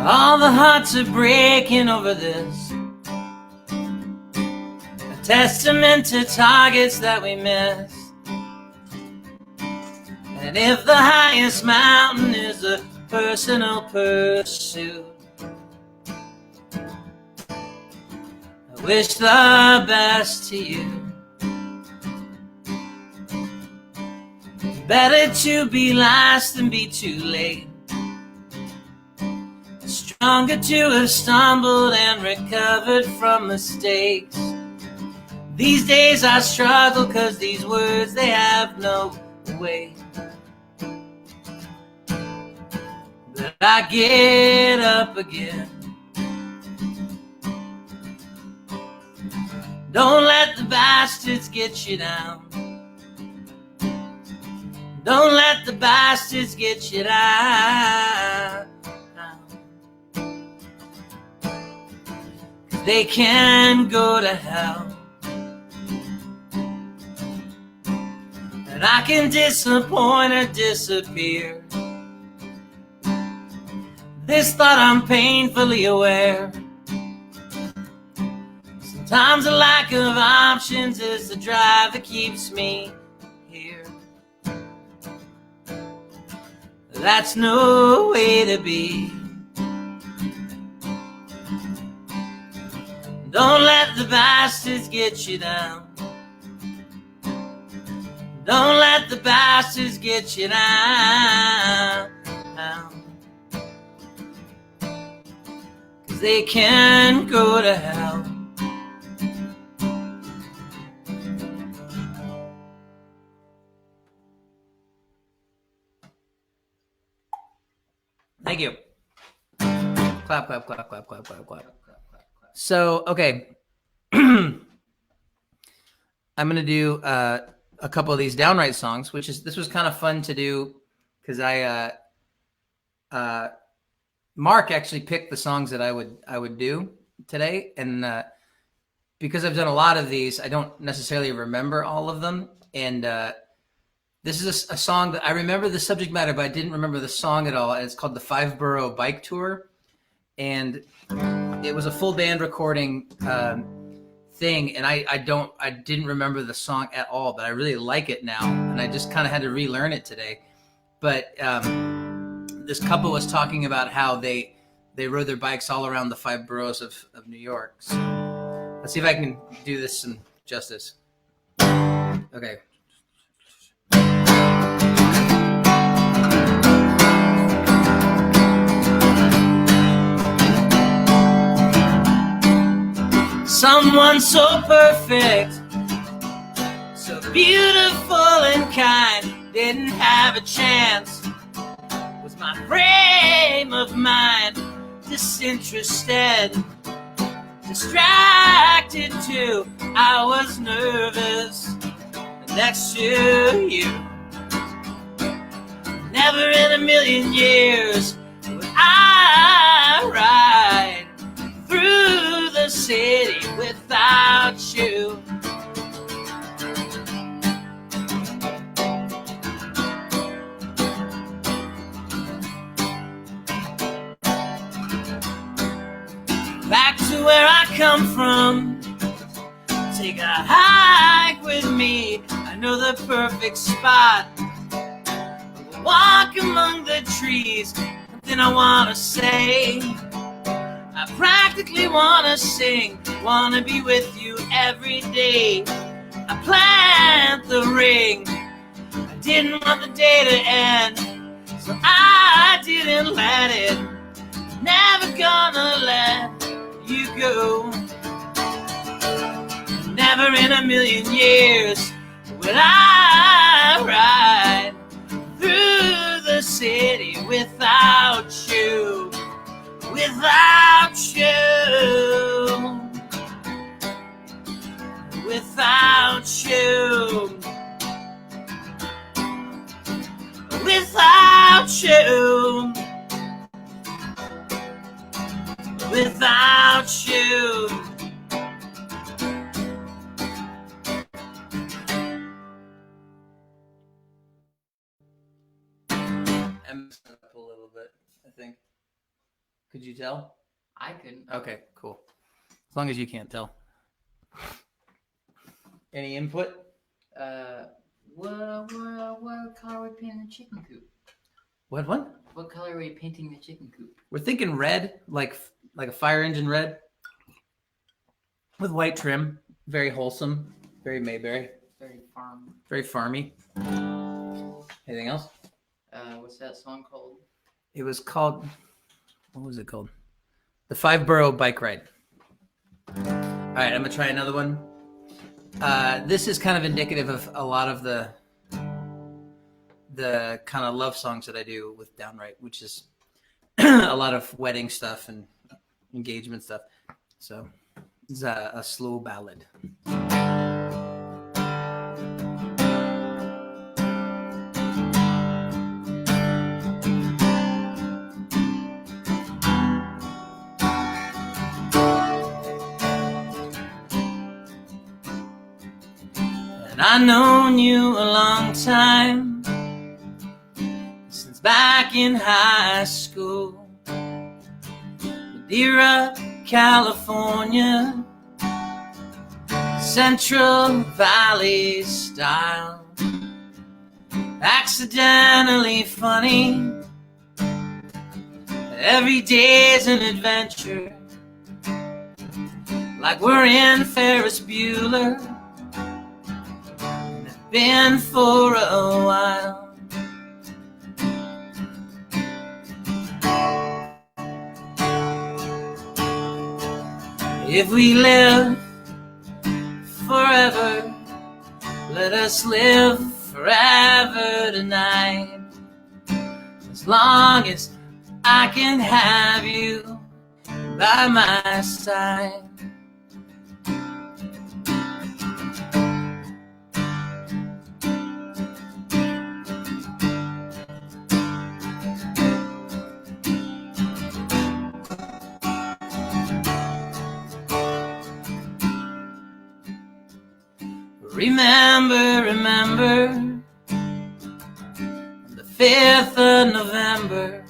All the hearts are breaking over this, a testament to targets that we miss. And if the highest mountain is a personal pursuit, I wish the best to you. Better to be last than be too late. Stronger to have stumbled and recovered from mistakes. These days I struggle 'cause these words, they have no weight. But I get up again. Don't let the bastards get you down. Don't let the bastards get you down. They can go to hell. And I can disappoint or disappear. This thought I'm painfully aware. Sometimes a lack of options is the drive that keeps me here. That's no way to be. Don't let the bastards get you down. Don't let the bastards get you down. 'Cause they can go to hell. Thank you. Clap, clap, clap, clap, clap, clap, clap. So, okay. I'm going to do a couple of these Downwrite songs, this was kind of fun to do because Mark actually picked the songs that I would do today. And because I've done a lot of these, I don't necessarily remember all of them. And this is a song that I remember the subject matter, but I didn't remember the song at all. And it's called the 5-Borough Bike Tour. And it was a full band recording thing. And I didn't remember the song at all, but I really like it now. And I just kind of had to relearn it today. But this couple was talking about how they rode their bikes all around the 5 boroughs of New York. So let's see if I can do this some justice. Okay. Someone so perfect, so beautiful and kind, didn't have a chance. Was my frame of mind disinterested, distracted too? I was nervous next to you. Never in a million years would I ride through the city without you. Back to where I come from, take a hike with me. I know the perfect spot. We'll walk among the trees. Then I wanna say, I practically wanna sing, wanna be with you every day. I plant the ring, I didn't want the day to end, so I didn't let it. Never gonna let you go. Never in a million years would I ride through the city without you. Without you, without you, without you, without you. I'm messing up a little bit, I think. Could you tell? I couldn't. Okay, cool. As long as you can't tell. Any input? What color are we painting the chicken coop? What? What color are we painting the chicken coop? We're thinking red, like a fire engine red, with white trim. Very wholesome, very Mayberry, Very farm. very farmy. Anything else? What's that song called? It was called. What was it called? The 5-Borough Bike Ride. All right, I'm gonna try another one. This is kind of indicative of a lot of the kind of love songs that I do with Downwrite, which is a lot of wedding stuff and engagement stuff. So it's a slow ballad. And I've known you a long time, since back in high school. Madeira, California, Central Valley style. Accidentally funny, every day's an adventure. like we're in Ferris Bueller. And it's been for a while. If we live forever, let us live forever tonight. As long as I can have you by my side. Remember, on the 5th of November,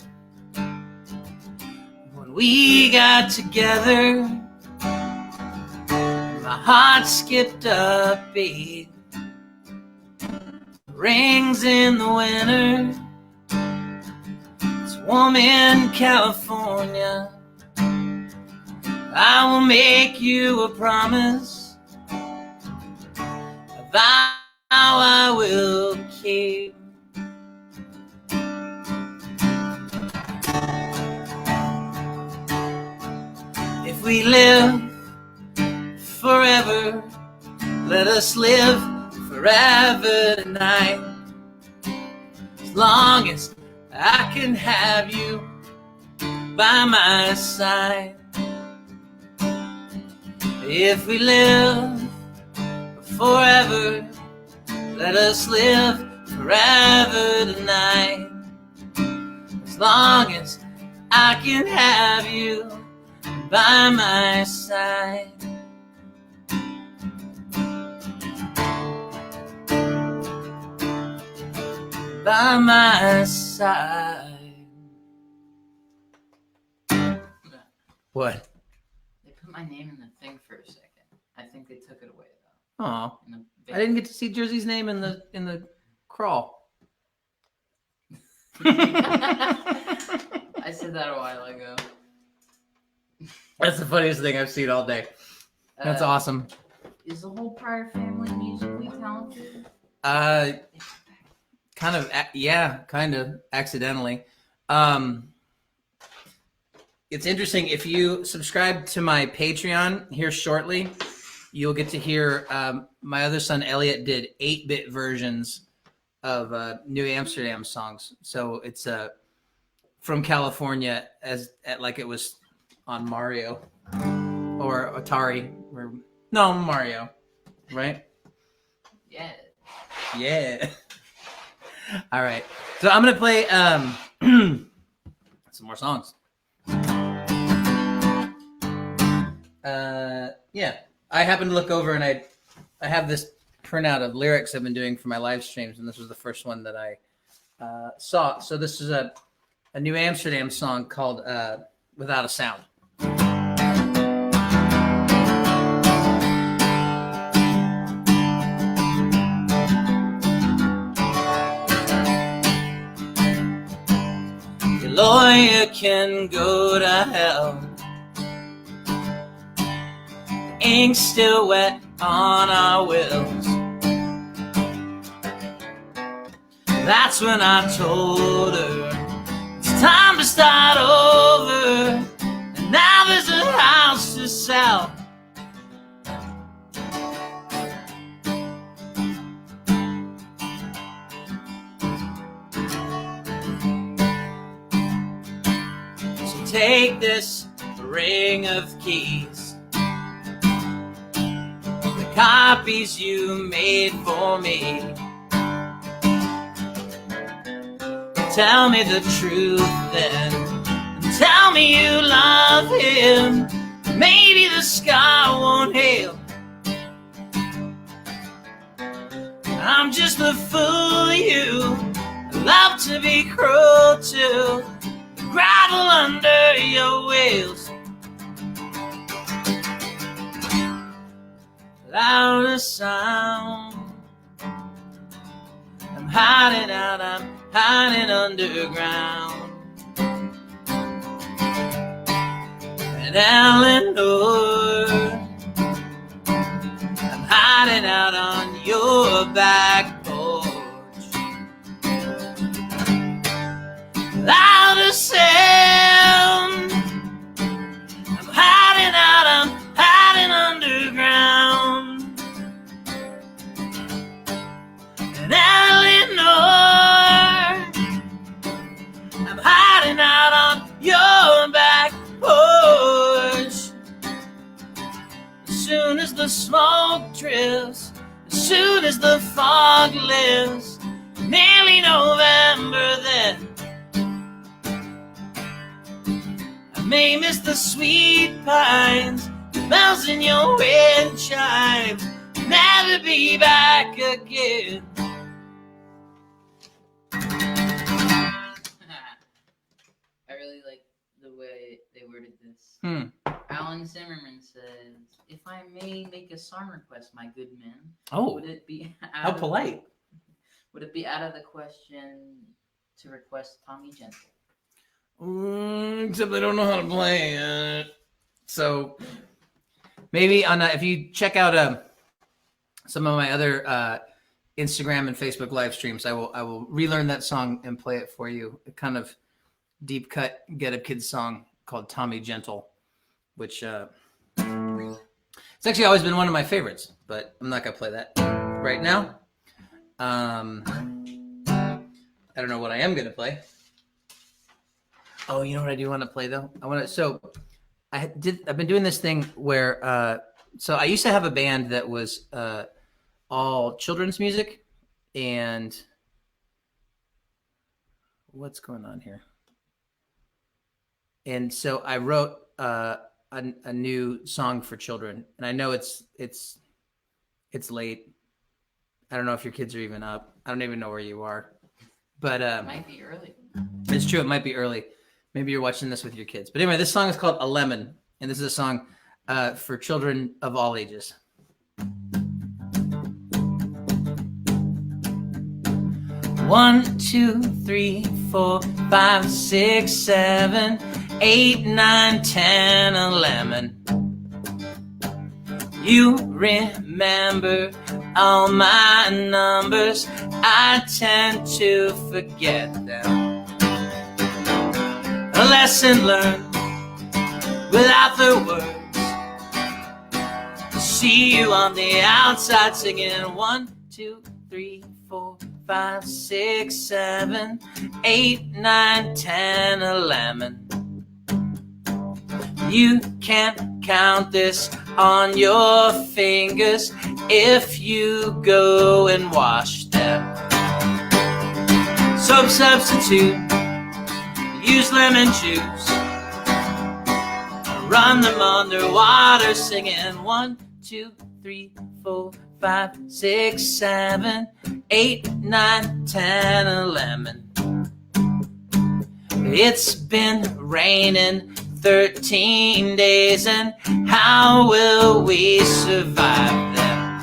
when we got together, my heart skipped a beat. Rings in the winter, it's warm in California. I will make you a promise, vow I will keep. If we live forever, let us live forever tonight. As long as I can have you by my side. If we live forever, let us live forever tonight. As long as I can have you by my side. By my side. What? They put my name in the thing for a second. I think they took it away though. Oh, I didn't get to see Jersey's name in the crawl. I said that a while ago. That's the funniest thing I've seen all day. That's awesome. Is the whole Pryor family musically talented? Kind of accidentally. It's interesting. If you subscribe to my Patreon here shortly, you'll get to hear my other son Elliot did 8-bit versions of New Amsterdam songs. So it's from California like it was on Mario or Atari. No, Mario, right? Yeah. Yeah. All right. So I'm gonna play some more songs. Yeah. I happened to look over and I have this printout of lyrics I've been doing for my live streams, and this was the first one that I saw. So this is a New Amsterdam song called Without a Sound. Your lawyer can go to hell. Ink still wet on our wills. That's when I told her it's time to start over. And now there's a house to sell. So take this ring of keys, copies you made for me. Tell me the truth then. Tell me you love him. Maybe the sky won't hail. I'm just the fool you love to be cruel to. The gravel under your wheels. Without a sound, I'm hiding out, I'm hiding underground. And Eleanor hiding out on your back porch. Without a sound, I'm hiding out, I'm hiding underground. And Eleanor, I'm hiding out on your back porch. As soon as the smoke drifts, as soon as the fog lifts, nearly November then, I may miss the sweet pines, the bells in your wind chimes, never be back again. I really like the way they worded this. Alan Zimmerman says, "If I may make a song request, my good man, would it be How polite. Would it be out of the question to request Tommy Gentle?" Except I don't know how to play it. So maybe on if you check out some of my other Instagram and Facebook live streams, I will relearn that song and play it for you. A kind of deep cut Get Up Kids song called Tommy Gentle, which it's actually always been one of my favorites, but I'm not gonna play that right now. I don't know what I am gonna play. Oh, you know what I do want to play though? I've been doing this thing where so I used to have a band that was all children's music, and what's going on here? And so I wrote a new song for children, and I know it's late. I don't know if your kids are even up. I don't even know where you are, but It might be early. it's true. It might be early. Maybe you're watching this with your kids. But anyway, this song is called A Lemon, and this is a song for children of all ages. 1, 2, 3, 4, 5, 6, 7, 8, 9, 10, 11. You remember all my numbers. I tend to forget them. A lesson learned without the words. To see you on the outside singing 1, 2, 3, 4, 5, 6, 7, 8, 9, 10, 11. You can't count this on your fingers if you go and wash them. Soap substitute, use lemon juice, run them underwater singing 1, 2, 3, 4, 5, 6, 7, 8, 9, 10, 11. It's been raining 13 days, and how will we survive them?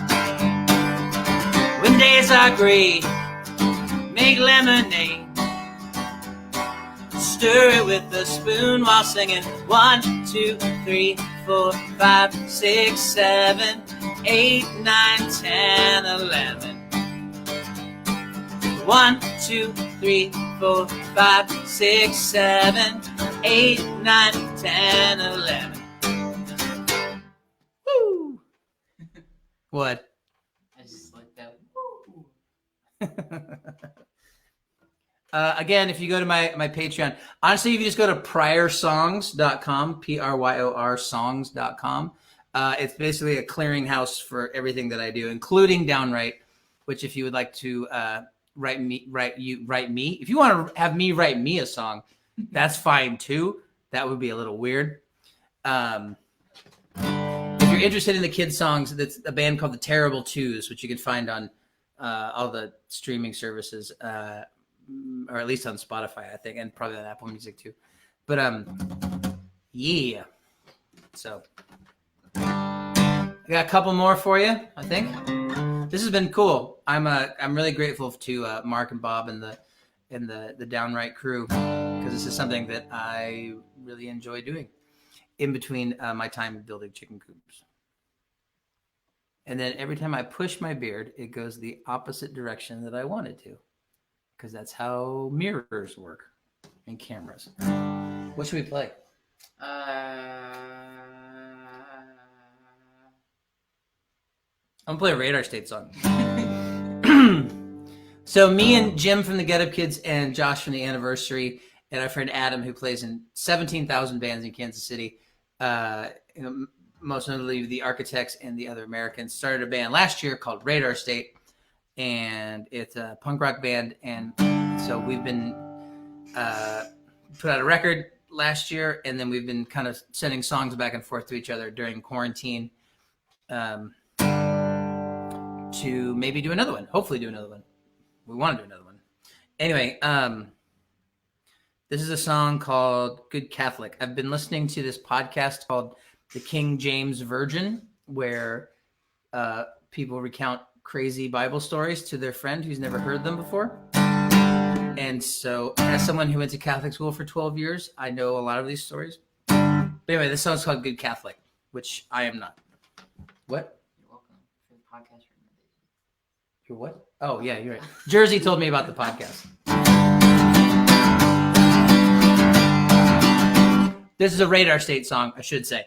When days are gray, make lemonade. Stir it with a spoon while singing 1, 2, 3, 4, 5, 6, 7, 8, 9, 10, 11. 1, 2, 3, 4, 5, 6, 7, 8, 9, 10, 11. Woo! What? I just like that. Again, if you go to my Patreon, honestly, if you just go to pryorsongs.com, Pryor songs.com, it's basically a clearinghouse for everything that I do, including Downwrite, which if you would like to write me. If you want to have me write me a song, that's fine too. That would be a little weird. If you're interested in the kids' songs, that's a band called the Terrible Twos, which you can find on all the streaming services, or at least on Spotify, I think, and probably on Apple Music too. But yeah. So I got a couple more for you, I think. This has been cool. I'm really grateful to Mark and Bob and the Downwrite crew, because this is something that I really enjoy doing in between my time building chicken coops. And then every time I push my beard, it goes the opposite direction that I want it to, because that's how mirrors work and cameras. What should we play? I'm gonna play a Radar State song. So me and Jim from the Get Up Kids and Josh from the Anniversary and our friend Adam, who plays in 17,000 bands in Kansas City, most notably the Architects and the Other Americans, started a band last year called Radar State, and it's a punk rock band. And so we've been put out a record last year, and then we've been kind of sending songs back and forth to each other during quarantine to maybe do another one, hopefully do another one. We want to do another one. Anyway, this is a song called Good Catholic. I've been listening to this podcast called The King James Virgin, where people recount crazy Bible stories to their friend who's never heard them before. And so as someone who went to Catholic school for 12 years, I know a lot of these stories. But anyway, this song's called Good Catholic, which I am not. What? You're welcome for the podcast recommendation. You're what? Oh, yeah, you're right. Jersey told me about the podcast. This is a Radar State song, I should say.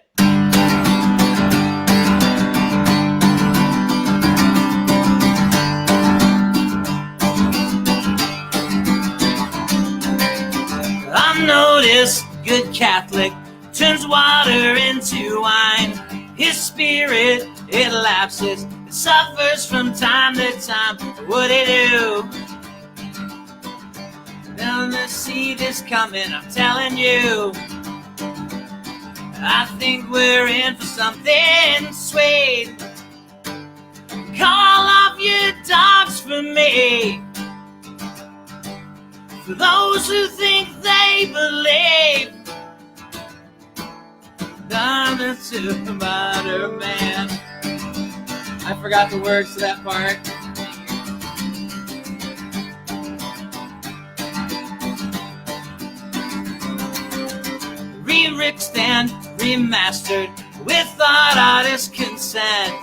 I've noticed good Catholic turns water into wine. His spirit, it lapses, it suffers from time to time. What it do? Now the seed is coming, I'm telling you. I think we're in for something sweet. Call off your dogs for me. For those who think they believe, I'm a Spider-Man. I forgot the words to that part. Re-mixed and remastered with thought artist consent.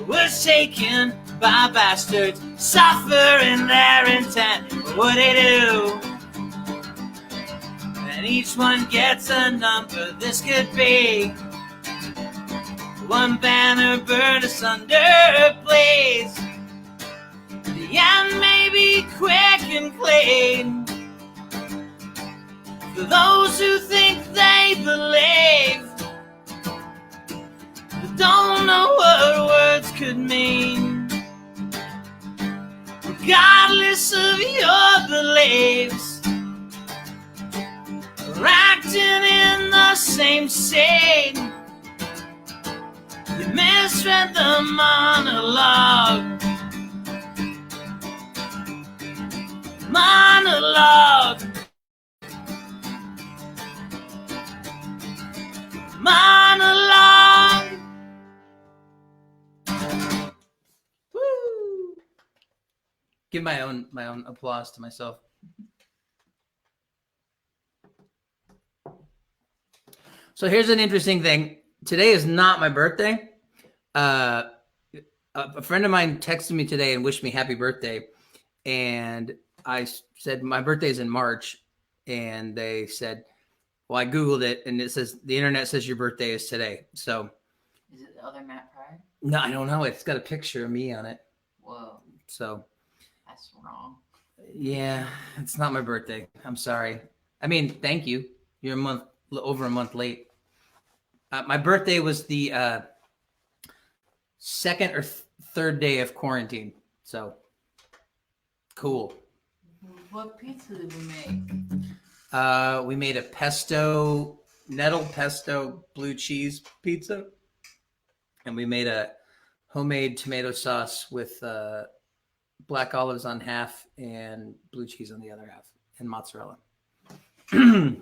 Was taken by bastards, suffering their intent. What they do? And each one gets a number. This could be one banner burned asunder, please. The end may be quick and clean. For those who think they believe, but don't know what words could mean. Regardless of your beliefs, we're acting in the same scene. You misread the monologue. Monologue. Monologue. Woo! Give my own applause to myself. So here's an interesting thing. Today is not my birthday. A friend of mine texted me today and wished me happy birthday. And I said, my birthday is in March. And they said, well, I Googled it and it says, the internet says your birthday is today. So. Is it the other Matt Pryor? No, I don't know. It's got a picture of me on it. Whoa. So. That's wrong. Yeah, it's not my birthday. I'm sorry. I mean, thank you. You're over a month late. My birthday was the second or third day of quarantine. So, cool. What pizza did we make? We made a nettle pesto blue cheese pizza. And we made a homemade tomato sauce with black olives on half and blue cheese on the other half and mozzarella. I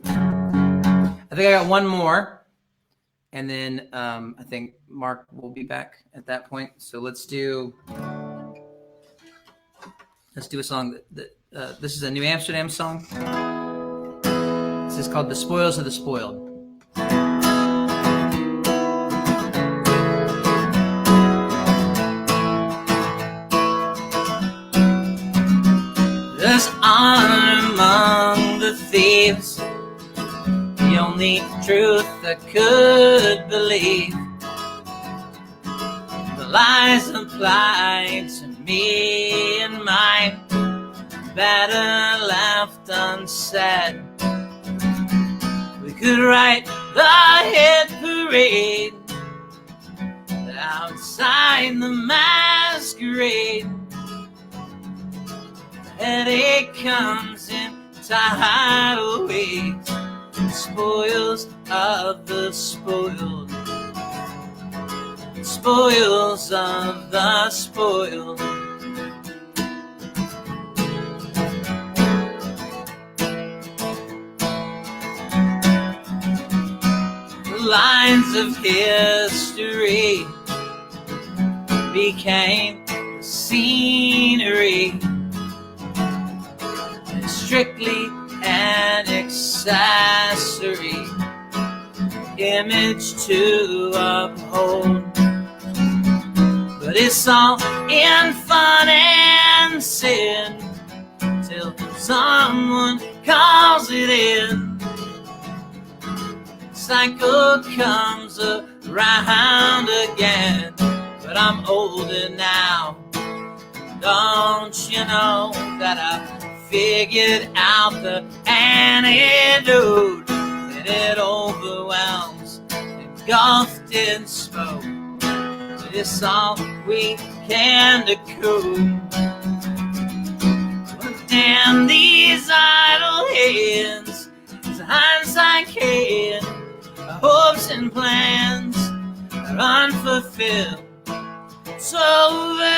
think I got one more. And then I think Mark will be back at that point. So let's do a song. This is a New Amsterdam song. This is called The Spoils of the Spoiled. there's honor among the thieves, the only truth I could believe. The lies applied to me and mine, better left unsaid. We could write the hit parade outside the masquerade. The headache comes in tidal waves, spoils of the spoiled, spoils of the spoiled. The lines of history became scenery, strictly an accessory, image to uphold. But it's all in fun and sin till someone calls it in. Cycle comes around again, but I'm older now. Don't you know that I figured out the antidote, and it overwhelms, engulfed in smoke. But it's all we can do. But damn these idle hands, as hindsight can, our hopes and plans are unfulfilled. It's overwhelming.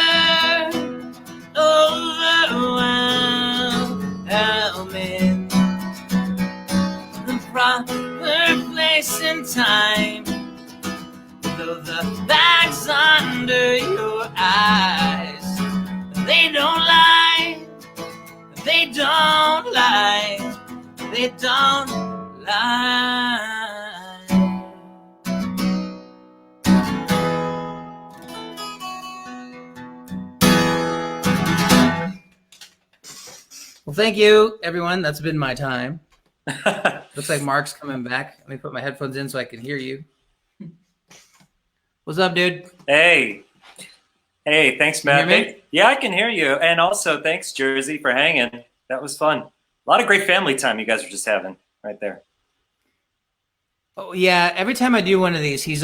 The proper place and time, though the bags under your eyes, they don't lie, they don't lie, they don't lie. Well, thank you, everyone. That's been my time. Looks like Mark's coming back. Let me put my headphones in so I can hear you. What's up, dude? Hey, thanks, Matt. Can you hear me? Yeah, I can hear you. And also, thanks, Jersey, for hanging. That was fun. A lot of great family time you guys were just having right there. Oh, yeah. Every time I do one of these, he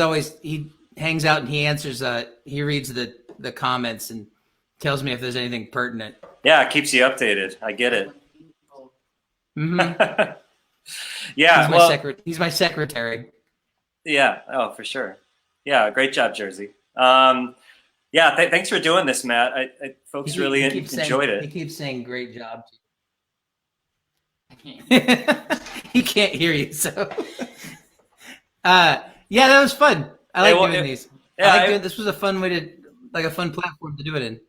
hangs out and he answers, he reads the comments and tells me if there's anything pertinent. Yeah, it keeps you updated. I get it. Mm-hmm. Yeah, he's my secretary. Yeah, oh, for sure. Yeah, great job, Jersey. Thanks for doing this, Matt. Folks really enjoyed it. He keeps saying great job. He can't hear you, so. Yeah, that was fun. I like doing these. Yeah, this was a fun way a fun platform to do it in.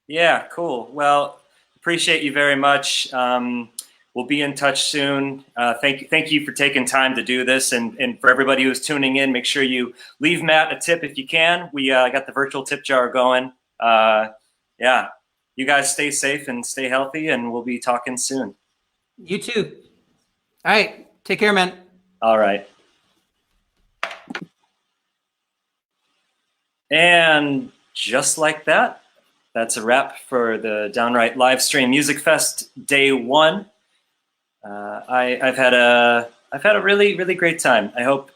Yeah, cool. Well, appreciate you very much. We'll be in touch soon. Thank you for taking time to do this. And for everybody who's tuning in, make sure you leave Matt a tip if you can. We got the virtual tip jar going. Yeah, you guys stay safe and stay healthy, and we'll be talking soon. You too. All right. Take care, man. All right. And just like that, that's a wrap for the Downwrite Livestream Music Fest Day 1. I've had a really, really great time. I hope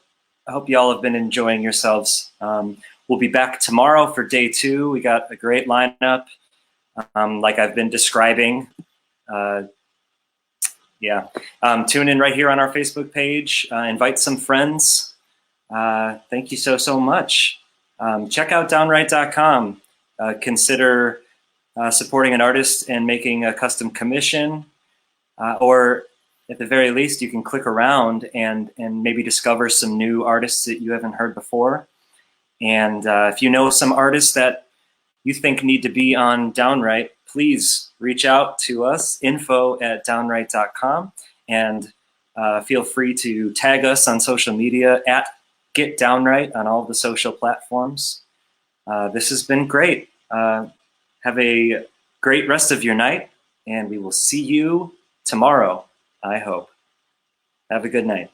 y'all have been enjoying yourselves. We'll be back tomorrow for Day 2. We got a great lineup, like I've been describing. Tune in right here on our Facebook page. Invite some friends. Thank you so much. Check out downwrite.com. Consider supporting an artist and making a custom commission, or at the very least, you can click around and maybe discover some new artists that you haven't heard before. And if you know some artists that you think need to be on Downwrite, please reach out to us, info@downwrite.com, and feel free to tag us on social media @GetDownwrite on all the social platforms. This has been great. Have a great rest of your night, and we will see you tomorrow, I hope. Have a good night.